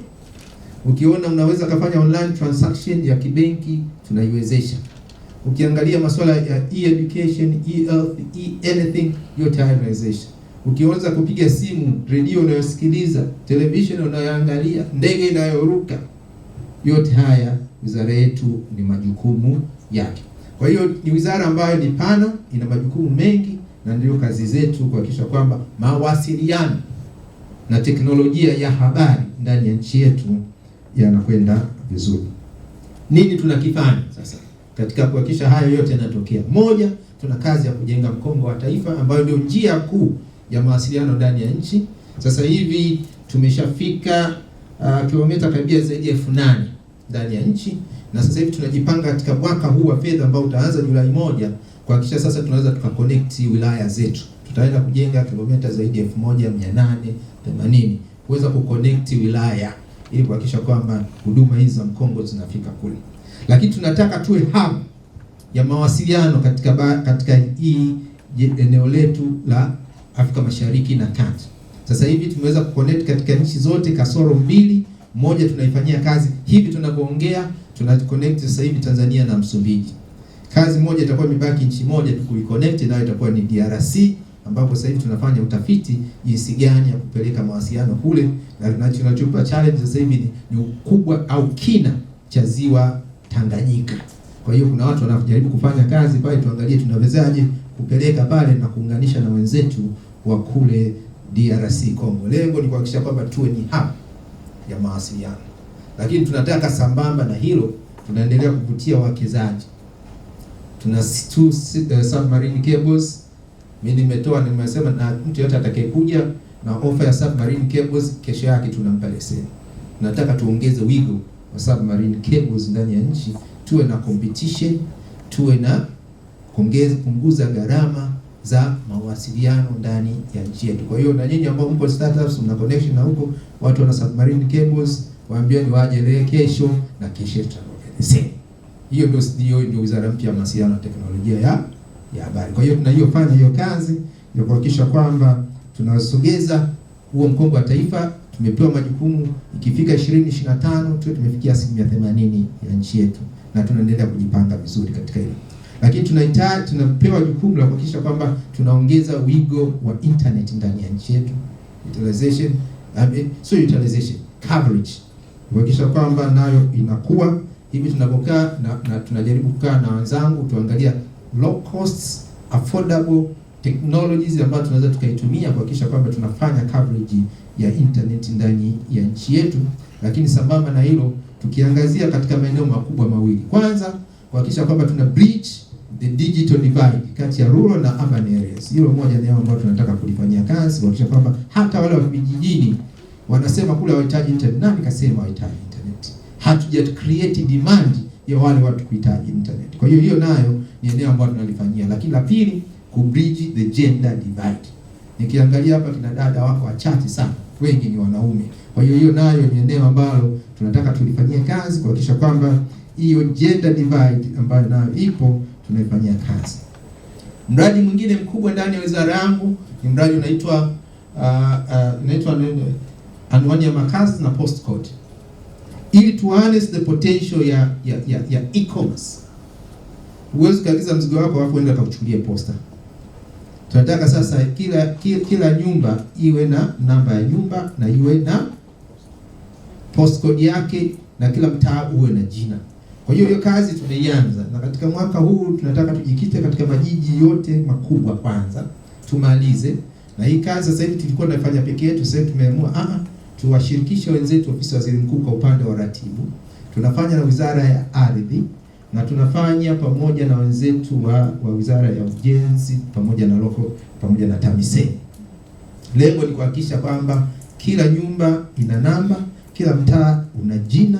Ukiona unaweza kufanya online transaction ya kibenki, tunaiwezesha. Ukiangalia masuala ya e-education, e-health, e-anything, yote haya tunaiwezesha. Ukianza kupiga simu, redio unayosikiliza, television unayoangalia, ndege inayoruka, yote haya wizara yetu ni majukumu yake. Kwa hiyo ni wizara ambayo ni pana, ina majukumu mengi, na ndio kazi zetu kuhakikisha kwamba mawasiliano na teknolojia ya habari ndani ya nchi yetu yanakwenda vizuri. Nini tunakifanya sasa katika kuhakikisha hayo yote yanatokea? Moja, tuna kazi ya kujenga mkongo wa taifa ambayo ndio njia kuu ya mawasiliano ndani ya nchi. Sasa hivi tumeshafika kilomita karibia zaidi ya 8,000 ndani ya nchi, na sasa hivi tunajipanga katika mwaka huu wa fedha ambao utaanza Julai 1 kuhakikisha sasa tunaweza tukaconnect wilaya zetu. Tutaenda kujenga kilomita zaidi ya 1880 kuweza kuconnect wilaya ili kuhakikisha kwamba huduma hizi za mkongo zinafika kule. Lakini tunataka tuwe hub ya mawasiliano katika hii eneo letu la Afrika Mashariki na Kati. Sasa hivi tumeweza kuconnect katika nchi zote kasoro 2, moja tunaifanyia kazi hivi tunavyoongea, tunaconnect sasa hivi Tanzania na Msumbiji. Kazi moja itakuwa imebaki nchi moja tu kuiconnect, nayo itakuwa ni DRC, ambapo sasa hivi tunafanya utafiti jinsi gani ya kupeleka mawasiliano kule, na tunachopa challenge sasa hivi ni ukubwa au kina cha ziwa Tanganyika. Kwa hiyo kuna watu wanajaribu kufanya kazi pale, tuangalie tunawezaje kupeleka pale na kuunganisha na wenzetu wa kule DRC Congo. Lengo ni kuhakikisha kwamba tuwe ni hub ya mawasiliano. Lakini tunataka sambamba na hilo, tunaendelea kuvutia wawekezaji. Tuna submarine cables. Mimi nimesema na mtu yote atakayekuja na offer ya submarine cables, kesho yake tunampa leseni. Tunataka tuongeze wigo wa submarine cables ndani ya nchi, tuwe na competition, tuwe na punguza gharama za mawasiliano ndani ya nchi yetu. Kwa hiyo na nyinyi ambao mko startups mna connection na huko watu wana submarine cables, waambie ni waje leo kesho na kesho tutaongeza. Hiyo ndio wizara mpya ya mawasiliano na teknolojia ya habari. Kwa hiyo tunayofanya hiyo kazi ya kuhakikisha kwamba tunasogeza huo mkongo wa taifa. Tumepewa majukumu ikifika 2025 tuwe tumefikia 80% ya nchi yetu, na tunaendelea kujipanga vizuri katika hilo. Lakini tunapewa jukumu la kuhakikisha kwamba tunaongeza wigo wa internet ndani ya nchi yetu, coverage, kuhakikisha kwamba nayo inakuwa hivi. Tunapokaa na tunajaribu kukaa na wenzangu tuangalia low costs affordable technologies ambazo tunaweza tukaitumia kuhakikisha kwamba tunafanya coverage ya internet ndani ya nchi yetu. Lakini sambamba na hilo tukiangazia katika maeneo makubwa mawili. Kwanza, kuhakikisha kwamba tuna bridge the digital divide kati ya rural na urban areas. Hilo moja ni ambalo tunataka kulifanyia kazi, kuhakikisha kwamba hata wale wa vijijini wanasema kule hawahitaji internet. Nani kasema hawahitaji internet? Hatuja create demand ya wale watu kuhitaji internet. Kwa hiyo nayo ni eneo ambalo tunalifanyia. Lakini la pili, ku bridge the gender divide. Nikiangalia hapa kina dada wako wachache sana, wengi ni wanaume. Kwa hiyo nayo ni eneo ambalo tunataka tulifanyie kazi, kuhakikisha kwamba hiyo gender divide ambayo nayo ipo tunaifanyia kazi. Mradi mwingine mkubwa ndani ya wizara yangu ni mradi unaitwa anwani ya makazi na postcode, ili to harness the potential ya e-commerce. Uweze kuagiza mzigo wako hapo uende kuchukulia posta. Tunataka sasa kila nyumba iwe na namba ya nyumba na iwe na postcode yake, na kila mtaa uwe na jina. Kwa hiyo kazi tumeianza, na katika mwaka huu tunataka tujikite katika majiji yote makubwa kwanza tumalize. Na hii kazi sasa hivi tulikuwa tunafanya peke yetu, sasa tumeamua tuwashirikishe wenzetu ofisi ya Waziri Mkuu kwa upande wa ratibu, tunafanya na Wizara ya Ardhi, na tunafanya pamoja na wenzetu wa Wizara ya Ujenzi pamoja na pamoja na TAMISEMI. Lengo ni kuhakikisha kwamba kila nyumba ina namba, kila mtaa una jina,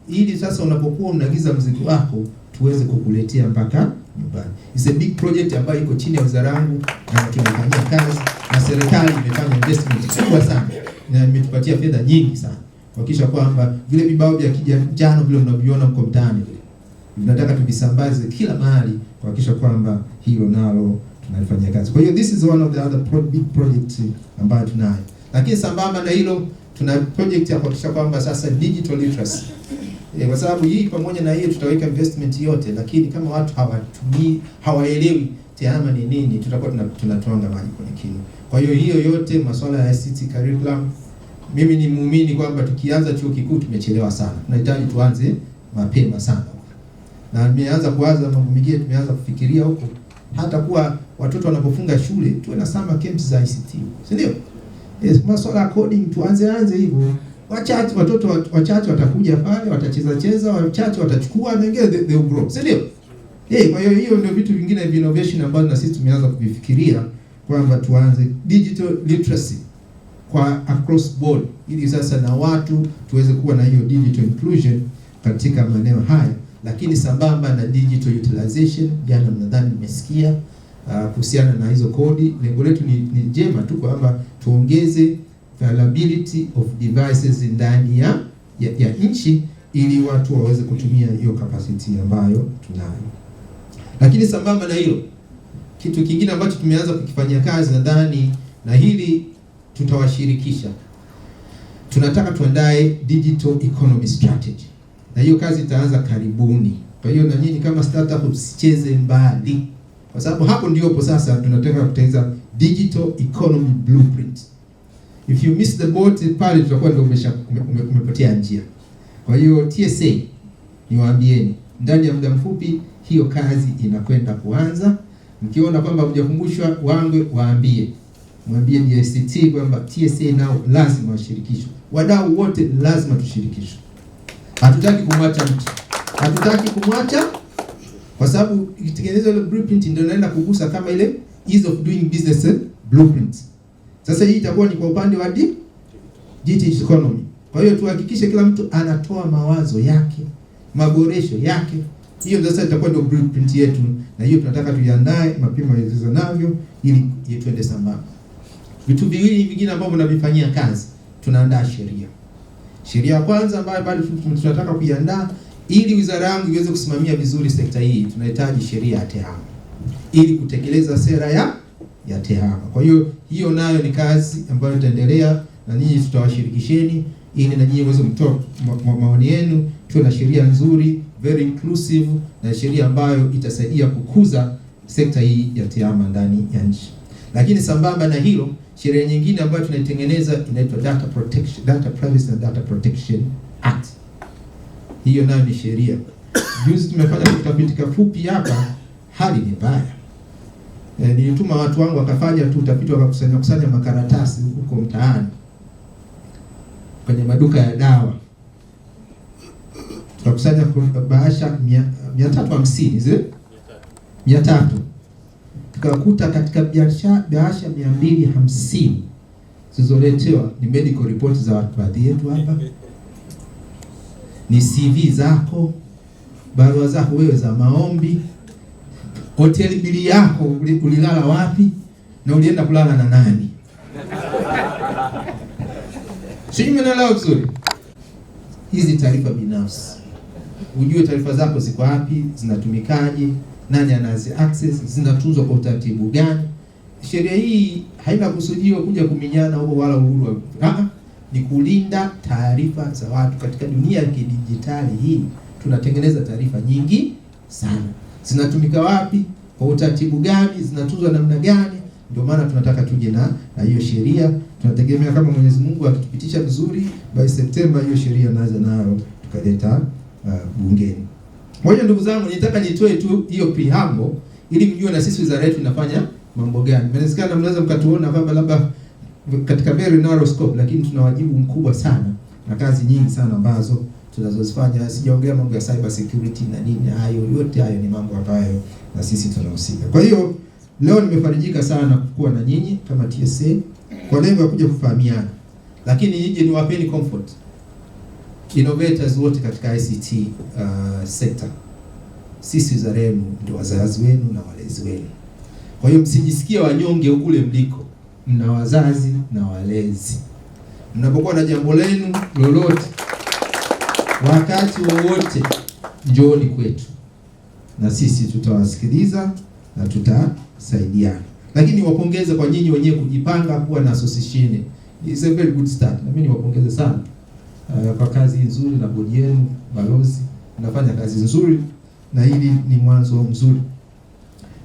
ili sasa unapokuwa unaagiza mzigo wako tuweze kukuletea mpaka nyumbani. It's a big project ambayo iko chini ya wizara yangu na tunafanyia kazi, na serikali imefanya investment kubwa sana na imetupatia fedha nyingi sana kuhakikisha kwamba vile vibao vya kijano vile mnaviona mko mtaani tunataka tuvisambaze kila mahali kuhakikisha kwamba hilo nalo tunalifanyia kazi. Kwa hiyo this is one of the other big projects ambayo tunayo. Lakini sambamba na hilo tuna project ya kuhakikisha kwamba sasa digital literacy, kwa sababu hii pamoja na hiyo tutaweka investment yote, lakini kama watu hawaelewi TEHAMA ni nini, tutakuwa tunatwanga maji kwenye kinu. Kwa hiyo hiyo yote masuala ya ICT curriculum, mimi ni muumini kwamba tukianza chuo kikuu tumechelewa sana. Tunahitaji tuanze mapema sana. Na nimeanza kuanza mambo mengine, tumeanza kufikiria huko hata kuwa watoto wanapofunga shule tuwe na summer camps za ICT. Si ndio? Yes, masuala ya coding tuanze hivyo. Watoto wachache watakuja pale, watacheza, wachache watachukua na wengine they will grow. Si ndio? Kwa hiyo ndio vitu vingine vya innovation ambazo na sisi tumeanza kuvifikiria kwamba tuanze digital literacy kwa across board, ili sasa na watu tuweze kuwa na hiyo digital inclusion katika maeneo haya, lakini sambamba na digital utilization. Jana mnadhani mmesikia kuhusiana na hizo kodi. Lengo letu ni jema tu kwamba tuongeze availability of devices ndani ya nchi ili watu waweze kutumia hiyo capacity ambayo tunayo. Lakini sambamba na hilo, kitu kingine ambacho tumeanza kukifanyia kazi nadhani, na hili tutawashirikisha, tunataka tuandae digital economy strategy, na hiyo kazi itaanza karibuni. Kwa hiyo na nyinyi kama startup usicheze mbali, kwa sababu hapo ndipo sasa tunataka kutengeneza digital economy blueprint. If you miss the boat pale tutakuwa ndio umepotea njia. Kwa hiyo TSA niwaambieni, ndani ya muda mfupi hiyo kazi inakwenda kuanza. Mkiona kwamba hujakumbushwa mwambie ICT kwamba TSA nao lazima washirikishwe. Wadau wote lazima tushirikishwe. Hatutaki kumwacha kwa sababu ikitengenezwa ile blueprint ndio inaenda kugusa kama ile ease of doing business blueprint. Sasa hii itakuwa ni kwa upande wa digital economy. Kwa hiyo tuhakikishe kila mtu anatoa mawazo yake, maboresho yake. Hiyo sasa itakuwa ndio blueprint yetu, na hiyo tunataka tuiandae mapema iwezekanavyo ili tuende sambamba. Vitu viwili vingine ambavyo tunavifanyia kazi, tunaandaa sheria. Sheria ya kwanza ambayo bado tunataka kuiandaa ili wizara yangu iweze kusimamia vizuri sekta hii, tunahitaji sheria ya TEHAMA ili kutekeleza sera ya TEHAMA. Kwa hiyo nayo ni kazi ambayo itaendelea, na nyinyi tutawashirikisheni ili na nyinyi muweze kutoa maoni yenu, tuwe na sheria nzuri, very inclusive, na sheria ambayo itasaidia kukuza sekta hii ya TEHAMA ndani ya nchi. Lakini sambamba na hilo, sheria nyingine ambayo tunaitengeneza inaitwa Data Privacy and Data Protection Act. Hiyo nayo ni sheria. Juzi tumefanya utafiti kafupi hapa, hali ni mbaya. Nilituma watu wangu wakafanya tu utafiti, wakakusanya makaratasi huko mtaani kwenye maduka ya dawa. Tukakusanya bahasha 350 zile 300. Tukakuta katika bahasha 250 zilizoletewa ni medical reports za baadhi yetu hapa, ni CV zako, barua zako wewe za maombi, hoteli bili yako, ulilala wapi na ulienda kulala na nani. Sio mnaelewa vizuri? Hizi taarifa binafsi, ujue taarifa zako ziko wapi, zinatumikaje, nani anazi access, zinatunzwa kwa utaratibu gani. Sheria hii haina kusudiwa kuja kuminyana huo wala uhuru. Ni kulinda taarifa za watu. Katika dunia ya kidijitali hii tunatengeneza taarifa nyingi sana. Zinatumika wapi, kwa utaratibu gani, zinatunzwa namna gani? Ndio maana tunataka tuje na hiyo sheria. Tunategemea kama Mwenyezi Mungu akitupitisha vizuri, by September hiyo sheria naweza nayo tukaleta bungeni. Moja, ndugu zangu, nitaka nitoe tu hiyo preamble ili mjue na sisi wizara yetu inafanya mambo gani. Inawezekana mnaweza mkatuona kwamba labda katika very narrow scope, lakini tuna wajibu mkubwa sana na kazi nyingi sana ambazo tunazozifanya. Sijaongea mambo ya cyber security na nini, hayo yote hayo ni mambo ambayo na sisi tunahusika. Kwa hiyo leo nimefarijika sana kuwa na nyinyi kama TSA kwa lengo la kuja kufahamiana, lakini nyinyi ni wapeni comfort innovators wote katika ICT sector. Sisi wazalendo ndio wazazi wenu na walezi wenu. Kwa hiyo msijisikie wanyonge kule mliko. Mna wazazi na walezi. Mnapokuwa na jambo lenu lolote, wakati wowote njooni kwetu, na sisi tutawasikiliza na tutasaidiana. Lakini wapongeze kwa nyinyi wenyewe kujipanga kuwa na association. It's a very good start. Na mimi niwapongeze sana kwa kazi nzuri na bodi yenu, balozi, mnafanya kazi nzuri na hili ni mwanzo mzuri.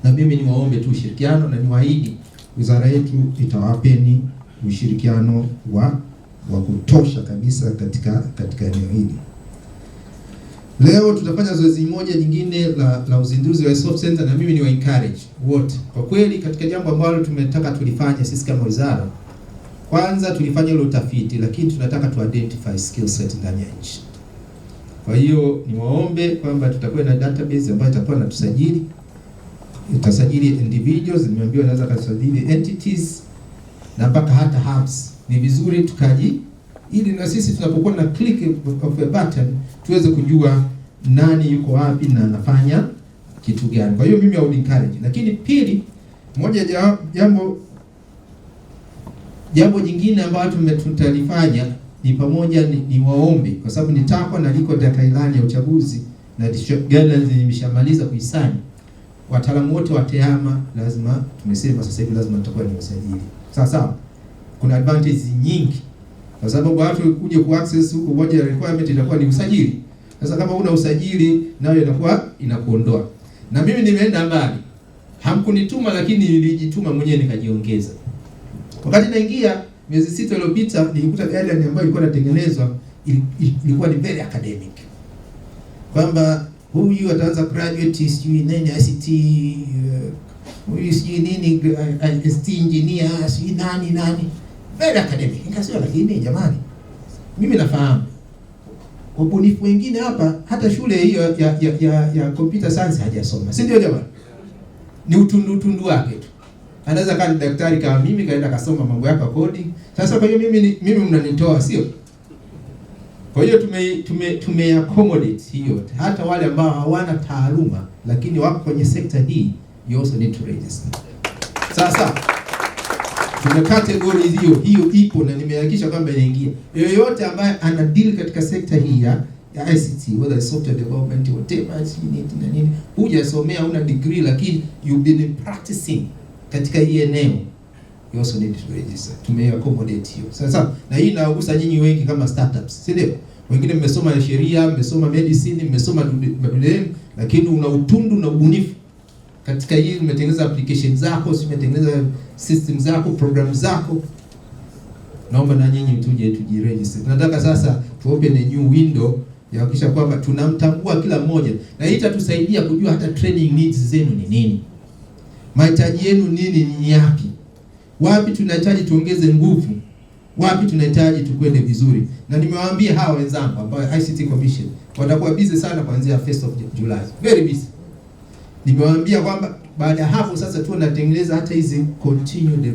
Na mimi niwaombe tu ushirikiano na niwaahidi wizara yetu itawapeni ushirikiano wa kutosha kabisa katika eneo hili. Leo tutafanya zoezi moja nyingine la uzinduzi wa soft center, na mimi ni wa encourage wote. Kwa kweli katika jambo ambalo tumetaka tulifanya sisi kama wizara, kwanza tulifanya ile utafiti, lakini tunataka tu identify skill set ndani ya nchi. Kwa hiyo niwaombe kwamba tutakuwa na database ambayo itakuwa na tusajili, itasajili individuals, nimeambiwa naweza kusajili entities na mpaka hata hubs. Ni vizuri tukaji ili na sisi tunapokuwa na click of a button tuweze kujua nani yuko wapi na anafanya kitu gani. Kwa hiyo mimi au encourage. Lakini pili, moja jambo jingine ambalo tutalifanya ni pamoja ni waombe, kwa sababu ni takwa na liko katika ilani ya uchaguzi na guidelines nimeshamaliza kuisaini. Wataalamu wote wa TEHAMA lazima, tumesema sasa hivi lazima tutakuwa ni usajili. Sawa. Kuna advantage nyingi. Kwa sababu watu kuja ku access huko, moja ya requirement itakuwa ni usajili. Sasa kama una usajili nayo inakuwa inakuondoa. Na mimi nimeenda mbali. Hamkunituma lakini nilijituma mwenyewe nikajiongeza. Wakati naingia miezi 6 iliyopita nilikuta guideline ambayo ilikuwa inatengenezwa ilikuwa ni very academic. Kwamba huyu ataanza graduate sijui nini ICT, huyu sijui nini ICT engineer, sijui nani. Very academic. Nikasema lakini jamani, mimi nafahamu ubunifu wengine hapa hata shule hiyo ya computer science hajasoma. Si ndio jamani? Ni utundu wake tu. Anaweza kama daktari kama mimi kaenda kasoma mambo yako coding. Sasa kwa hiyo mimi mnanitoa, sio? Kwa hiyo tume accommodate hiyo. Hata wale ambao hawana taaluma lakini wako kwenye sekta hii, you also need to register. Sasa tuna category hiyo ipo na nimehakikisha kwamba inaingia. Yoyote ambaye ana deal katika sekta hii ya ICT, whether it's software development or nini, hujasomea una degree lakini you've been practicing katika hii eneo, you also need to register. Tumeaccommodate hiyo. Sasa na hii inagusa nyinyi wengi kama startups, si ndio? Wengine mmesoma sheria, mmesoma medicine, mmesoma dunia, lakini una utundu na ubunifu katika hii, umetengeneza application zako, umetengeneza system zako, program zako. Naomba na nyinyi tuje tujiregister. Tunataka sasa tu open a new window ya kuhakikisha kwamba tunamtambua kila mmoja, na hii itatusaidia kujua hata training needs zenu ni nini, mahitaji yenu ni yapi, wapi tunahitaji tuongeze nguvu, wapi tunahitaji tukwende vizuri. Na nimewaambia hawa wenzangu ambao ICT Commission watakuwa busy sana kuanzia 1st of July, very busy. Nimewaambia kwamba baada ya hapo sasa tunatengeneza hata hizi continue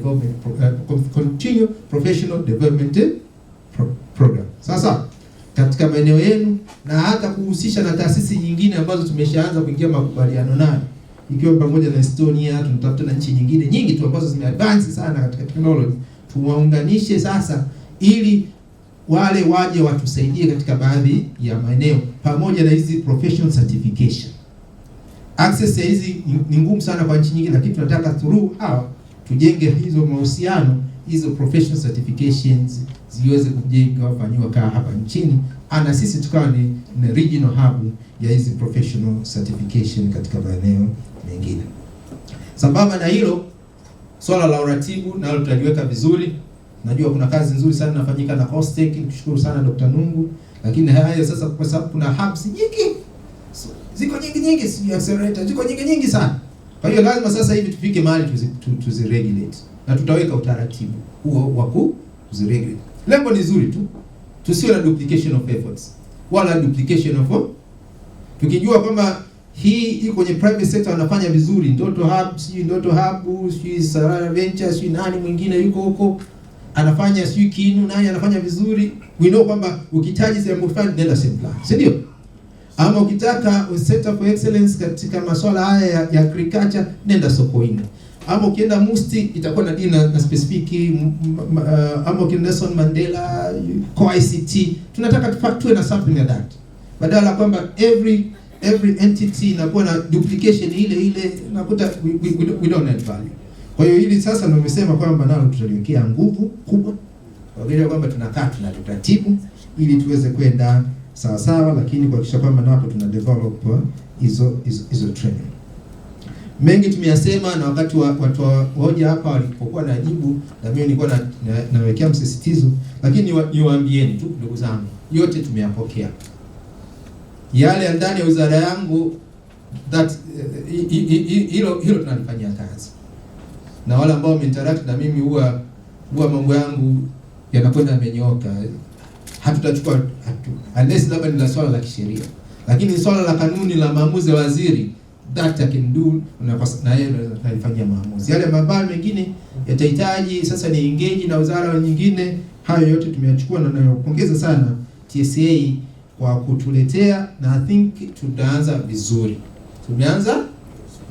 professional development program. Sasa katika maeneo yenu na hata kuhusisha na taasisi nyingine ambazo tumeshaanza kuingia makubaliano nayo, ikiwa pamoja na Estonia, tunatafuta na nchi nyingine nyingi tu ambazo zimeadvance sana katika technology, tuwaunganishe sasa ili wale waje watusaidie katika baadhi ya maeneo, pamoja na hizi professional certification. Access ya hizi ni ngumu sana kwa nchi nyingi, lakini tunataka through hawa tujenge hizo mahusiano, hizo professional certifications ziweze kujengwa, wafanywa kaa hapa nchini, na sisi tukawa ni regional hub ya hizi professional certification katika maeneo mengine. Sambamba na hilo, swala la uratibu nalo tutaliweka vizuri. Najua kuna kazi nzuri sana inafanyika na Hostek, nikushukuru sana Dr. Nungu, lakini haya sasa kwa sababu kuna hubs nyingi, ziko nyingi, si accelerator ziko nyingi sana. Kwa hiyo lazima sasa hivi tufike mahali tuziregulate, na tutaweka utaratibu huo wa kuziregulate. Lengo ni zuri tu, tusiwe na duplication of efforts wala duplication of, tukijua kwamba hii iko kwenye private sector wanafanya vizuri, Ndoto Hub, sijui Sarara Venture, sijui nani mwingine yuko huko anafanya, sijui Kinu nani anafanya vizuri, we know kwamba ukitaji sehemu fulani nenda sehemu fulani, si ndio? Ama ukitaka Center for Excellence katika maswala haya ya agriculture nenda Sokoine. Ama ukienda Musti itakuwa na dini na specific, ama ukienda Nelson Mandela kwa ICT, tunataka tuwe na something like that. Badala kwamba every entity inakuwa na duplication ile nakuta we don't add value. Kwa hiyo hili sasa ndio nimesema kwamba nalo tutaliwekea nguvu kubwa. Kwa hiyo kwamba tunakaa tunaratibu ili tuweze kwenda sawa sawa, lakini kuhakikisha kwamba napo tuna develop hizo training. Mengi tumeyasema, na wakati watu hoja hapa walipokuwa najibu, na mimi nilikuwa nawekea msisitizo, lakini niwaambieni tu ndugu zangu, yote tumeyapokea. Yale ndani ya wizara yangu that hilo tunalifanyia kazi. Na wale ambao wameinteract na mimi huwa mambo yangu yanakwenda yamenyoka. Hatutachukua unless labda ni la swala la kisheria. Lakini swala la kanuni la maamuzi ya waziri, that I can do, na yeye anafanyia maamuzi. Yale mabaya mengine yatahitaji sasa ni engage na wizara nyingine. Hayo yote tumeyachukua, na napongeza sana TSA kwa kutuletea, na I think tutaanza vizuri. Tumeanza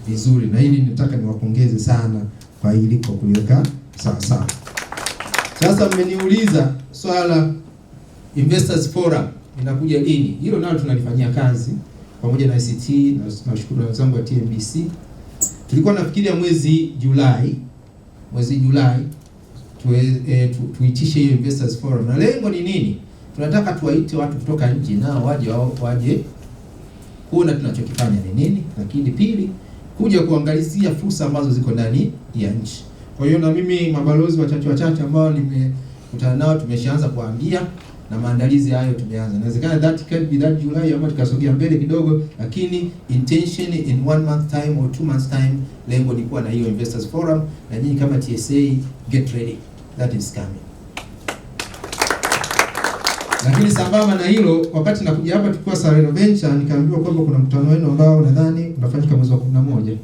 vizuri, na hili nataka niwapongeze sana kwa hili, kwa kuliweka sawa sawa. Sasa mmeniuliza swala Investors Forum inakuja lini? Hilo nalo tunalifanyia kazi pamoja na ICT, na nashukuru wenzangu wa TMBC. Tulikuwa nafikiria mwezi Julai tuitishe hiyo Investors Forum. Na lengo ni nini? Tunataka tuwaite watu kutoka nje nao waje kuona tunachokifanya ni nini, lakini pili kuja kuangalizia fursa ambazo ziko ndani ya nchi. Kwa hiyo na mimi mabalozi wachache ambao nimekutana nao tumeshaanza kuambia, na maandalizi hayo tumeanza. Inawezekana that can be that July ama tukasogea mbele kidogo, lakini intention in 1 month time or 2 months time, lengo ni kuwa na hiyo Investors Forum, na nyinyi kama TSA get ready, that is coming. Lakini sambamba na hilo, wakati nakuja hapa tukua Sarara Venture, nikaambiwa kwamba kuna mkutano wenu ambao nadhani unafanyika mwezi wa 11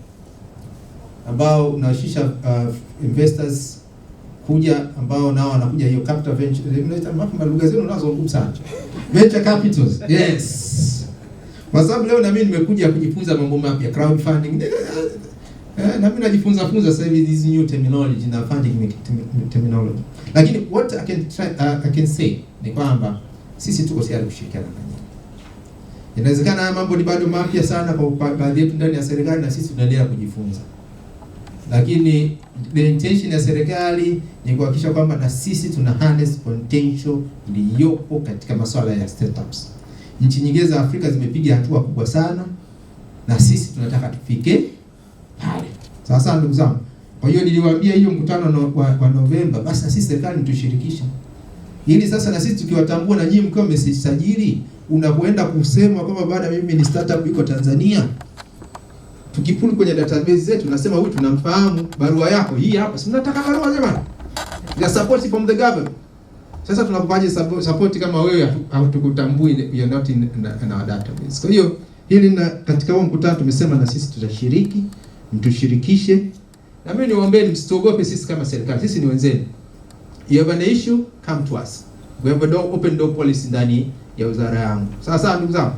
ambao unahusisha investors kuja, ambao nao wanakuja hiyo capital venture, mnaita mambo lugha zenu unazozungumza sana, venture capitals. Yes, kwa sababu leo na mimi nimekuja kujifunza mambo mapya, crowdfunding, na mimi najifunza sasa hivi these new terminology na funding terminology. Lakini what I can say ni kwamba sisi tuko tayari kushirikiana na nyinyi. Inawezekana haya mambo ni bado mapya sana kwa baadhi yetu ndani ya serikali, na sisi tunaendelea kujifunza. Lakini the intention ya serikali ni kuhakikisha kwamba na sisi tuna harness potential iliyopo katika masuala ya startups. Nchi nyingine za Afrika zimepiga hatua kubwa sana, na sisi tunataka tufike pale. Sasa ndugu zangu, kwa hiyo niliwaambia hiyo mkutano wa Novemba, basi na sisi serikali mtushirikishe. Ili sasa na sisi tukiwatambua na nyinyi mkiwa mmesajili, unapoenda kusema kwamba baada mimi ni startup iko Tanzania, tukipuli kwenye database zetu nasema huyu tunamfahamu, barua yako hii hapa. Si mnataka barua jamani? Ya support from the government. Sasa tunakupaje support kama wewe hatukutambui, you are not in our database. Kwa hiyo hili na katika huo mkutano tumesema na sisi tutashiriki, mtushirikishe. Na mimi niwaombeni msitogope sisi kama serikali. Sisi ni wenzenu. You have an issue, come to us. We have a open door policy ndani ya wizara yangu. Sasa ndugu zangu,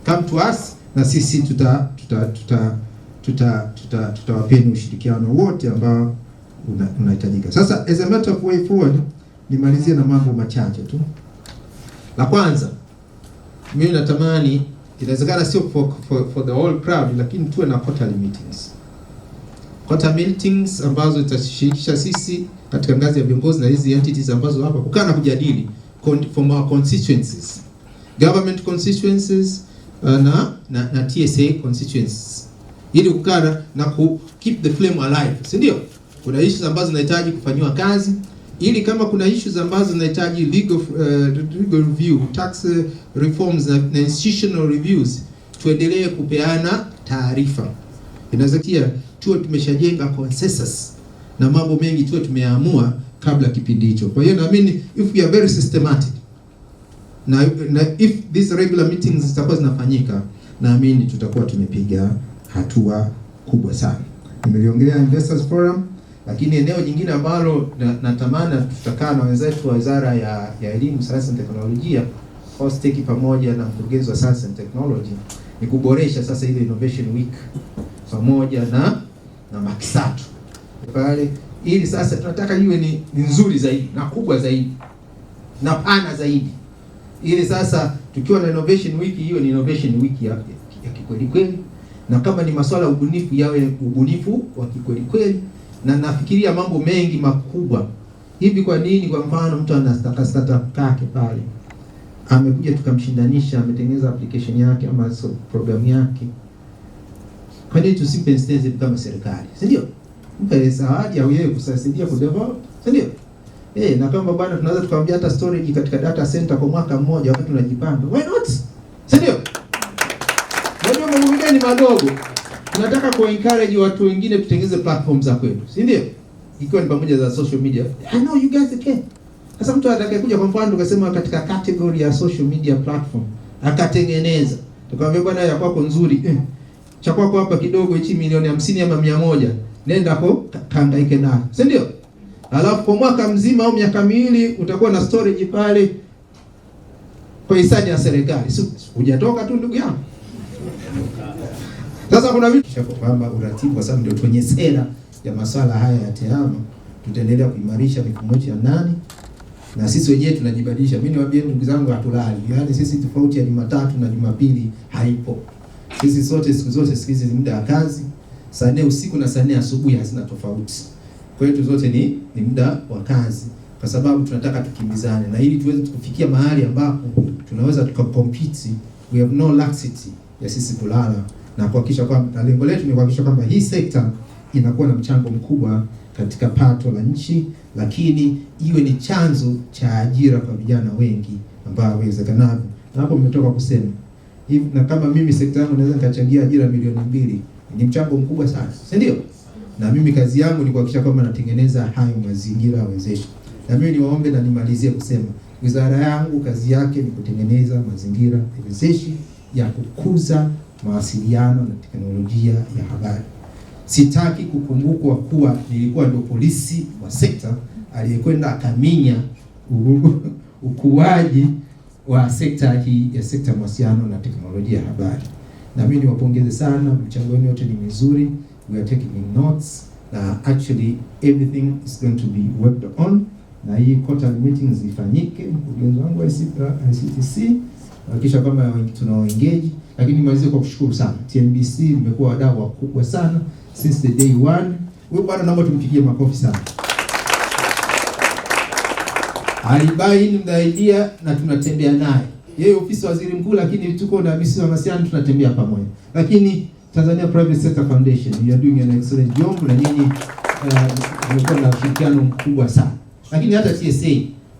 come to us, na sisi tutawapeni ushirikiano wote ambao unahitajika. Sasa as a matter of way forward, nimalizie na mambo machache tu. La kwanza, mimi natamani, inawezekana sio for the whole crowd, lakini tuwe na quarterly meetings. Quarterly meetings ambazo itashirikisha sisi katika ngazi ya viongozi na hizi entities ambazo hapa kukaa na kujadili from our constituencies, government constituencies, na TSA constituencies, ili kukaa na keep the flame alive, si ndio? Kuna issues ambazo zinahitaji kufanywa kazi, ili kama kuna issues ambazo zinahitaji legal review, tax reforms na institutional reviews, tuendelee kupeana taarifa. Inawezekana tuwe tumeshajenga consensus na mambo mengi tuwe tumeamua kabla kipindi hicho. Kwa hiyo naamini if we are very systematic na if these regular meetings zitakuwa zinafanyika, naamini tutakuwa tumepiga hatua kubwa sana. Nimeliongelea Investors Forum, lakini eneo jingine ambalo natamani tutakaa na wenzetu wa Wizara ya Elimu, Sayansi na Teknolojia, Faustine pamoja na mkurugenzi wa Science and Technology, ni kuboresha sasa ile Innovation Week pamoja na makisatu pale, ili sasa tunataka iwe ni nzuri zaidi na kubwa zaidi na pana zaidi, ili sasa tukiwa na Innovation Week hiyo ni Innovation Week ya kikweli kweli, na kama ni masuala ubunifu yawe ubunifu wa kikweli kweli. Na nafikiria mambo mengi makubwa hivi. Kwa nini kwa mfano mtu anataka startup kake pale, amekuja tukamshindanisha, ametengeneza application yake ama program yake, kwa nini tusimpe incentive kama serikali, si ndio? Mpe zawadi au yeye kusaidia kudevelop, si ndio? Na kama bwana tunaweza tukamwambia hata storage katika data center kwa mwaka mmoja wakati tunajipanga, why not, si ndio? Ndio mambo mengine ni madogo. Tunataka ku encourage watu wengine tutengeneze platform za kwetu, si ndio? Ikiwa ni pamoja za social media. I know you guys can. Sasa mtu atakayekuja kwa mfano tukasema katika category ya social media platform akatengeneza, tukamwambia bwana ya kwako nzuri, cha kwako hapa kidogo, hichi milioni 50 ama 100, nenda kwa kaangaike nayo, si ndio? Alafu kwa mwaka mzima au miaka miwili utakuwa na storage pale kwa hisani ya serikali. Hujatoka tu ndugu yangu. Sasa kuna vitu kwamba uratibu, kwa sababu ndio kwenye sera ya maswala haya ya TEHAMA, tutaendelea kuimarisha mifumo yetu ya ndani na sisi wenyewe tunajibadilisha. Mimi niwaambie ndugu zangu, hatulali. Yaani sisi tofauti ya Jumatatu na Jumapili haipo. Sisi sote siku zote siku hizi ni muda wa kazi. Saa 4 usiku na saa 4 asubuhi hazina tofauti. Kwa hiyo zote ni muda wa kazi, kwa sababu tunataka tukimbizane, na ili tuweze kufikia mahali ambapo tunaweza tukacompete, we have no laxity ya sisi kulala, na kuhakikisha kwamba lengo letu ni kuhakikisha kwamba hii sekta inakuwa na mchango mkubwa katika pato la nchi, lakini iwe ni chanzo cha ajira kwa vijana wengi ambao wezekanavyo. Na hapo mmetoka kusema hivi, na kama mimi sekta yangu naweza nikachangia ajira milioni 2, ni mchango mkubwa sana, si ndio? Na mimi kazi yangu ni kuhakikisha kwamba natengeneza hayo mazingira wezeshi. Na mimi niwaombe na nimalizie kusema wizara yangu kazi yake ni kutengeneza mazingira wezeshi ya kukuza mawasiliano na teknolojia ya habari. Sitaki kukumbukwa kuwa nilikuwa ndio polisi wa sekta aliyekwenda akaminya ukuaji wa sekta hii ya sekta mawasiliano na teknolojia ya habari. Na mimi niwapongeze sana, mchango wenu wote ni mzuri. We are taking notes. Actually everything is going to be worked on. Na hii quarterly meetings zifanyike, mkurugenzi wangu wa ICTC hakikisha kama tunao engage. Lakini nimalize kwa kushukuru sana TNBC, mmekuwa wadau wakubwa sana since the day one. Wewe bwana, naomba tumpigie makofi sana. Alibaini the idea na tunatembea naye. Yeye ofisi waziri mkuu, lakini tuko na Ministry wa Mawasiliano tunatembea pamoja. Lakini Tanzania Private Sector Foundation, you are doing an excellent job, na nyinyi mmekuwa na ushirikiano mkubwa sana. Lakini hata TSA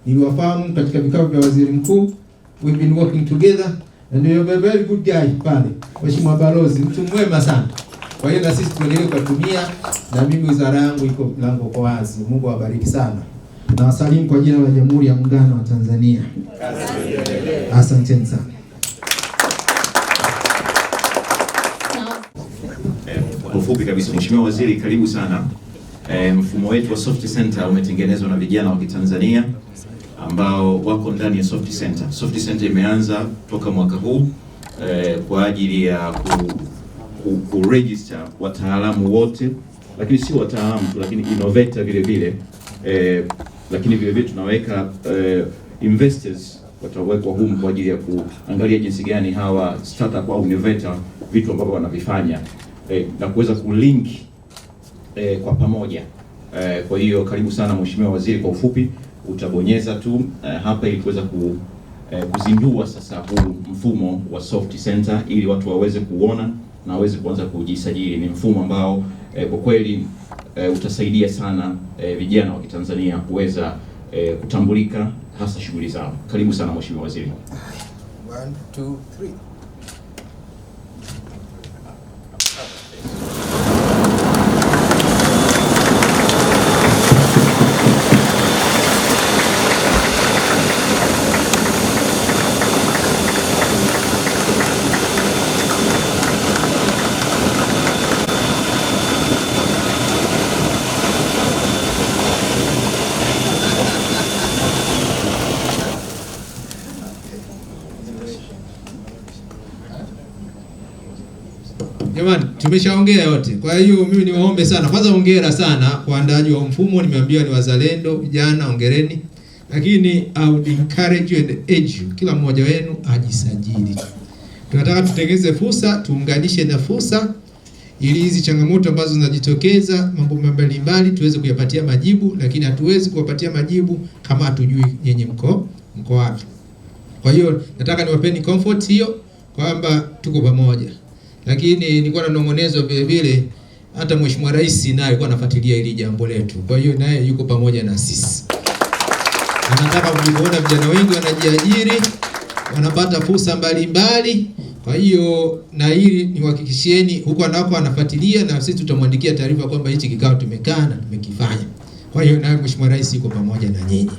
niliwafahamu katika vikao vya waziri mkuu, we've been working together and you are a very good guy pale. Mheshimiwa Balozi, mtu mwema sana. Kwa hiyo na sisi tuendelee kutumia, na mimi wizara yangu iko mlango kwa wazi. Mungu awabariki sana. Na wasalimu kwa jina la Jamhuri ya Muungano wa Tanzania. Asante sana. Kwa ufupi kabisa, Mheshimiwa Waziri, karibu sana. Mfumo wetu wa Soft Center umetengenezwa na vijana wa Kitanzania ambao wako ndani ya Soft Center. Soft Center imeanza toka mwaka huu kwa ajili ya kuregister wataalamu wote, lakini sio wataalamu tu, lakini innovator vile vile, lakini vile vile tunaweka investors watawekwa humu kwa ajili ya kuangalia jinsi gani hawa startup au innovator vitu ambavyo wanavifanya na kuweza kulink kwa pamoja. Kwa hiyo karibu sana Mheshimiwa Waziri. Kwa ufupi utabonyeza tu hapa ili kuweza kuzindua sasa huu mfumo wa Soft Center ili watu waweze kuona na waweze kuanza kujisajili. Ni mfumo ambao kwa kweli utasaidia sana vijana wa Kitanzania kuweza kutambulika hasa shughuli zao. Karibu sana Mheshimiwa Waziri. 1 2 3 Jamani, tumeshaongea yote. Kwa hiyo mimi niwaombe sana. Kwanza hongera sana kwa waandaaji wa mfumo, nimeambiwa ni wazalendo, vijana, hongereni. Lakini I would encourage you and urge you, kila mmoja wenu ajisajili. Tunataka tutengeze fursa, tuunganishe na fursa ili hizi changamoto ambazo zinajitokeza, mambo mbalimbali tuweze kuyapatia majibu, lakini hatuwezi kuwapatia majibu kama hatujui nyenye mko wapi. Kwa hiyo nataka niwapeni comfort hiyo kwamba tuko pamoja. Lakini nilikuwa nanong'onezwa vile vile hata Mheshimiwa Rais naye alikuwa anafuatilia hili jambo letu. Kwa hiyo naye yuko pamoja na sisi. Anataka kuona vijana wengi wanajiajiri, wanapata fursa mbalimbali. Kwa hiyo na hili niwahakikishieni huko anako anafuatilia, na sisi tutamwandikia taarifa kwamba hichi kikao tumekaa na tumekifanya. Kwa hiyo naye Mheshimiwa Rais yuko pamoja na nyinyi.